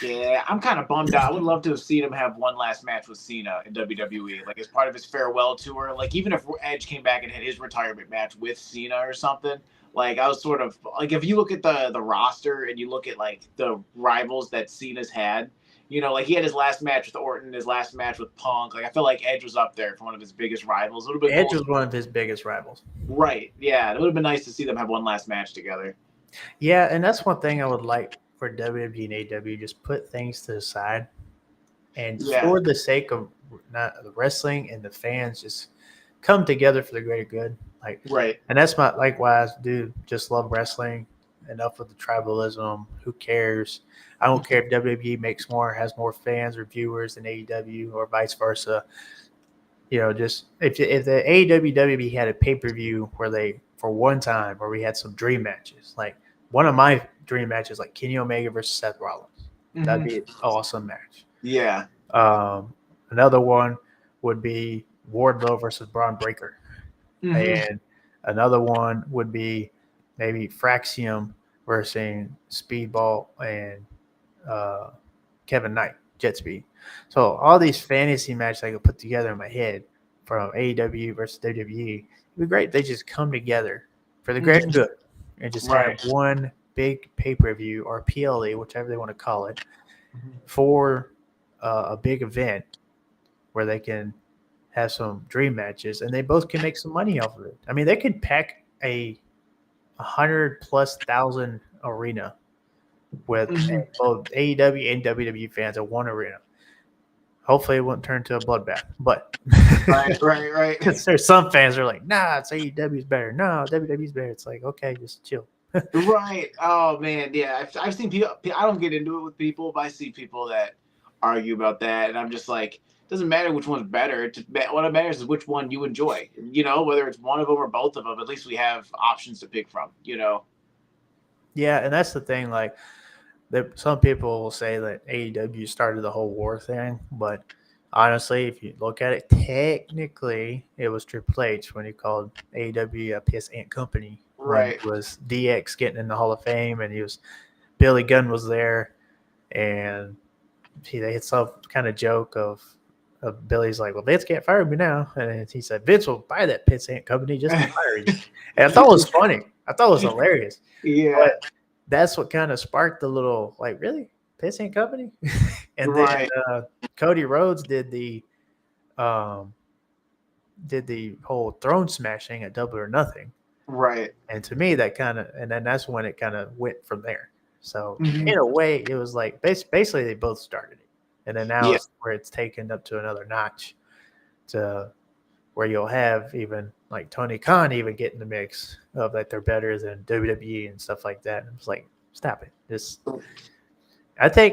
Speaker 3: Yeah, I'm kind of bummed out. I would love to have seen him have one last match with Cena in WWE, like as part of his farewell tour. Like even if Edge came back and had his retirement match with Cena or something, like I was sort of like if you look at the roster and you look at like the rivals that Cena's had, you know, like he had his last match with Orton, his last match with Punk. Like I feel like Edge was up there for one of his biggest rivals. A little bit.
Speaker 2: Edge was one of his biggest rivals.
Speaker 3: Right. Yeah, it would have been nice to see them have one last match together.
Speaker 2: Yeah, and that's one thing I would like for WWE and AEW, just put things to the side, and for the sake of not the wrestling and the fans, just come together for the greater good. Like and that's why I do just love wrestling. Enough with the tribalism. Who cares? I don't care if WWE makes more, has more fans or viewers than AEW, or vice versa. You know, just if the AEW WWE had a pay-per-view where they for one time where we had some dream matches, like one of my dream matches, like Kenny Omega versus Seth Rollins. That'd be an awesome match.
Speaker 3: Yeah.
Speaker 2: Another one would be Wardlow versus Braun Breaker. And another one would be maybe Fraxium versus Speedball and Kevin Knight, Jet Speed. So all these fantasy matches I could put together in my head from AEW versus WWE be great if they just come together for the greater good and just have
Speaker 3: Right.
Speaker 2: one big pay-per-view or PLE, whichever they want to call it,
Speaker 3: Mhm.
Speaker 2: for a big event where they can have some dream matches and they both can make some money off of it. I mean, they could pack a 100,000+ arena with
Speaker 3: Mhm.
Speaker 2: both AEW and WWE fans in one arena. Hopefully, it won't turn to a bloodbath, but
Speaker 3: Right, right, right.
Speaker 2: because there's some fans who are like, nah, it's AEW's better. No, WWE's better. It's like, okay, just chill.
Speaker 3: Right. Oh man, yeah. I've seen people. I don't get into it with people, but I see people that argue about that, and I'm just like, it doesn't matter which one's better. What matters is which one you enjoy. Whether it's one of them or both of them. At least we have options to pick from.
Speaker 2: Yeah, and that's the thing. Like, some people will say that AEW started the whole war thing, but honestly, if you look at it, technically, it was Triple H when he called AEW a piss ant company when
Speaker 3: Right.
Speaker 2: it was DX getting in the Hall of Fame, and Billy Gunn was there, and they had some kind of joke of Billy's like, well, Vince can't fire me now, and he said Vince will buy that piss ant company just to fire you, and I thought it was funny. I thought it was hilarious,
Speaker 3: Yeah.
Speaker 2: but that's what kind of sparked the little like, really, piss ant company, and then
Speaker 3: Right.
Speaker 2: Cody Rhodes um did the whole throne smashing at Double or Nothing,
Speaker 3: Right.
Speaker 2: and to me that kind of, and then that's when it kind of went from there. So
Speaker 3: Mhm.
Speaker 2: in a way, it was like basically they both started it, and then now
Speaker 3: Yeah.
Speaker 2: it's where it's taken up to another notch to where you'll have even like Tony Khan even get in the mix of that they're better than WWE and stuff like that. And it's like, stop it.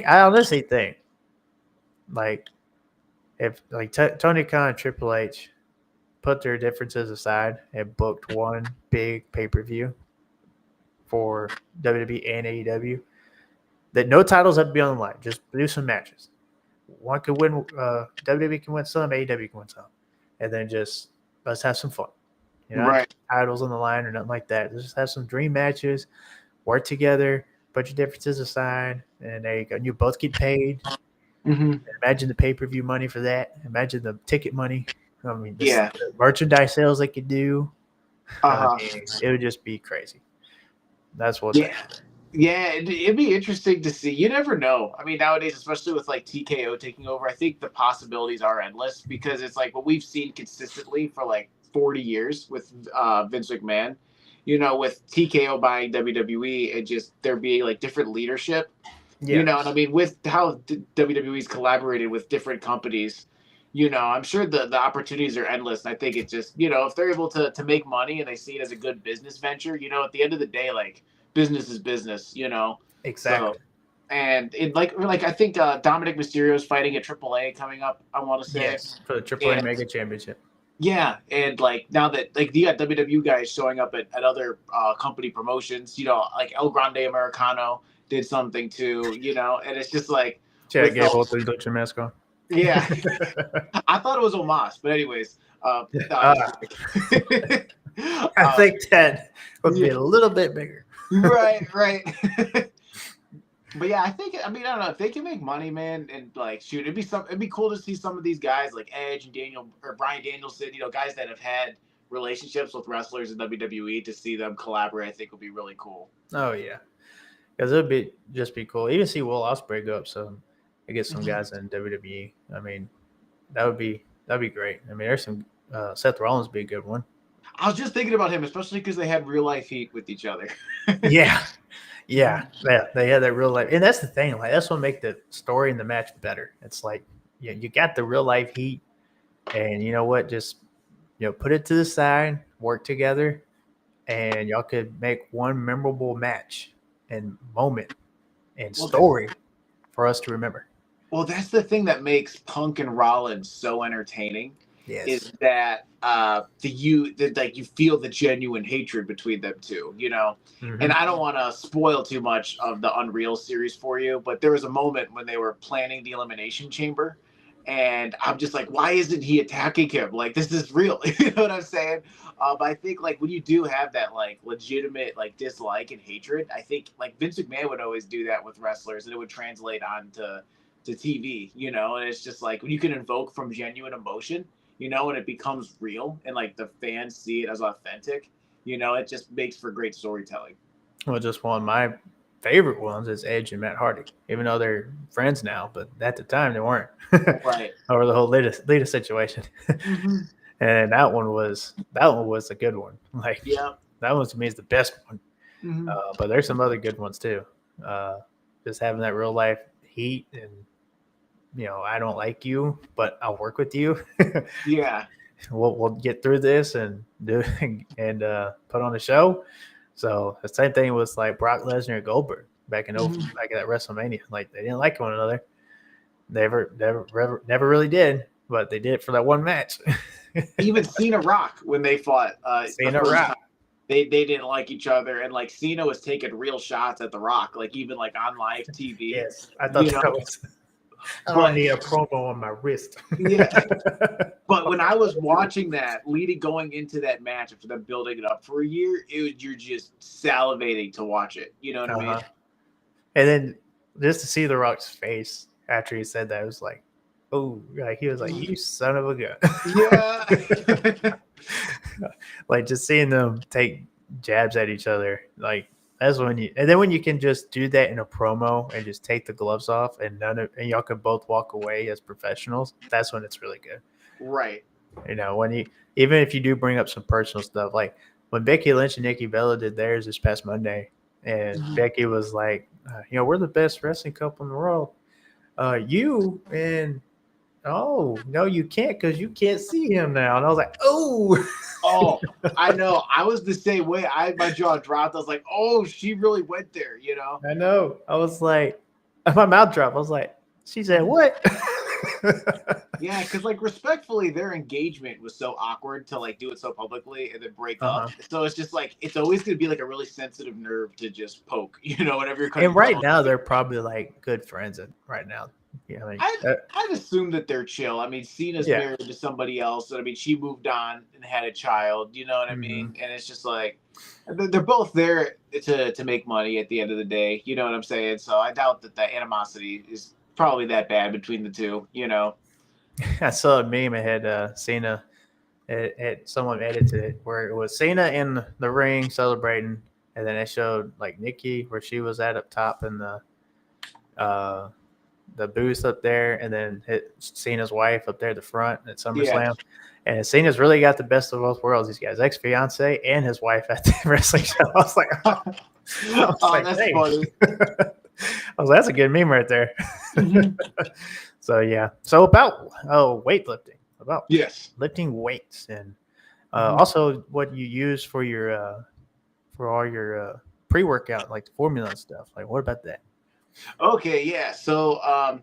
Speaker 2: I honestly think like if like Tony Khan and Triple H put their differences aside and booked one big pay-per-view for WWE and AEW, that no titles have to be on the line. Just do some matches. One could win. WWE can win some. AEW can win some, and then just let's have some fun. Not
Speaker 3: Right.
Speaker 2: titles on the line or nothing like that. Let's just have some dream matches. Work together. Put your differences aside, and there you go. You both get paid.
Speaker 3: Hmm.
Speaker 2: Imagine the pay-per-view money for that. Imagine the ticket money. I mean,
Speaker 3: Yeah.
Speaker 2: the merchandise sales they could do. I
Speaker 3: Uh huh.
Speaker 2: mean, it would just be crazy. That's one thing.
Speaker 3: Yeah. Yeah, it'd be interesting to see. You never know. I mean, nowadays, especially with like TKO taking over, I think the possibilities are endless because it's like what we've seen consistently for like 40 years with Vince McMahon. With TKO buying WWE and just there being like different leadership.
Speaker 2: Yeah,
Speaker 3: And I mean, with how WWE's collaborated with different companies, I'm sure the opportunities are endless. And I think it just, if they're able to make money and they see it as a good business venture, at the end of the day, like business is business. So,
Speaker 2: exactly.
Speaker 3: and it like I think Dominic Mysterio is fighting at AAA coming up, I want to say.
Speaker 2: Yes, for the AAA
Speaker 3: And
Speaker 2: Mega Championship.
Speaker 3: yeah, and like now that like you got WWE guys showing up at other company promotions, like El Grande Americano did something too, and it's just like
Speaker 2: Chad
Speaker 3: with
Speaker 2: Gable with the Lucha mask on.
Speaker 3: yeah, I thought it was Omos, but anyways, no,
Speaker 2: uh,
Speaker 3: just kidding.
Speaker 2: I think that would be
Speaker 3: Yeah,
Speaker 2: a little bit bigger.
Speaker 3: right, right. But yeah, I mean, I don't know if they can make money, man, and like shoot, it'd be cool to see some of these guys like Edge and Daniel or Brian Danielson, guys that have had relationships with wrestlers in WWE to see them collaborate. I think would be really cool.
Speaker 2: Oh yeah, because it would be cool. Even see Will Ospreay go up some and get some guys in WWE. I mean, that'd be great. I mean, there's some Seth Rollins would be a good one.
Speaker 3: I was just thinking about him, especially because they had real life heat with each other.
Speaker 2: Yeah, yeah. They had that real life, and that's the thing. Like that's what make the story and the match better. It's like you got the real life heat, and you know what? Just put it to the side, work together, and y'all could make one memorable match and moment and
Speaker 3: Well,
Speaker 2: story for us to remember.
Speaker 3: Well, that's the thing that makes Punk and Rollins so entertaining,
Speaker 2: Yes.
Speaker 3: is that like you feel the genuine hatred between them two. And
Speaker 2: Hmm.
Speaker 3: I don't want to spoil too much of the Unreal series for you, but there was a moment when they were planning the Elimination Chamber, and I'm just like, why isn't he attacking him? Like this is real, you know what I'm saying? But I think like when you do have that like legitimate like dislike and hatred, I think like Vince McMahon would always do that with wrestlers, and it would translate on to TV, and it's just like when you can invoke from genuine emotion, and it becomes real and like the fans see it as authentic, it just makes for great storytelling.
Speaker 2: Well, just one of my favorite ones is Edge and Matt Hardy, even though they're friends now, but at the time they weren't.
Speaker 3: Right.
Speaker 2: Over the whole Lita situation.
Speaker 3: Mm-hmm.
Speaker 2: And that one was a good one. Like
Speaker 3: Yeah.
Speaker 2: that one to me is the best one.
Speaker 3: Mm-hmm.
Speaker 2: But there's some other good ones too. Just having that real life heat and I don't like you, but I'll work with you.
Speaker 3: Yeah.
Speaker 2: We'll get through this and do and put on a show. So the same thing was like Brock Lesnar and Goldberg back back at WrestleMania. Like they didn't like one another. Never really did, but they did for that one match.
Speaker 3: Even Cena Rock when they fought the
Speaker 2: Cena
Speaker 3: first
Speaker 2: Rock.
Speaker 3: time. They didn't like each other, and like Cena was taking real shots at The Rock, like even like on live TV.
Speaker 2: Yes, I thought that was. I don't need a promo on my wrist.
Speaker 3: Yeah, but when I was watching that, going into that match after them building it up for a year, you're just salivating to watch it. You know what I mean?
Speaker 2: And then just to see The Rock's face after he said that, it was like, oh, like he was like, "You son of a gun."
Speaker 3: Yeah.
Speaker 2: Like just seeing them take jabs at each other, like that's when when you can just do that in a promo and just take the gloves off and and y'all can both walk away as professionals. That's when it's really good.
Speaker 3: Right.
Speaker 2: When even if you do bring up some personal stuff, like when Becky Lynch and Nikki Bella did theirs this past Monday, and Becky was like, we're the best wrestling couple in the world. You and oh no, you can't because you can't see him now. And I was like,
Speaker 3: oh, I know. I was the same way. My jaw dropped. I was like, oh, she really went there.
Speaker 2: I know. I was like, my mouth dropped. I was like, she said what?
Speaker 3: Yeah, because like respectfully, their engagement was so awkward to like do it so publicly and then break up. So it's just like it's always gonna be like a really sensitive nerve to just poke, whenever you're.
Speaker 2: And right now they're probably like good friends. Right now,
Speaker 3: I'd assume that they're chill. I mean, Cena's married to somebody else, and I mean, she moved on and had a child. You know what I mean? And it's just like they're both there to make money at the end of the day. You know what I'm saying? So I doubt that the animosity is probably that bad between the two.
Speaker 2: I saw a meme. It had Cena. Someone edited it where it was Cena in the ring celebrating, and then it showed like Nikki where she was at up top in the booth up there, and then Cena's wife up there at the front at SummerSlam. And Cena's really got the best of both worlds. He's got his ex-fiance and his wife at the wrestling show. I was like, that's funny. I was like, that's a good meme right there. So yeah. So about weightlifting, lifting weights, and also what you use for your for all your pre-workout, like the formula and stuff. Like, what about that?
Speaker 3: Okay, yeah. So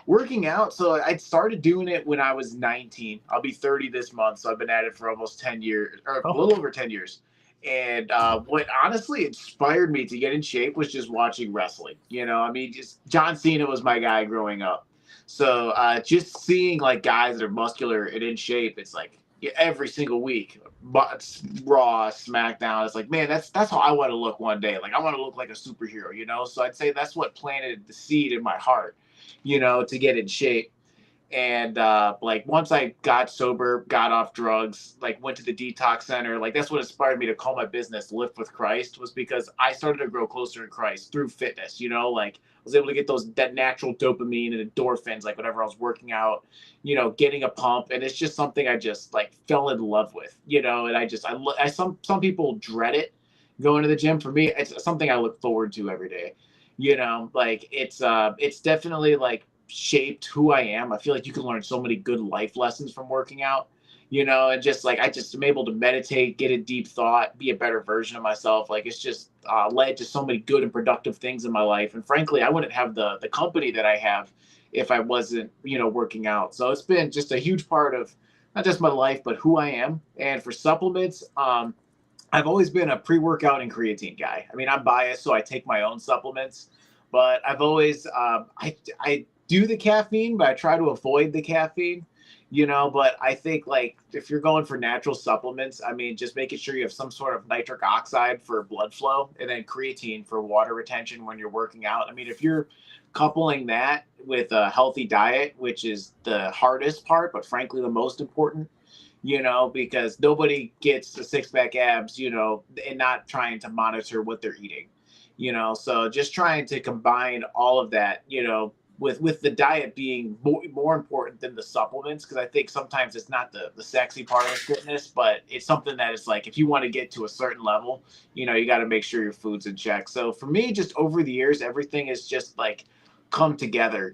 Speaker 3: working out. So I started doing it when I was 19. I'll be 30 this month. So I've been at it for almost 10 years, or a little over 10 years. And what honestly inspired me to get in shape was just watching wrestling. I mean, just John Cena was my guy growing up. So just seeing like guys that are muscular and in shape, it's like every single week, Raw, SmackDown. It's like, man, that's how I want to look one day. Like I want to look like a superhero, So I'd say that's what planted the seed in my heart, to get in shape. And like once I got sober, got off drugs, like went to the detox center, like that's what inspired me to call my business Lift with Christ, was because I started to grow closer to Christ through fitness. Like I was able to get that natural dopamine and endorphins, like whenever I was working out, getting a pump, and it's just something I just like fell in love with, and some people dread it, going to the gym. For me, it's something I look forward to every day. Like it's definitely like shaped who I am. I feel like you can learn so many good life lessons from working out, and just like I just am able to meditate, get a deep thought, be a better version of myself. Like it's just led to so many good and productive things in my life. And frankly, I wouldn't have the company that I have if I wasn't, working out. So it's been just a huge part of not just my life, but who I am. And for supplements, I've always been a pre-workout and creatine guy. I mean, I'm biased, so I take my own supplements, but I've always I do the caffeine, but I try to avoid the caffeine, but I think like if you're going for natural supplements, I mean, just making sure you have some sort of nitric oxide for blood flow and then creatine for water retention when you're working out. I mean, if you're coupling that with a healthy diet, which is the hardest part, but frankly, the most important, because nobody gets the six pack abs, and not trying to monitor what they're eating, so just trying to combine all of that, with the diet being more important than the supplements, because I think sometimes it's not the sexy part of fitness, but it's something that is like, if you want to get to a certain level, you got to make sure your food's in check. So for me, just over the years, everything is just like come together,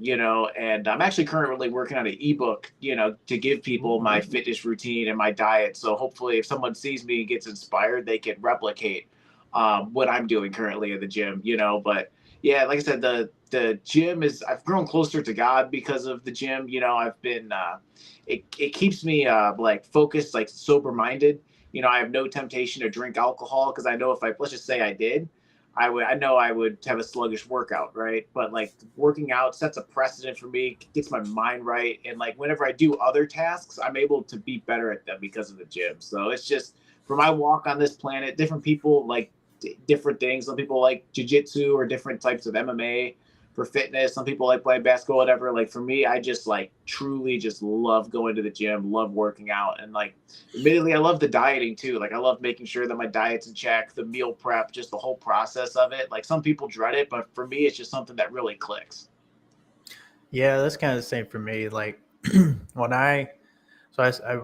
Speaker 3: and I'm actually currently working on an ebook, to give people my fitness routine and my diet. So hopefully if someone sees me and gets inspired, they can replicate what I'm doing currently at the gym, but yeah, like I said, the gym I've grown closer to God because of the gym. I've been it keeps me like focused, like sober minded. I have no temptation to drink alcohol, because I know if let's just say I did, I know I would have a sluggish workout, right? But like working out sets a precedent for me, gets my mind right, and like whenever I do other tasks, I'm able to be better at them because of the gym. So it's just, for my walk on this planet, different people like different things. Some people like jujitsu or different types of MMA for fitness. Some people like playing basketball, whatever. Like for me, I just like truly just love going to the gym, love working out, and like admittedly, I love the dieting too. Like I love making sure that my diet's in check, the meal prep, just the whole process of it. Like some people dread it, but for me, it's just something that really clicks.
Speaker 2: Yeah, that's kind of the same for me. Like when I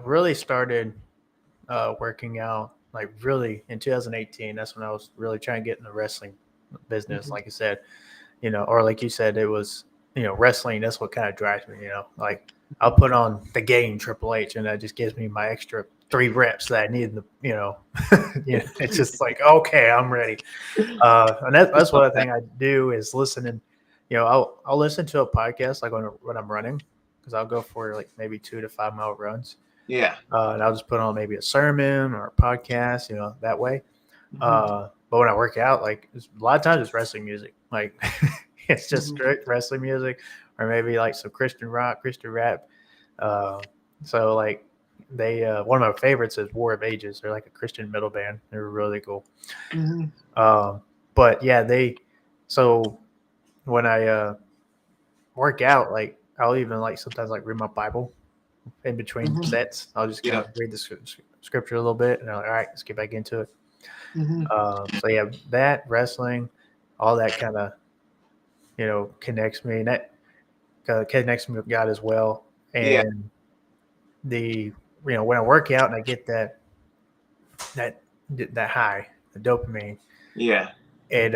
Speaker 2: really started working out like really in 2018. That's when I was really trying to get in the wrestling business.
Speaker 3: Mm-hmm.
Speaker 2: Like I said, or like you said, it was, wrestling. That's what kind of drives me, like I'll put on the game Triple H and that just gives me my extra 3 reps that I need in the, it's just like, okay, I'm ready. And that's what I think I do is listening, I'll listen to a podcast like when I'm running, because I'll go for like maybe 2 to 5 mile runs.
Speaker 3: Yeah.
Speaker 2: And I'll just put on maybe a sermon or a podcast, that way.
Speaker 3: Mm-hmm.
Speaker 2: But when I work out, like a lot of times it's wrestling music. Like it's just
Speaker 3: Mm-hmm.
Speaker 2: strict wrestling music, or maybe like some Christian rock, Christian rap. Uh, so like one of my favorites is War of Ages. They're like a Christian metal band. They're really cool.
Speaker 3: Mm-hmm.
Speaker 2: But yeah, so when I work out, like I'll even like sometimes like read my Bible in between
Speaker 3: Mm-hmm.
Speaker 2: sets. I'll just kind
Speaker 3: Yeah.
Speaker 2: of read the scripture a little bit, and I'm like, all right, let's get back into it.
Speaker 3: Mm-hmm.
Speaker 2: So yeah, that wrestling, all that kind of connects me, and that connects me with God as well.
Speaker 3: Yeah.
Speaker 2: And when I work out and I get that that high, the dopamine,
Speaker 3: Yeah.
Speaker 2: it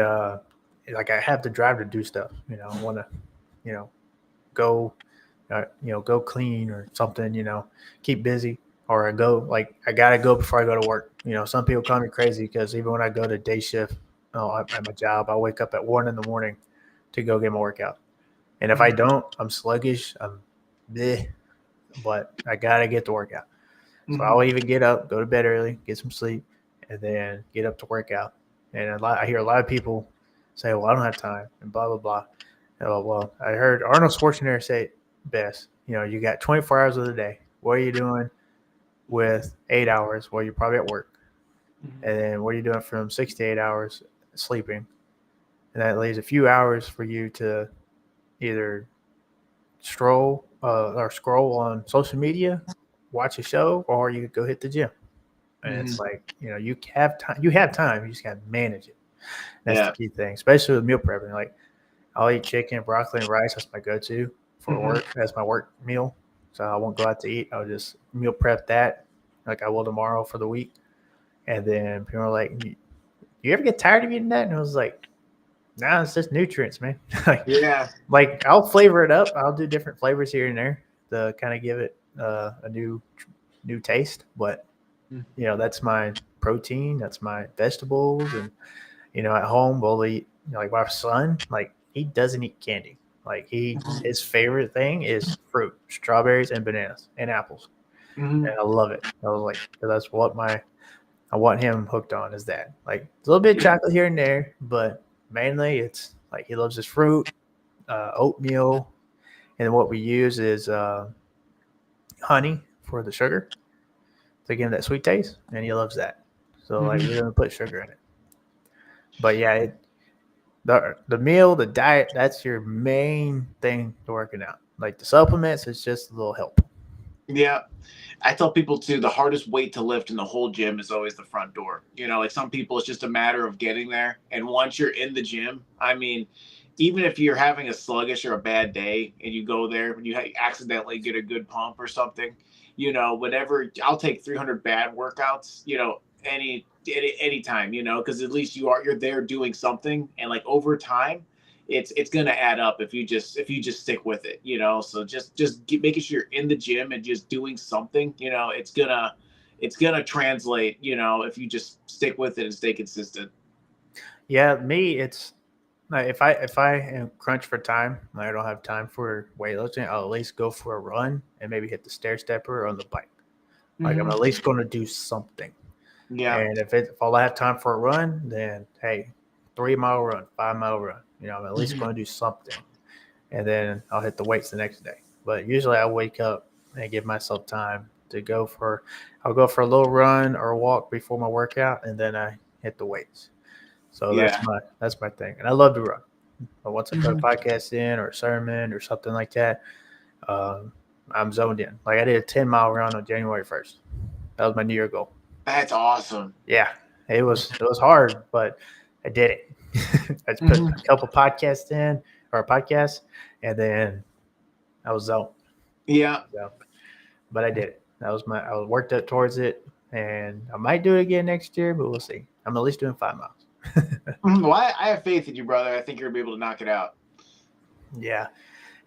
Speaker 2: like I have the drive to do stuff. I want to go go clean or something. Keep busy. Or I gotta go before I go to work. Some people call me crazy because even when I go to day shift, at my job, I wake up at 1 in the morning to go get my workout. And if I don't, I'm sluggish. I'm bleh, but I gotta get to workout. So
Speaker 3: Mm-hmm.
Speaker 2: I'll even get up, go to bed early, get some sleep, and then get up to work out. And I hear a lot of people say, "Well, I don't have time," and blah blah blah. Well, I heard Arnold Schwarzenegger say it best. You got 24 hours of the day. What are you doing with 8 hours? Well, you're probably at work.
Speaker 3: Mm-hmm.
Speaker 2: And then what are you doing from 6 to 8 hours sleeping? And that leaves a few hours for you to either scroll on social media, watch a show, or you could go hit the gym. And
Speaker 3: Mm-hmm.
Speaker 2: it's like, you have time. You have time. You just got to manage it. That's the
Speaker 3: Yeah.
Speaker 2: key thing, especially with meal prepping. Like I'll eat chicken, broccoli, and rice. That's my go-to for
Speaker 3: Mm-hmm.
Speaker 2: work. That's my work meal. So I won't go out to eat. I'll just meal prep that like I will tomorrow for the week. And then people are like, you ever get tired of eating that? And I was like, nah, it's just nutrients, man.
Speaker 3: Yeah.
Speaker 2: like I'll flavor it up. I'll do different flavors here and there to kind of give it a new taste. But that's my protein. That's my vegetables. And at home we'll eat. Like my son, like he doesn't eat candy. Like his favorite thing is fruit, strawberries and bananas and apples.
Speaker 3: Mm-hmm.
Speaker 2: And I love it. I was like, that's what I want him hooked on is that. Like a little bit of chocolate here and there, but mainly it's like he loves his fruit, oatmeal, and what we use is honey for the sugar to give him that sweet taste, and he loves that. So like we don't put sugar in it. But yeah, the meal, the diet, that's your main thing to working out. Like the supplements, it's just a little help.
Speaker 3: Yeah. I tell people too, the hardest weight to lift in the whole gym is always the front door. Like some people, it's just a matter of getting there. And once you're in the gym, I mean, even if you're having a sluggish or a bad day and you go there and you accidentally get a good pump or something, whatever, I'll take 300 bad workouts, any time, because at least you're there doing something, and like over time, it's gonna add up if you just stick with it, so just making sure you're in the gym and just doing something, it's gonna translate, if you just stick with it and stay consistent.
Speaker 2: Yeah, me, it's like if I am crunched for time, like I don't have time for weightlifting, I'll at least go for a run and maybe hit the stair stepper on the bike. Like I'm
Speaker 3: Hmm.
Speaker 2: at least going to do something.
Speaker 3: Yeah.
Speaker 2: And if all I have time for a run, then hey, 3 mile run, 5 mile run. I'm at least
Speaker 3: Hmm.
Speaker 2: going to do something, and then I'll hit the weights the next day. But usually I wake up and give myself time to go for. I'll go for a little run or a walk before my workout, and then I hit the weights. So
Speaker 3: Yeah.
Speaker 2: that's my thing, and I love to run. But once I put a
Speaker 3: Hmm.
Speaker 2: podcast in or a sermon or something like that, um, I'm zoned in. Like I did a 10 mile run on January 1st. That was my New Year goal.
Speaker 3: That's awesome.
Speaker 2: Yeah, it was hard, but I did it. I just put
Speaker 3: Hmm.
Speaker 2: a couple podcasts in or a podcast, and then I was zoned.
Speaker 3: Yeah.
Speaker 2: So, but I did it. I was worked up towards it, and I might do it again next year, but we'll see. I'm at least doing 5 miles.
Speaker 3: Well, I have faith in you, brother. I think you're gonna be able to knock it out.
Speaker 2: Yeah,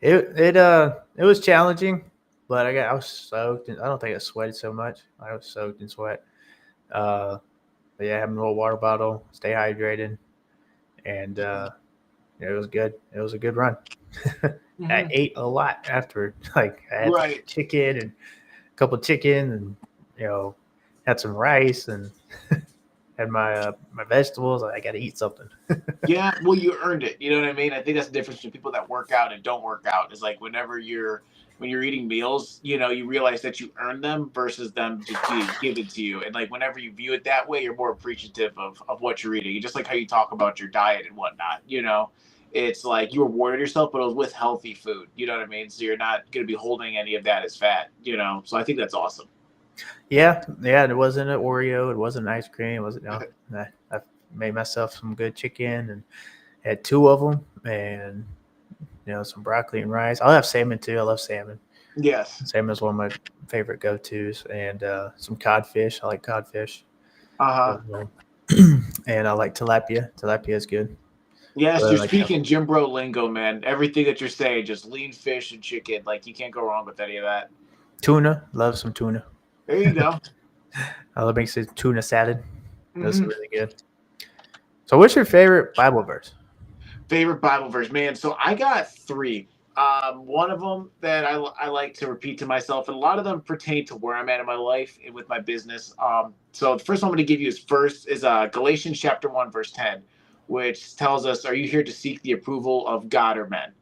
Speaker 2: it was challenging, but I was soaked, and I don't think I sweated so much. I was soaked in sweat. Uh, but yeah, having a little water bottle, stay hydrated, and it was good. It was a good run. I
Speaker 3: Hmm.
Speaker 2: ate a lot after. Like I had
Speaker 3: Right.
Speaker 2: chicken and a couple of chicken, and you know, had some rice and had my vegetables. I got to eat something.
Speaker 3: Yeah, well, you earned it. You know what I mean? I think that's the difference between people that work out and don't work out. Is like when you're eating meals, you realize that you earn them versus them just being given to you. And like whenever you view it that way, you're more appreciative of what you're eating. Just like how you talk about your diet and whatnot. It's like you rewarded yourself, but it was with healthy food. You know what I mean? So you're not going to be holding any of that as fat. So I think that's awesome.
Speaker 2: Yeah. It wasn't an Oreo. It wasn't ice cream. It wasn't. No, I made myself some good chicken and had two of them, and some broccoli and rice. I'll have salmon too. I love salmon.
Speaker 3: Yes.
Speaker 2: Salmon is one of my favorite go tos, and some codfish. I like codfish.
Speaker 3: Uh huh.
Speaker 2: So, and I like tilapia. Tilapia is good.
Speaker 3: Yes,
Speaker 2: But I
Speaker 3: you're
Speaker 2: like
Speaker 3: speaking Jim Bro lingo, man. Everything that you're saying, just lean fish and chicken. Like you can't go wrong with any of that.
Speaker 2: tuna. Love some tuna.
Speaker 3: There you go.
Speaker 2: I love making some tuna salad. That's
Speaker 3: Hmm.
Speaker 2: really good. So, what's your favorite Bible verse?
Speaker 3: Favorite Bible verse, man. So I got three. One of them that I like to repeat to myself, and a lot of them pertain to where I'm at in my life and with my business. So the first one I'm going to give you is Galatians chapter 1 verse 10, which tells us, "Are you here to seek the approval of God or men?"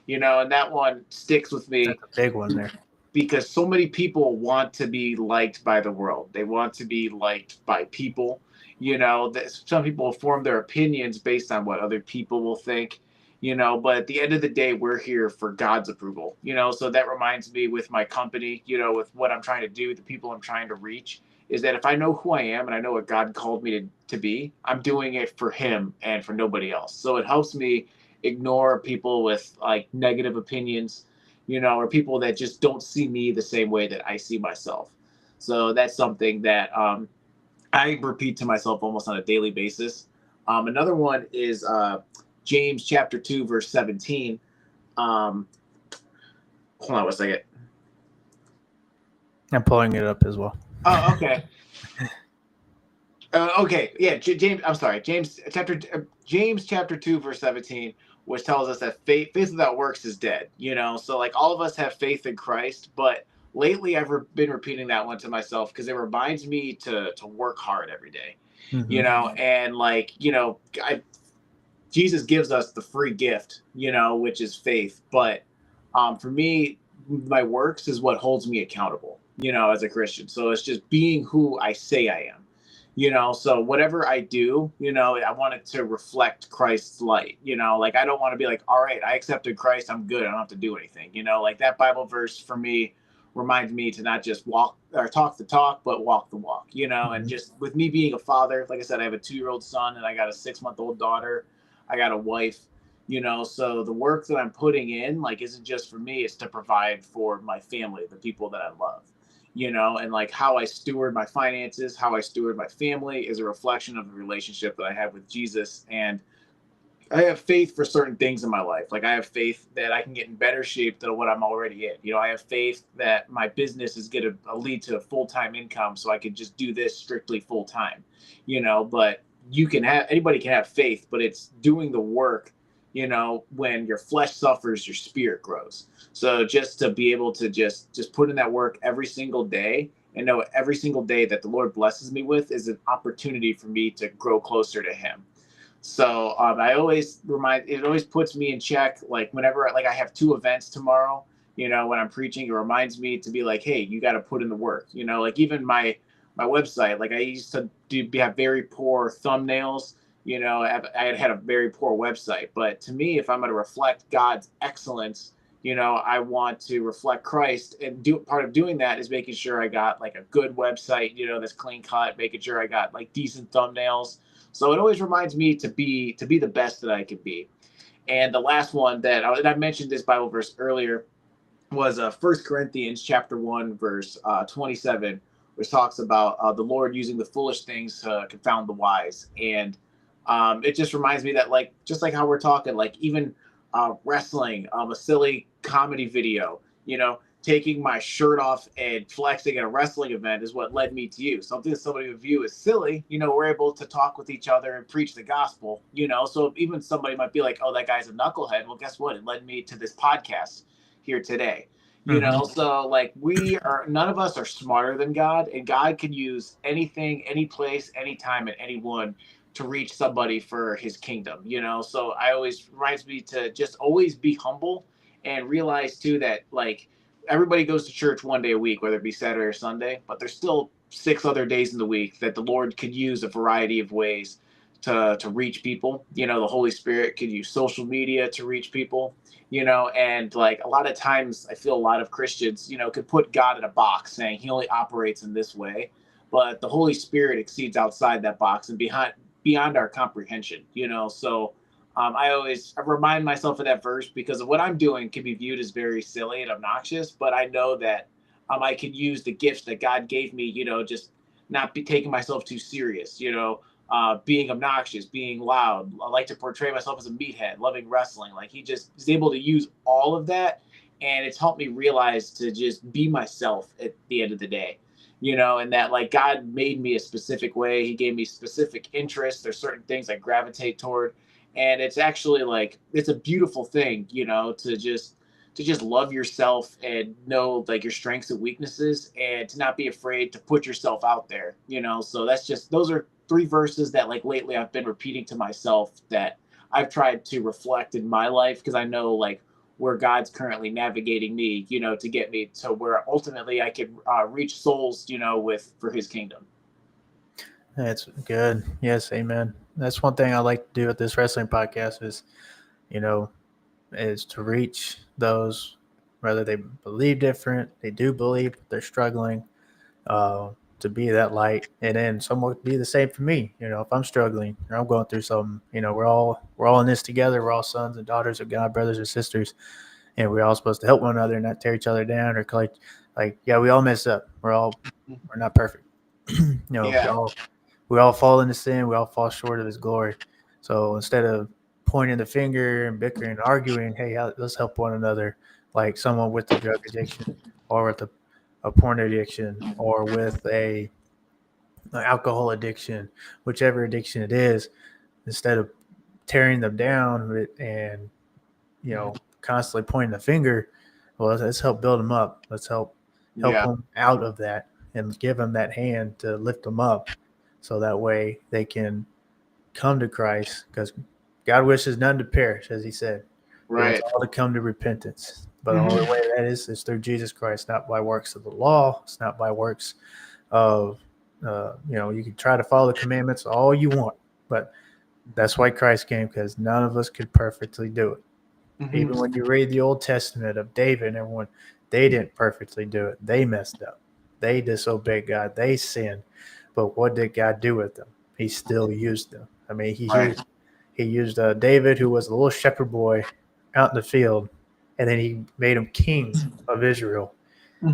Speaker 3: And that one sticks with me
Speaker 2: That's a big one there.
Speaker 3: because so many people want to be liked by the world. They want to be liked by people. That some people form their opinions based on what other people will think. But at the end of the day, we're here for God's approval. So that reminds me with my company, with what I'm trying to do, the people I'm trying to reach, is that if I know who I am and I know what God called me to be, I'm doing it for Him and for nobody else. So it helps me ignore people with like negative opinions, or people that just don't see me the same way that I see myself. So that's something that I repeat to myself almost on a daily basis. Another one is James chapter 2, verse 17. Um, Hold on one second.
Speaker 2: I'm pulling it up as well.
Speaker 3: Oh, okay. Okay, yeah, James. I'm sorry, James chapter 2 verse 17, which tells us that faith without works is dead. So like all of us have faith in Christ, but lately I've been repeating that one to myself because it reminds me to work hard every day.
Speaker 2: Mm-hmm.
Speaker 3: And like Jesus gives us the free gift, which is faith. But for me, my works is what holds me accountable, as a Christian. So it's just being who I say I am. So whatever I do, I want it to reflect Christ's light. Like I don't want to be like, all right, I accepted Christ, I'm good, I don't have to do anything. Like that Bible verse for me reminds me to not just walk or talk the talk, but walk the walk, you know. And just with me being a father, like I said, I have a 2-year-old son and I got a 6-month-old daughter. I got a wife, you know, so the work that I'm putting in, like, isn't just for me, it's to provide for my family, the people that I love, you know. And like how I steward my finances, how I steward my family is a reflection of the relationship that I have with Jesus. And I have faith for certain things in my life. Like I have faith that I can get in better shape than what I'm already in. You know, I have faith that my business is going to lead to a full-time income, so I could just do this strictly full-time. You know, but anybody can have faith, but it's doing the work. You know, when your flesh suffers, your spirit grows. So just to be able to just put in that work every single day and know every single day that the Lord blesses me with is an opportunity for me to grow closer to Him. So I always it always puts me in check. Like whenever, like I have 2 events tomorrow, you know, when I'm preaching, it reminds me to be like, hey, you got to put in the work, you know. Like even my website, like I used to have very poor thumbnails, you know. I had a very poor website, but to me, if I'm going to reflect God's excellence, you know, I want to reflect Christ, and part of doing that is making sure I got like a good website, you know, that's clean cut, making sure I got like decent thumbnails. So it always reminds me to be the best that I could be. And the last one that I mentioned this Bible verse earlier was 1 Corinthians chapter 1, verse 27, which talks about the Lord using the foolish things to confound the wise. And it just reminds me that, like, just like how we're talking, like even wrestling, a silly comedy video, you know, taking my shirt off and flexing at a wrestling event is what led me to you. Something that somebody would view as silly, you know, we're able to talk with each other and preach the gospel, you know. So even somebody might be like, oh, that guy's a knucklehead. Well, guess what? It led me to this podcast here today. You know, so like none of us are smarter than God, and God can use anything, any place, anytime, and anyone to reach somebody for His kingdom, you know. So I always reminds me to just always be humble and realize too that like everybody goes to church one day a week, whether it be Saturday or Sunday, but there's still 6 other days in the week that the Lord could use a variety of ways to reach people. You know, the Holy Spirit could use social media to reach people, you know. And like a lot of times I feel a lot of Christians, you know, could put God in a box saying He only operates in this way, but the Holy Spirit exceeds outside that box and beyond our comprehension, you know. So I remind myself of that verse because of what I'm doing can be viewed as very silly and obnoxious, but I know that I can use the gifts that God gave me, you know, just not be taking myself too serious, you know, being obnoxious, being loud. I like to portray myself as a meathead, loving wrestling. Like He just is able to use all of that, and it's helped me realize to just be myself at the end of the day. You know, and that like God made me a specific way. He gave me specific interests. There's certain things I gravitate toward. And it's actually like it's a beautiful thing, you know, to just love yourself and know like your strengths and weaknesses, and to not be afraid to put yourself out there, you know. So those are 3 verses that like lately I've been repeating to myself that I've tried to reflect in my life, because I know like where God's currently navigating me, you know, to get me to where ultimately I could reach souls, you know, for His kingdom.
Speaker 2: That's good. Yes, amen. That's one thing I like to do with this wrestling podcast is, you know, is to reach those, whether they believe different, they do believe, but they're struggling, to be that light. And then someone be the same for me. You know, if I'm struggling or I'm going through something, you know, we're all in this together. We're all sons and daughters of God, brothers and sisters, and we're all supposed to help one another and not tear each other down or like yeah, we all mess up. We're not perfect. You know,
Speaker 3: Yeah.
Speaker 2: we all fall into sin. We all fall short of His glory. So instead of pointing the finger and bickering and arguing, hey, let's help one another. Like someone with a drug addiction, or with a porn addiction, or with an alcohol addiction, whichever addiction it is, instead of tearing them down and, you know, constantly pointing the finger, well, let's help build them up. Let's help them out of that and give them that hand to lift them up, so that way they can come to Christ, because God wishes none to perish, as He said. He wants all to come to repentance. But the only way that is through Jesus Christ, not by works of the law. It's not by works of, you know, you can try to follow the commandments all you want, but that's why Christ came, because none of us could perfectly do it. Even when you read the Old Testament of David and everyone, They didn't perfectly do it. They messed up. They disobeyed God. They sinned. But what did God do with them? He still used them. I mean,
Speaker 3: Right.
Speaker 2: he used David, who was a little shepherd boy out in the field, and then he made him king of Israel.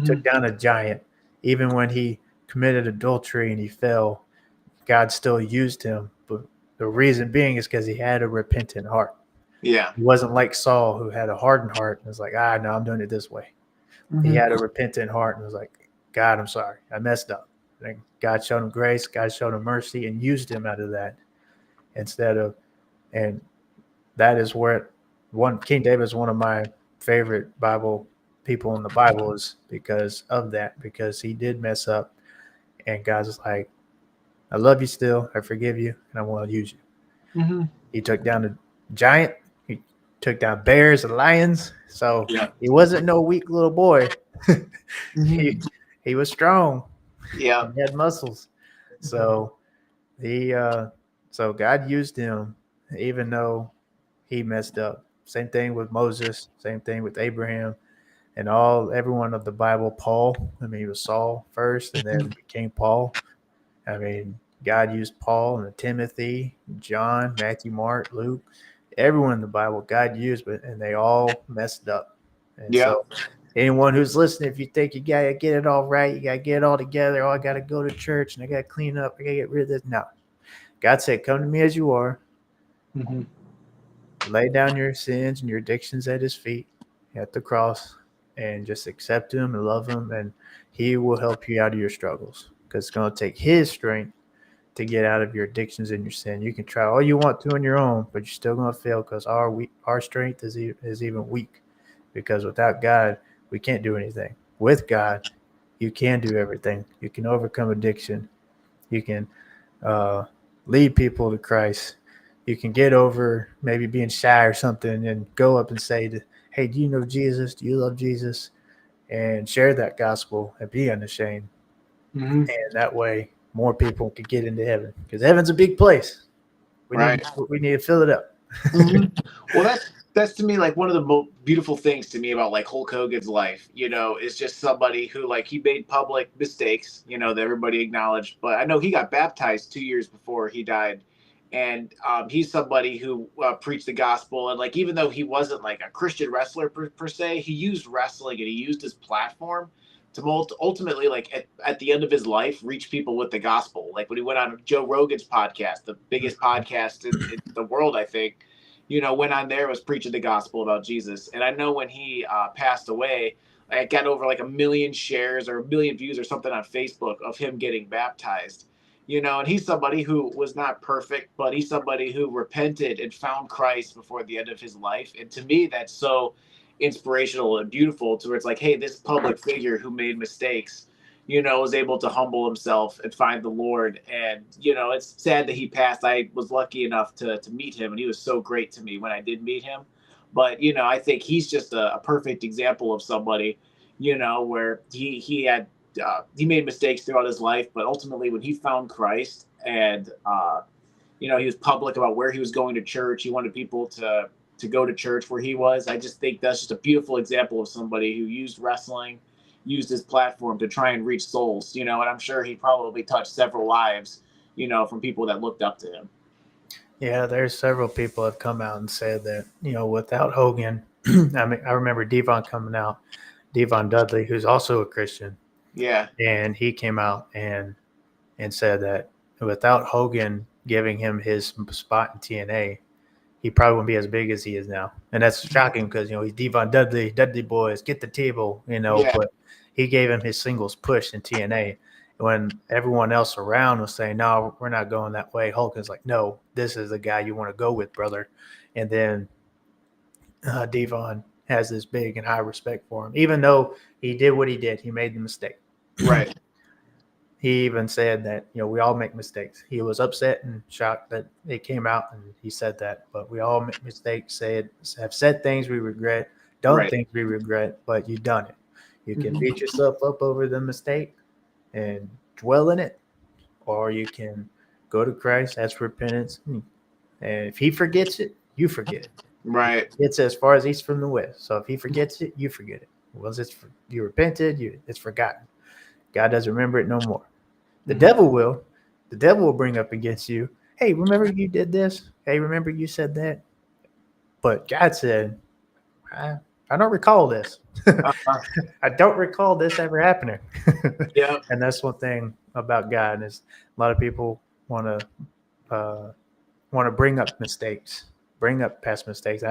Speaker 2: Took down a giant. Even when he committed adultery and he fell, God still used him. But the reason being is because he had a repentant heart.
Speaker 3: Yeah.
Speaker 2: He wasn't like Saul, who had a hardened heart and was like, no, I'm doing it this way. He had a repentant heart and was like, God, I'm sorry. I messed up. And God showed him grace. God showed him mercy and used him out of that and that is where King David is one of my favorite Bible people in the Bible is because of that, because he did mess up and God's like, I love you still. I forgive you and I want to use you. He took down a giant. He took down bears and lions. So
Speaker 3: Yeah.
Speaker 2: he wasn't no weak little boy. He was strong.
Speaker 3: Yeah.
Speaker 2: He had muscles. So so God used him even though he messed up. Same thing with Moses, same thing with Abraham and everyone of the Bible. Paul, I mean, he was Saul first and then became Paul. I mean, God used Paul and Timothy, John, Matthew, Mark, Luke, everyone in the Bible God used, and they all messed up. And
Speaker 3: Yeah.
Speaker 2: so anyone who's listening, if you think you got to get it all right, you got to get it all together, I got to go to church and I got to clean up, I got to get rid of this. No. God said, come to me as you are. Lay down your sins and your addictions at his feet at the cross and just accept him and love him. And he will help you out of your struggles because it's going to take his strength to get out of your addictions and your sin. You can try all you want to on your own, but you're still going to fail because our strength is even weak because without God, we can't do anything. With God, you can do everything. You can overcome addiction. You can lead people to Christ. You can get over maybe being shy or something and go up and say, hey, do you know Jesus? Do you love Jesus? And share that gospel and be unashamed. And that way more people can get into heaven because heaven's a big place. We need to fill it up.
Speaker 3: Well, that's to me like one of the most beautiful things to me about like Hulk Hogan's life, is just somebody who like he made public mistakes, that everybody acknowledged. But I know he got baptized 2 years before he died, and he's somebody who preached the gospel. And like even though he wasn't like a Christian wrestler per se, he used wrestling and he used his platform to ultimately like at the end of his life reach people with the gospel. Like when he went on Joe Rogan's podcast, the biggest podcast in the world, I think. Went on there, was preaching the gospel about Jesus. And I know when he passed away, I got over like 1 million shares or 1 million views or something on Facebook of him getting baptized. And he's somebody who was not perfect, but he's somebody who repented and found Christ before the end of his life. And to me, that's so inspirational and beautiful to where it's like, hey, this public figure who made mistakes, was able to humble himself and find the Lord. And, it's sad that he passed. I was lucky enough to meet him, and he was so great to me when I did meet him. But, I think he's just a perfect example of somebody, where he had, he made mistakes throughout his life, but ultimately when he found Christ and, he was public about where he was going to church, he wanted people to go to church where he was. I just think that's just a beautiful example of somebody who used wrestling, used his platform to try and reach souls, and I'm sure he probably touched several lives, from people that looked up to him.
Speaker 2: Yeah, there's several people have come out and said that, without Hogan, I mean, I remember Devon coming out, Devon Dudley, who's also a Christian.
Speaker 3: Yeah.
Speaker 2: And he came out and said that without Hogan giving him his spot in TNA, he probably wouldn't be as big as he is now. And that's shocking because, he's Devon Dudley boys, get the table,
Speaker 3: Yeah.
Speaker 2: but he gave him his singles push in TNA. When everyone else around was saying, no, we're not going that way, Hogan's like, no, this is the guy you want to go with, brother. And then Devon has this big and high respect for him, even though he did what he did. He made the mistake.
Speaker 3: Right.
Speaker 2: He even said that, we all make mistakes. He was upset and shocked that it came out, and he said that. But we all make mistakes, have said things we regret, done things we regret, but you've done it. You can beat yourself up over the mistake and dwell in it, or you can go to Christ, ask for repentance, and if he forgets it, you forget it.
Speaker 3: Right.
Speaker 2: It's as far as east from the west. So if he forgets it, you forget it. Once you repented, it's forgotten. God doesn't remember it no more. The
Speaker 3: Mhm.
Speaker 2: devil will. The devil will bring up against you. Hey, remember you did this? Hey, remember you said that? But God said, I don't recall this.
Speaker 3: Uh-huh.
Speaker 2: I don't recall this ever happening.
Speaker 3: Yep.
Speaker 2: And that's one thing about God is a lot of people want to bring up mistakes, bring up past mistakes.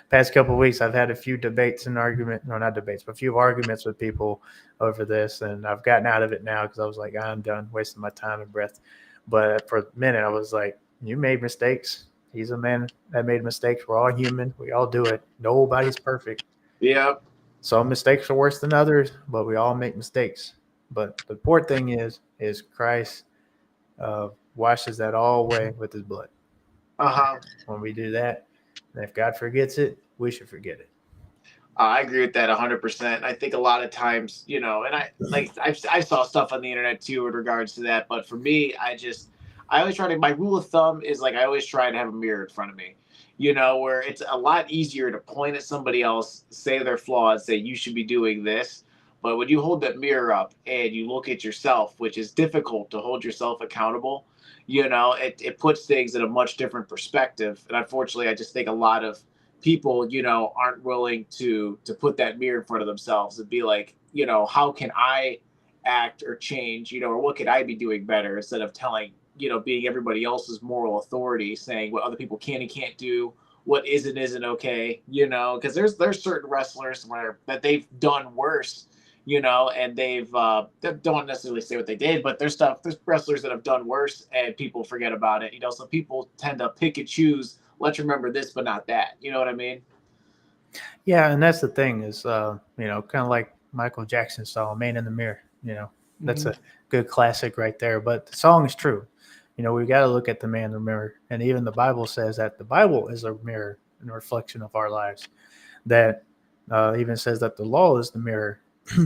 Speaker 2: Past couple of weeks I've had a few debates and argument, no, not debates, but a few arguments with people over this, and I've gotten out of it now because I was like, I'm done wasting my time and breath. But for a minute I was like, you made mistakes. He's a man that made mistakes. We're all human. We all do it. Nobody's perfect.
Speaker 3: Yep.
Speaker 2: Some mistakes are worse than others, but we all make mistakes. But the important thing is Christ washes that all away with his blood.
Speaker 3: Uh-huh.
Speaker 2: When we do that, and if God forgets it, we should forget it.
Speaker 3: I agree with that 100%. I think a lot of times, and I saw stuff on the internet too in regards to that. But for me, I always try to. My rule of thumb is like I always try to have a mirror in front of me, where it's a lot easier to point at somebody else, say their flaws, say you should be doing this. But when you hold that mirror up and you look at yourself, which is difficult to hold yourself accountable, it puts things in a much different perspective. And unfortunately, I just think a lot of people aren't willing to put that mirror in front of themselves and be like, how can I act or change, or what could I be doing better, instead of telling, being everybody else's moral authority, saying what other people can and can't do, what isn't okay, because there's certain wrestlers where that they've done worse, and they don't necessarily say what they did, but there's wrestlers that have done worse and people forget about it, so people tend to pick and choose. Let's remember this, but not that. You know what I mean?
Speaker 2: Yeah, and that's the thing is, kind of like Michael Jackson's song "Man in the Mirror." That's a good classic right there. But the song is true. We got to look at the man in the mirror, and even the Bible says that the Bible is a mirror and a reflection of our lives. That even says that the law is the mirror.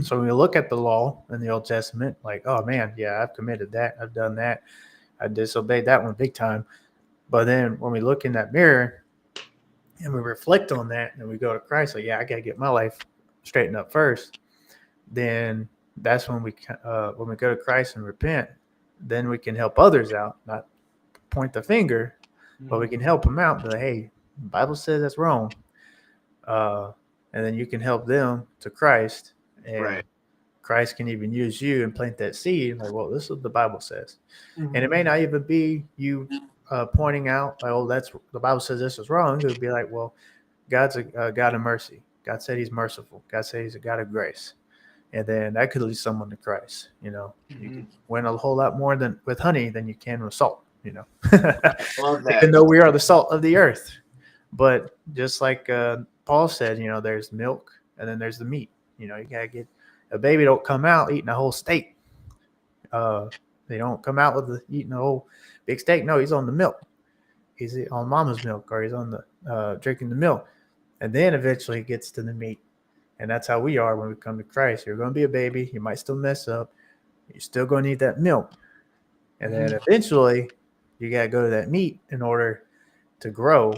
Speaker 2: So when you look at the law in the Old Testament, like, oh man, yeah, I've committed that, I've done that, I disobeyed that one big time. But then when we look in that mirror and we reflect on that and we go to Christ, like, yeah, I got to get my life straightened up first. Then that's when we go to Christ and repent. Then we can help others out, not point the finger, but we can help them out. Be like, hey, the Bible says that's wrong, and then you can help them to Christ, and
Speaker 3: Right.
Speaker 2: Christ can even use you and plant that seed. Like, well, this is what the Bible says,
Speaker 3: Mm-hmm.
Speaker 2: and it may not even be you pointing out, like, oh, that's the Bible says this is wrong. It would be like, well, God's a God of mercy. God said He's merciful. God said He's a God of grace, and then that could lead someone to Christ. You can win a whole lot more than with honey than you can with salt.
Speaker 3: I love that.
Speaker 2: Even though we are the salt of the earth, but just like Paul said, there's milk and then there's the meat. You gotta get a baby don't come out eating a whole steak. They don't come out with eating a whole big steak. No, he's on the milk. He's on mama's milk, or he's on the drinking the milk, and then eventually he gets to the meat. And that's how we are when we come to Christ. You're going to be a baby. You might still mess up. You're still going to need that milk, and then eventually you got to go to that meat in order to grow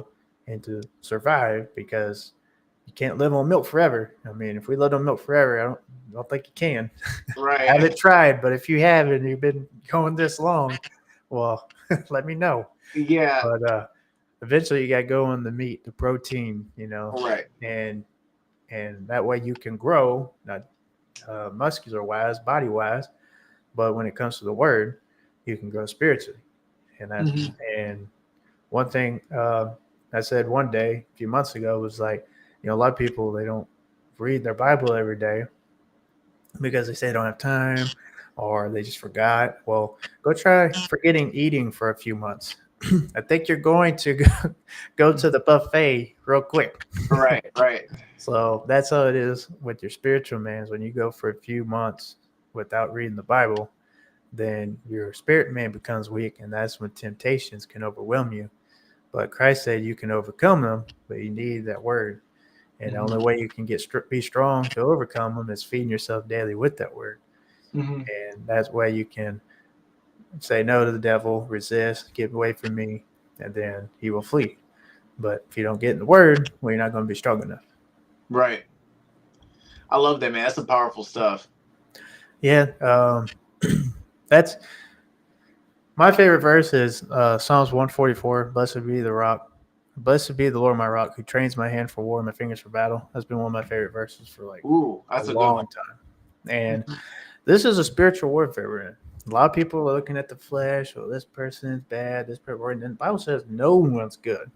Speaker 2: and to survive, because you can't live on milk forever. I mean, if we live on milk forever, I don't think you can.
Speaker 3: Right.
Speaker 2: I haven't tried, but if you have and you've been going this long, well, let me know.
Speaker 3: Yeah.
Speaker 2: But eventually you got to go on the meat, the protein,
Speaker 3: Right.
Speaker 2: and that way you can grow, not muscular wise, body wise, but when it comes to the word, you can grow spiritually. And that's and one thing I said one day a few months ago was like, a lot of people, they don't read their Bible every day because they say they don't have time or they just forgot. Well, go try forgetting eating for a few months. I think you're going to go to the buffet real quick.
Speaker 3: Right. Right.
Speaker 2: So that's how it is with your spiritual man. When you go for a few months without reading the Bible, then your spirit man becomes weak, and that's when temptations can overwhelm you. But Christ said you can overcome them, but you need that word. And the only way you can be strong to overcome them is feeding yourself daily with that word. And that's why you can say no to the devil, resist, get away from me, and then he will flee. But if you don't get in the word, well, you're not going to be strong enough.
Speaker 3: Right. I love that, man. That's some powerful stuff.
Speaker 2: Yeah, that's my favorite verse is Psalms 144. Blessed be the rock, blessed be the Lord my rock, who trains my hand for war and my fingers for battle. That's been one of my favorite verses for like
Speaker 3: Ooh,
Speaker 2: a
Speaker 3: that's a good one.
Speaker 2: long time. And this is a spiritual warfare we're in. A lot of people are looking at the flesh. Oh, this person is bad. This person, and the Bible says no one's good.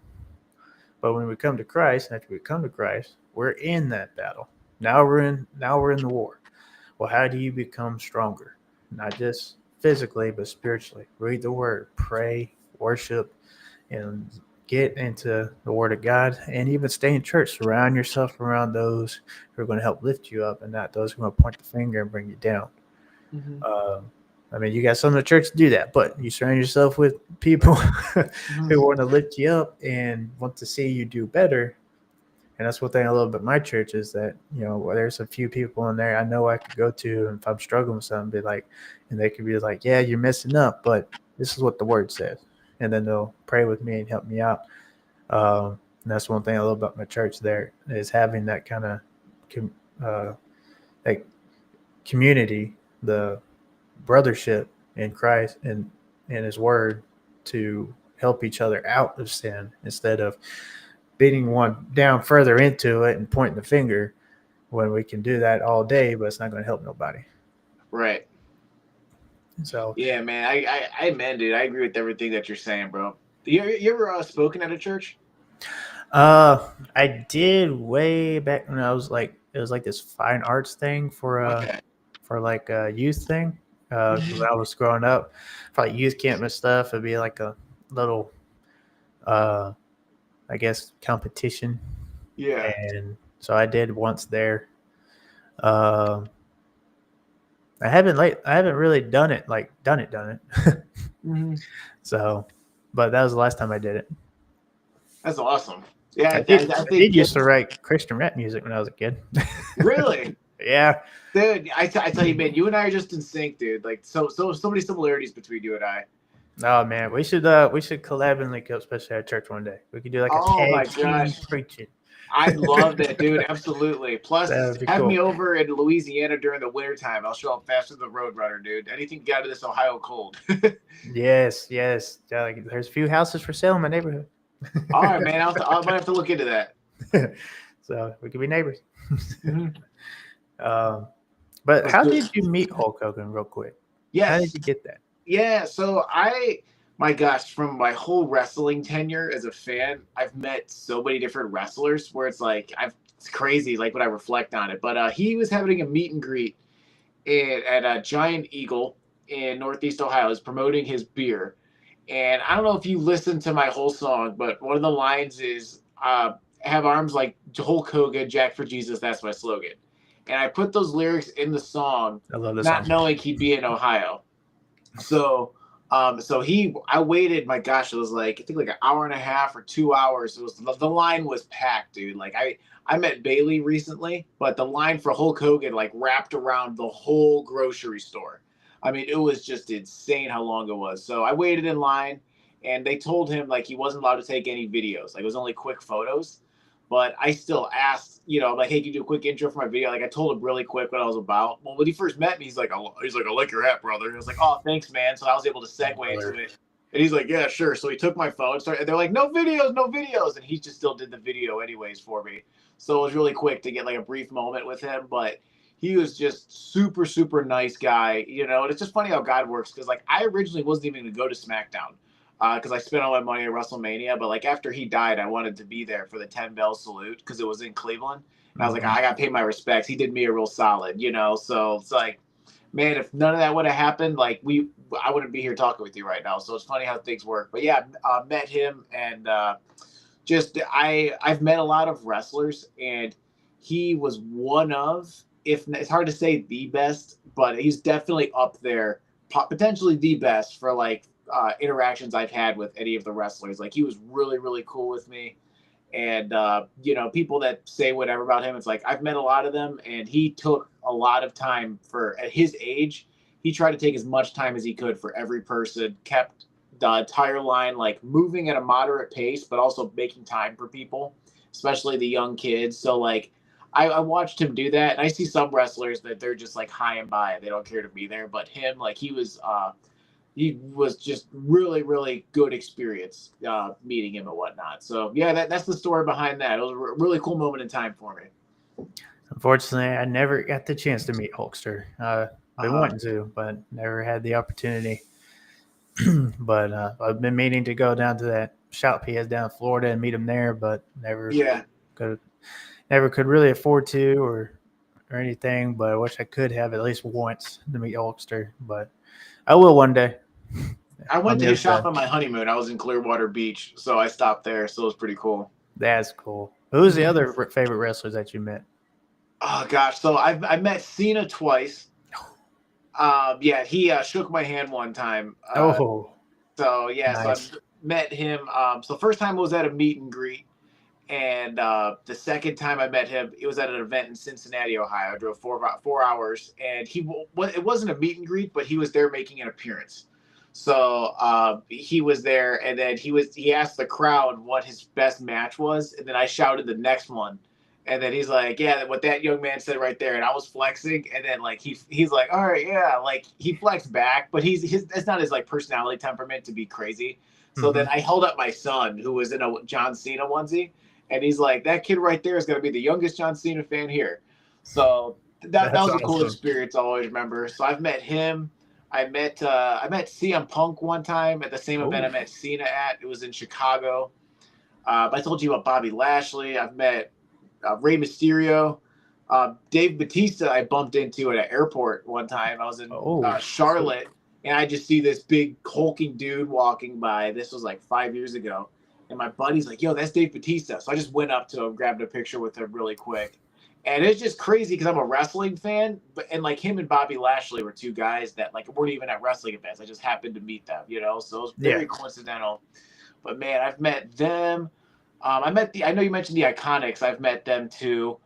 Speaker 2: But when we come to Christ, and after we come to Christ, we're in that battle. Now we're in the war. Well, how do you become stronger? Not just physically, but spiritually. Read the word, pray, worship, and get into the word of God, and even stay in church. Surround yourself around those who are going to help lift you up and not those who are going to point the finger and bring you down.
Speaker 3: Mm-hmm.
Speaker 2: I mean, you got some of the church to do that, but you surround yourself with people who want to lift you up and want to see you do better. And that's one thing I love about my church is that, there's a few people in there I know I could go to, and if I'm struggling with something, and they could be like, yeah, you're messing up, but this is what the word says. And then they'll pray with me and help me out. And that's one thing I love about my church there is having that kind of like community, the brothership in Christ and his word to help each other out of sin instead of beating one down further into it and pointing the finger when we can do that all day, but it's not going to help nobody.
Speaker 3: Right.
Speaker 2: So
Speaker 3: yeah, man, man, dude, I agree with everything that you're saying, bro. You ever spoken at a church?
Speaker 2: I did way back when I was like, it was like this fine arts thing for like a youth thing. Because I was growing up, for like youth camp and stuff, it'd be like a little, I guess, competition.
Speaker 3: Yeah.
Speaker 2: And so I did once there. I haven't really done it.
Speaker 3: Mm-hmm.
Speaker 2: So, but that was the last time I did it.
Speaker 3: That's awesome. Yeah,
Speaker 2: I
Speaker 3: I think
Speaker 2: did used to write Christian rap music when I was a kid.
Speaker 3: really.
Speaker 2: Yeah,
Speaker 3: Dude, I tell you, man, you and I are just in sync, dude. Like so many similarities between you and I.
Speaker 2: oh man, we should collab and link up, especially at church one day. We could do like a
Speaker 3: Oh my
Speaker 2: tag team
Speaker 3: gosh,
Speaker 2: preaching.
Speaker 3: I'd love that, dude. Absolutely. Plus,
Speaker 2: That would be
Speaker 3: have
Speaker 2: cool.
Speaker 3: me over in Louisiana during the winter time. I'll show up faster than the Roadrunner, dude. Anything to get out of this Ohio cold.
Speaker 2: Yes. Yeah, like, there's a few houses for sale in my neighborhood.
Speaker 3: All right, man. I might have to look into that.
Speaker 2: So we could be neighbors.
Speaker 3: Mm-hmm.
Speaker 2: But how did you meet Hulk Hogan, real quick?
Speaker 3: Yes.
Speaker 2: How did you get that?
Speaker 3: Yeah, so my gosh, from my whole wrestling tenure as a fan, I've met so many different wrestlers where it's like it's crazy, like when I reflect on it. But he was having a meet and greet at a Giant Eagle in Northeast Ohio. Is promoting his beer, and I don't know if you listened to my whole song, but one of the lines is "Have arms like Hulk Hogan, Jack for Jesus." That's my slogan, and I put those lyrics in the song,
Speaker 2: I love this
Speaker 3: not
Speaker 2: song.
Speaker 3: knowing he'd be in Ohio. So, I waited. My gosh, it was like I think like an hour and a half or 2 hours. It was the line was packed, dude. Like I met Bailey recently, but the line for Hulk Hogan like wrapped around the whole grocery store. I mean, it was just insane how long it was. So I waited in line, and they told him like he wasn't allowed to take any videos. Like it was only quick photos. But I still asked, like, hey, can you do a quick intro for my video? Like, I told him really quick what I was about. Well, when he first met me, he's like, I like your hat, brother. And I was like, oh, thanks, man. So I was able to segue into it. And he's like, yeah, sure. So he took my phone, and they're like, no videos. And he just still did the video anyways for me. So it was really quick to get like a brief moment with him. But he was just super, super nice guy, And it's just funny how God works because, like, I originally wasn't even going to go to SmackDown. Because I spent all my money at WrestleMania, but like after he died, I wanted to be there for the 10 bell salute because it was in Cleveland. And I was like, I got to pay my respects. He did me a real solid, So it's like, man, if none of that would have happened, like I wouldn't be here talking with you right now. So it's funny how things work. But yeah, met him and I've met a lot of wrestlers, and he was one of, if it's hard to say the best, but he's definitely up there, potentially the best for like interactions I've had with any of the wrestlers. Like he was really, really cool with me. And, people that say whatever about him, it's like, I've met a lot of them, and he took a lot of time at his age, he tried to take as much time as he could for every person, kept the entire line, like moving at a moderate pace, but also making time for people, especially the young kids. So like, I watched him do that, and I see some wrestlers that they're just like high and by, they don't care to be there. But him, like he was just really, really good experience meeting him and whatnot. So yeah, that's the story behind that. It was a really cool moment in time for me.
Speaker 2: Unfortunately, I never got the chance to meet Hulkster. Been wanting to, but never had the opportunity. But I've been meaning to go down to that shop he has down in Florida and meet him there, but could never could really afford to or anything. But I wish I could have at least once to meet Hulkster. But I will one day.
Speaker 3: I went to his shop on my honeymoon. I was in Clearwater Beach, so I stopped there. So it was pretty cool.
Speaker 2: That's cool. Who's the other favorite wrestlers that you met?
Speaker 3: Oh gosh, so I met Cena twice. Yeah, he shook my hand one time. So yeah,
Speaker 2: nice.
Speaker 3: so I met him. So first time was at a meet and greet, and the second time I met him, it was at an event in Cincinnati, Ohio. I drove 4 hours, and it wasn't a meet and greet, but he was there making an appearance. So he was there, and then he asked the crowd what his best match was, and then I shouted the next one. And then he's like, yeah, what that young man said right there. And I was flexing. And then like he's like, all right, yeah, like he flexed back, but it's not his like personality temperament to be crazy. So then I held up my son who was in a John Cena onesie. And he's like, that kid right there is going to be the youngest John Cena fan here. So that was a cool experience. I'll always remember. So I've met him. I met CM Punk one time at the same event I met Cena at. It was in Chicago. I told you about Bobby Lashley. I've met Rey Mysterio, Dave Bautista. I bumped into at an airport one time. I was in Charlotte, and I just see this big hulking dude walking by. This was like 5 years ago, and my buddy's like, "Yo, that's Dave Bautista." So I just went up to him, grabbed a picture with him really quick, and it's just crazy because I'm a wrestling fan, and like him and Bobby Lashley were two guys that like weren't even at wrestling events. I just happened to meet them, so it was very coincidental. But man, I've met them. I know you mentioned the Iconics. I've met them too.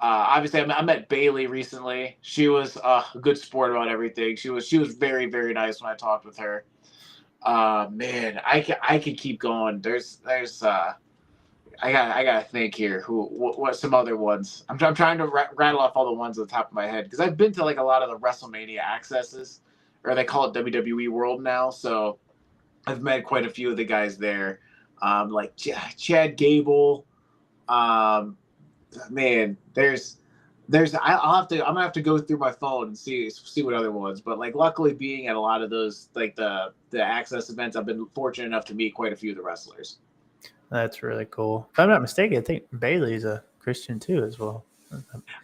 Speaker 3: Obviously, I met Bailey recently. She was a good sport about everything. She was very, very nice when I talked with her. Man, I could keep going. I gotta think here. What some other ones? I'm trying to rattle off all the ones on the top of my head because I've been to like a lot of the WrestleMania accesses, or they call it WWE World now. So I've met quite a few of the guys there. Like Chad Gable. Man, I'm gonna have to go through my phone and see what other ones. But like, luckily, being at a lot of those like the access events, I've been fortunate enough to meet quite a few of the wrestlers.
Speaker 2: That's really cool. If I'm not mistaken, I think Bailey's a Christian too as well.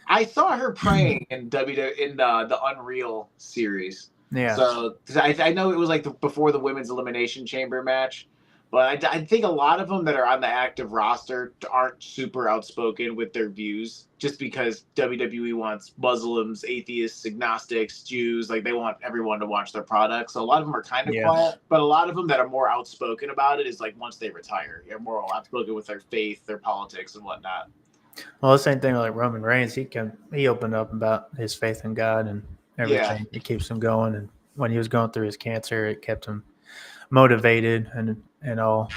Speaker 3: I saw her praying in the Unreal series.
Speaker 2: Yeah.
Speaker 3: So I know it was like before the Women's Elimination Chamber match. But I think a lot of them that are on the active roster aren't super outspoken with their views just because WWE wants Muslims, atheists, agnostics, Jews. Like they want everyone to watch their products. So a lot of them are kind of quiet, but a lot of them that are more outspoken about it is like once they retire, they're more outspoken with their faith, their politics and whatnot.
Speaker 2: Well, the same thing with like Roman Reigns. He opened up about his faith in God and everything. Yeah. It keeps him going. And when he was going through his cancer, it kept him motivated and all.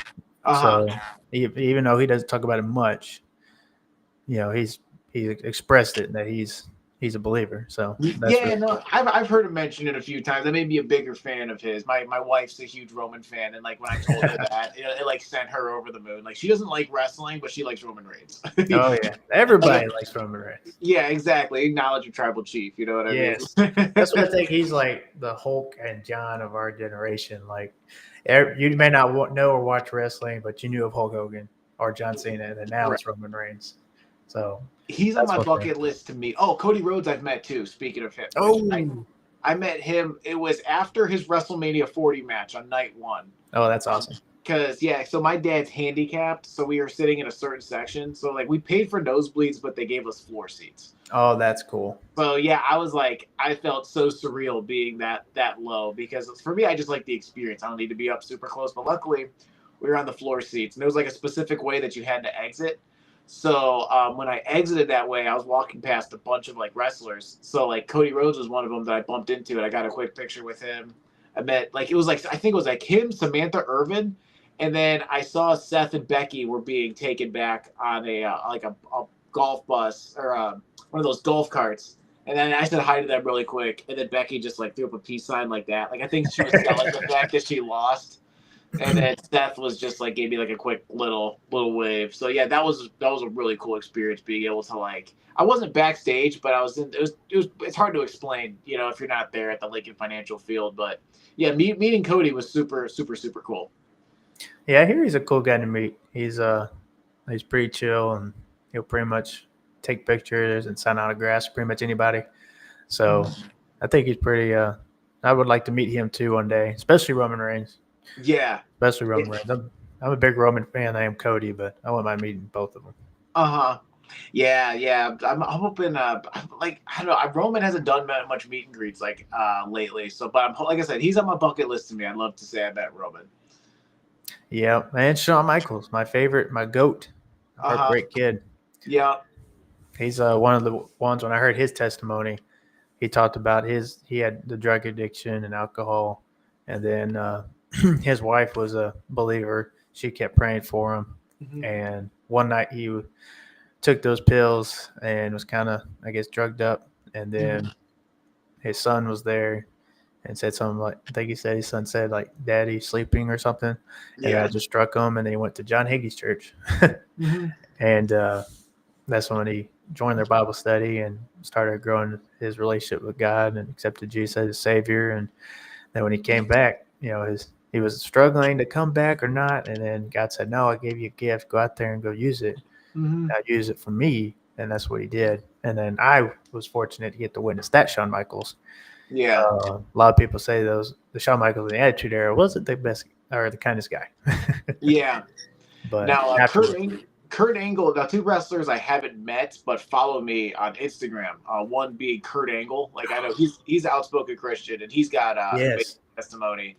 Speaker 2: So even though he doesn't talk about it much, he's expressed it that he's a believer. So
Speaker 3: I've heard him mention it a few times. I may be a bigger fan of his. My wife's a huge Roman fan, and like when I told her that, it like sent her over the moon. Like she doesn't like wrestling, but she likes Roman Reigns.
Speaker 2: Oh yeah, everybody likes Roman Reigns.
Speaker 3: Yeah, exactly. Acknowledge your tribal chief. You know what I mean?
Speaker 2: That's what I think. He's like the Hulk and John of our generation. Like you may not know or watch wrestling, but you knew of Hulk Hogan or John Cena, and now it's Roman Reigns. So
Speaker 3: he's on my bucket list to meet. Oh, Cody Rhodes I've met too. Speaking of him, I met him. It was after his WrestleMania 40 match on night one.
Speaker 2: Oh, that's awesome.
Speaker 3: Because so my dad's handicapped, so we were sitting in a certain section. So like we paid for nosebleeds, but they gave us floor seats.
Speaker 2: Oh, that's cool.
Speaker 3: So yeah, I was like, I felt so surreal being that low because for me, I just like the experience. I don't need to be up super close, but luckily we were on the floor seats, and there was like a specific way that you had to exit. So when I exited that way, I was walking past a bunch of like wrestlers. So like Cody Rhodes was one of them that I bumped into, and I got a quick picture with him. I met I think it was like him, Samantha Irvin, and then I saw Seth and Becky were being taken back on a golf bus or one of those golf carts. And then I said hi to them really quick, and then Becky just like threw up a peace sign like that. Like I think she was selling the fact that she lost, and then Seth was just like gave me like a quick little wave. So yeah, that was a really cool experience being able to like. I wasn't backstage, but I was in. It's hard to explain, if you're not there at the Lincoln Financial Field. But yeah, meeting Cody was super cool.
Speaker 2: Yeah, I hear he's a cool guy to meet. He's pretty chill, and he'll pretty much take pictures and sign autographs, pretty much anybody. So I think he's pretty. I would like to meet him too one day, especially Roman Reigns.
Speaker 3: Yeah,
Speaker 2: Especially Roman Reigns. I'm a big Roman fan. I am Cody, but I wouldn't mind meeting both of them.
Speaker 3: Yeah. I'm hoping. Like I don't know. Roman hasn't done much meet and greets lately. So, but like I said, he's on my bucket list to me. I'd love to say I met Roman.
Speaker 2: Yeah, and Shawn Michaels, my favorite, my goat, great kid.
Speaker 3: Yeah.
Speaker 2: He's one of the ones when I heard his testimony, he talked about he had the drug addiction and alcohol, and then his wife was a believer. She kept praying for him, and one night he took those pills and was kind of, I guess, drugged up, and then his son was there and said something like, I think he said his son said like, "Daddy sleeping" or something, and that just struck him, and then he went to John Hagee's church, and that's when he joined their Bible study and started growing his relationship with God and accepted Jesus as his Savior. And then when he came back, he was struggling to come back or not, and then God said, "No, I gave you a gift. Go out there and go use it. Now use it for me." And that's what he did. And then I was fortunate to get to witness that Shawn Michaels.
Speaker 3: Yeah.
Speaker 2: A lot of people say the Shawn Michaels in the Attitude Era wasn't the best or the kindest guy.
Speaker 3: Yeah.
Speaker 2: But
Speaker 3: now Kurt Angle, now two wrestlers I haven't met, but follow me on Instagram. One being Kurt Angle. Like I know he's an outspoken Christian, and he's got
Speaker 2: yes.
Speaker 3: testimony.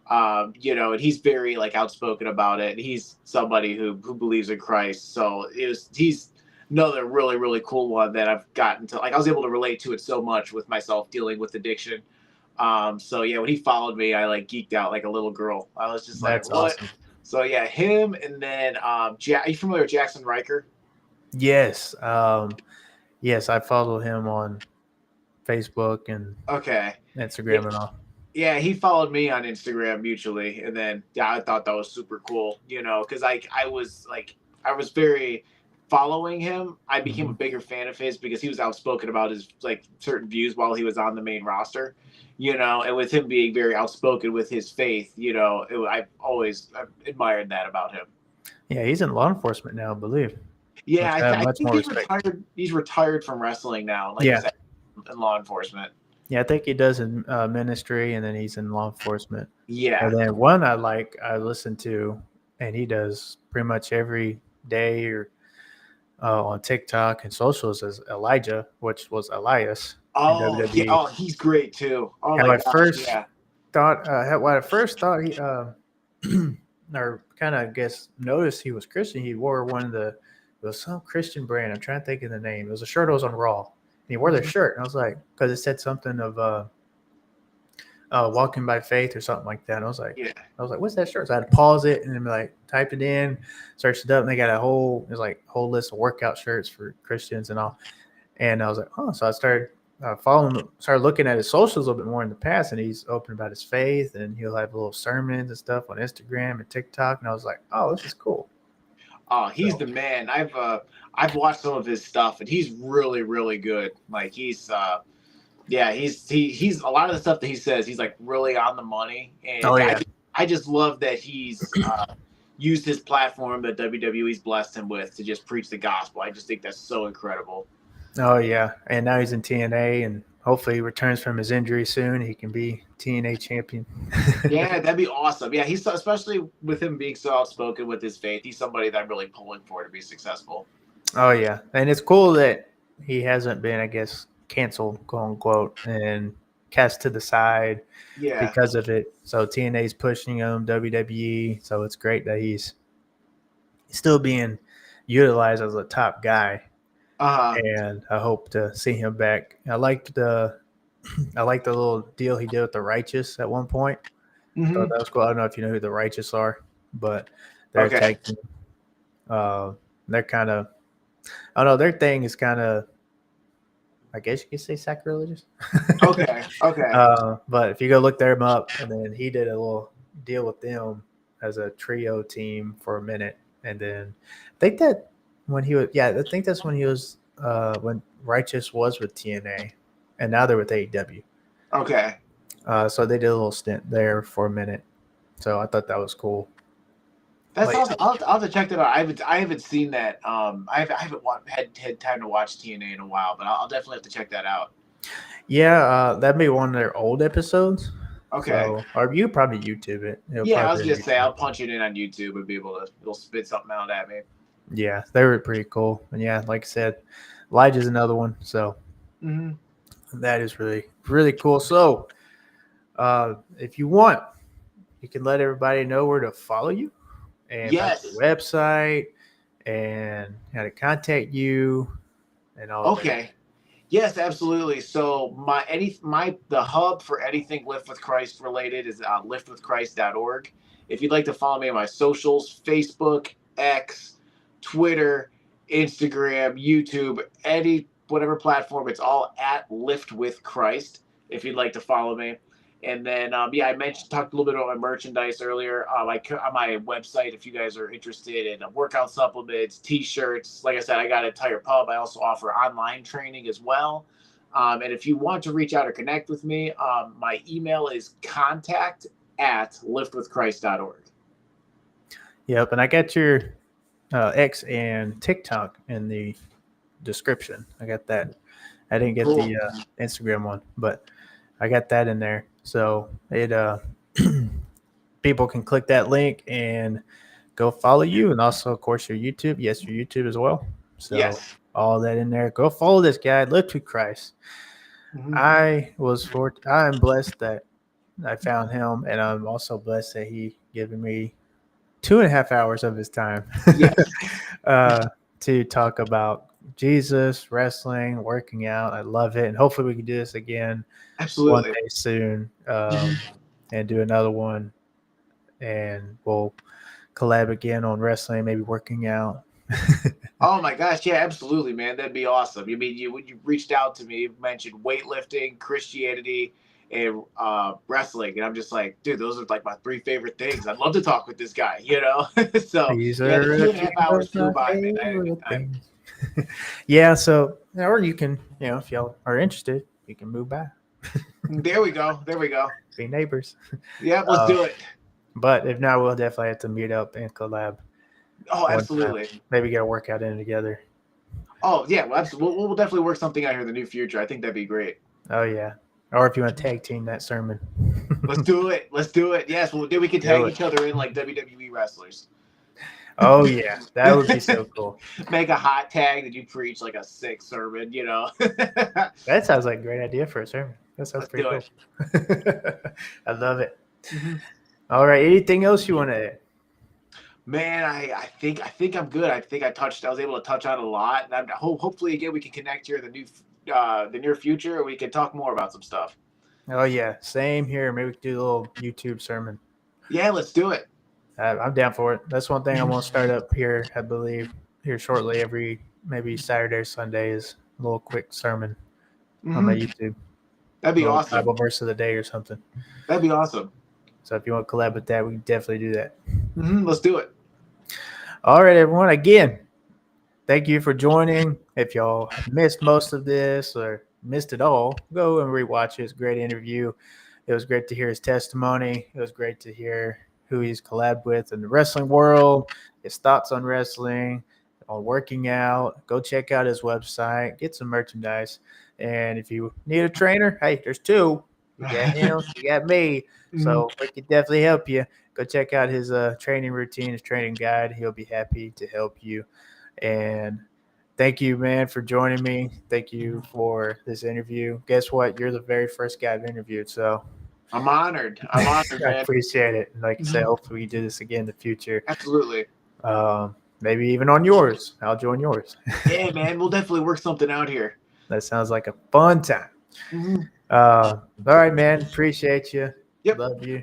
Speaker 3: And he's very like outspoken about it. He's somebody who believes in Christ. So he's another really cool one that I've gotten to, like, I was able to relate to it so much with myself dealing with addiction. So yeah, when he followed me, I like geeked out like a little girl. I was just like, what?
Speaker 2: Awesome.
Speaker 3: So yeah, him, and then are you familiar with Jackson Riker?
Speaker 2: Yes. Yes, I follow him on Facebook and Instagram and all.
Speaker 3: Yeah, he followed me on Instagram mutually, and then I thought that was super cool, because I was very following him. I became a bigger fan of his because he was outspoken about his like certain views while he was on the main roster, and with him being very outspoken with his faith, I've admired that about him.
Speaker 2: Yeah, he's in law enforcement now, I believe.
Speaker 3: Yeah, I think he's retired. He's retired from wrestling now, like you said, in law enforcement.
Speaker 2: Yeah, I think he does in ministry, and then he's in law enforcement.
Speaker 3: Yeah.
Speaker 2: And then one I listen to, and he does pretty much every day or on TikTok and socials is Elijah, which was Elias.
Speaker 3: Oh, yeah. Oh, he's great too. Oh
Speaker 2: my
Speaker 3: my
Speaker 2: gosh,
Speaker 3: gosh,
Speaker 2: what I first thought he or kind of I guess noticed he was Christian. He wore it was some Christian brand. I'm trying to think of the name. It was a shirt that was on Raw. And he wore the shirt, and I was like, because it said something of walking by faith or something like that. And I was like, what's that shirt? So I had to pause it and then like typed it in, searched it up, and they got a whole list of workout shirts for Christians and all. And I was like, oh, so I started started looking at his socials a little bit more in the past, and he's open about his faith, and he'll have little sermons and stuff on Instagram and TikTok. And I was like, oh, this is cool.
Speaker 3: Oh, he's the man. I've watched some of his stuff, and he's really good. Like he's he's a lot of the stuff that he says, he's like really on the money. And I just love that he's used his platform that WWE's blessed him with to just preach the gospel. I just think that's so incredible.
Speaker 2: Oh yeah, and now he's in TNA, and hopefully he returns from his injury soon. He can be TNA champion.
Speaker 3: Yeah, that'd be awesome. Yeah, he's especially with him being so outspoken with his faith. He's somebody that I'm really pulling for to be successful.
Speaker 2: Oh yeah, and it's cool that he hasn't been, I guess, canceled, quote unquote, and cast to the side because of it. So TNA's pushing him, WWE. So it's great that he's still being utilized as a top guy. And I hope to see him back. I like the little deal he did with the Righteous at one point. So that was cool. I don't know if you know who the Righteous are, but they're attacking. They're kind of I don't know. Their thing is kind of, I guess you could say, sacrilegious.
Speaker 3: Okay.
Speaker 2: But if you go look them up, and then he did a little deal with them as a trio team for a minute, and then I think that when he was, I think that's when he was when Righteous was with TNA, and now they're with AEW.
Speaker 3: Okay.
Speaker 2: So they did a little stint there for a minute. So I thought that was cool.
Speaker 3: That's
Speaker 2: But,
Speaker 3: awesome. I'll have to check that out. I haven't seen that. I haven't had time to watch TNA in a while, but I'll definitely have to check that out.
Speaker 2: yeah, that'd be one of their old episodes.
Speaker 3: Okay.
Speaker 2: So, or you probably YouTube it.
Speaker 3: Yeah, I was gonna say I'll punch it in on YouTube and be able to it'll spit something out at me.
Speaker 2: Yeah, they were pretty cool. And yeah, like I said, Elijah's another one. So that is really, really cool. So if you want, you can let everybody know where to follow you and about your website and how to contact you and all of that.
Speaker 3: Okay. Yes, absolutely. So the hub for anything Lift with Christ related is liftwithchrist.org. If you'd like to follow me on my socials, Facebook, X, Twitter, Instagram, YouTube, whatever platform, it's all at Lift with Christ. If you'd like to follow me. And then, I talked a little bit about my merchandise earlier. On my website, if you guys are interested in workout supplements, T-shirts, like I said, I got an entire pub. I also offer online training as well. And if you want to reach out or connect with me, my email is contact@liftwithchrist.org.
Speaker 2: Yep, and I got your X and TikTok in the description. I got that. I didn't get the Instagram one, but I got that in there. So it people can click that link and go follow you, and also, of course, your YouTube. Yes, your YouTube as well. So all that in there. Go follow this guy, Lift with Christ. I'm blessed that I found him, and I'm also blessed that he given me 2.5 hours of his time to talk about Jesus, wrestling, working out. I love it, and hopefully we can do this again.
Speaker 3: Absolutely.
Speaker 2: One day soon, and do another one, and we'll collab again on wrestling, maybe working out.
Speaker 3: Oh my gosh, yeah, absolutely, man. That'd be awesome. When you reached out to me, you mentioned weightlifting, Christianity, and wrestling, and I'm just like, dude, those are like my 3 favorite things. I'd love to talk with this guy, So
Speaker 2: These
Speaker 3: yeah,
Speaker 2: are
Speaker 3: 2.5 hours flew by, man.
Speaker 2: Yeah, so or you can, if y'all are interested, you can move by.
Speaker 3: There we go.
Speaker 2: Be neighbors.
Speaker 3: Yeah, let's do it.
Speaker 2: But if not, we'll definitely have to meet up and collab.
Speaker 3: Oh, absolutely.
Speaker 2: Maybe get a workout in together.
Speaker 3: Oh yeah, we'll definitely work something out here in the near future. I think that'd be great.
Speaker 2: Oh yeah. Or if you want to tag team that sermon.
Speaker 3: Let's do it. Yes, we can tag each other in like WWE wrestlers.
Speaker 2: Oh yeah, that would be so cool.
Speaker 3: Make a hot tag that you preach like a sick sermon,
Speaker 2: That sounds like a great idea for a sermon. That sounds pretty cool. I love it. All right, anything else you want to add?
Speaker 3: Man, I think I'm good. I was able to touch on a lot, and hopefully again we can connect here in the near future, and we can talk more about some stuff.
Speaker 2: Oh yeah, same here. Maybe we could do a little YouTube sermon.
Speaker 3: Yeah, let's do it.
Speaker 2: I'm down for it. That's one thing I'm going to start up here, I believe, here shortly. Every maybe Saturday or Sunday is a little quick sermon on my YouTube.
Speaker 3: That'd be awesome.
Speaker 2: Bible verse of the day or something.
Speaker 3: That'd be awesome.
Speaker 2: So if you want to collab with that, we can definitely do that.
Speaker 3: Let's do it.
Speaker 2: All right, everyone. Again, thank you for joining. If y'all missed most of this or missed it all, go and rewatch it. It's a great interview. It was great to hear his testimony. It was great to hear who he's collabed with in the wrestling world, his thoughts on wrestling, on working out. Go check out his website, get some merchandise. And if you need a trainer, hey, there's 2. You got him, you got me. So we can definitely help you. Go check out his training routine, his training guide. He'll be happy to help you. And thank you, man, for joining me. Thank you for this interview. Guess what? You're the very first guy I've interviewed, so
Speaker 3: I'm honored. Man.
Speaker 2: I appreciate it. Like I said, hopefully we can do this again in the future.
Speaker 3: Absolutely.
Speaker 2: Maybe even on yours. I'll join yours.
Speaker 3: Yeah, man. We'll definitely work something out here.
Speaker 2: That sounds like a fun time. All right, man. Appreciate you.
Speaker 3: Yep.
Speaker 2: Love you.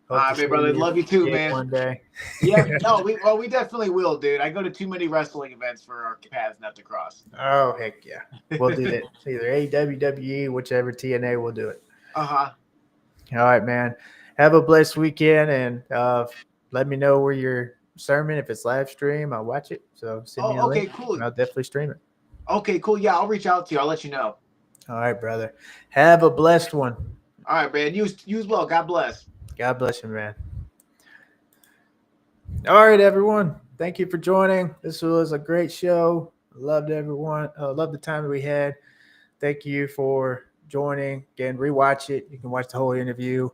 Speaker 2: Hope to
Speaker 3: man,
Speaker 2: see
Speaker 3: brother.
Speaker 2: you
Speaker 3: Love you too,
Speaker 2: again
Speaker 3: man.
Speaker 2: one day.
Speaker 3: Yeah, no, we definitely will, dude. I go to too many wrestling events for our paths not to cross.
Speaker 2: Oh, heck yeah. We'll do that. It's either AEW, WWE, whichever TNA, we'll do it.
Speaker 3: Uh-huh.
Speaker 2: All right, man. Have a blessed weekend, and let me know where your sermon, if it's live stream, I'll watch it. So send me a
Speaker 3: Okay,
Speaker 2: link,
Speaker 3: cool.
Speaker 2: and I'll definitely stream it.
Speaker 3: Okay, cool. Yeah, I'll reach out to you. I'll let you know.
Speaker 2: All right, brother. Have a blessed one.
Speaker 3: All right, man. You as well. God bless.
Speaker 2: God bless you, man. All right, everyone. Thank you for joining. This was a great show. Loved everyone. Loved the time that we had. Thank you for joining. Again, rewatch it. You can watch the whole interview.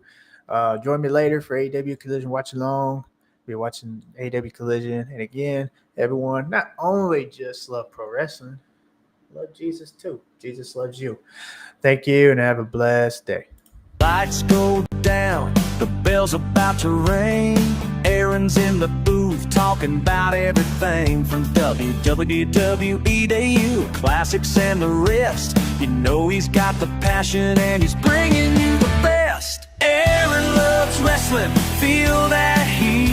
Speaker 2: Join me later for AEW Collision Watch Along. We're watching AEW Collision. And again, everyone, not only just love pro wrestling, love Jesus too. Jesus loves you. Thank you, and have a blessed day.
Speaker 1: Lights go down, the bell's about to ring. Aaron's in the booth talking about everything from WWE to you, classics and the rest. You know he's got the passion and he's bringing you the best. Aaron loves wrestling, feel that heat.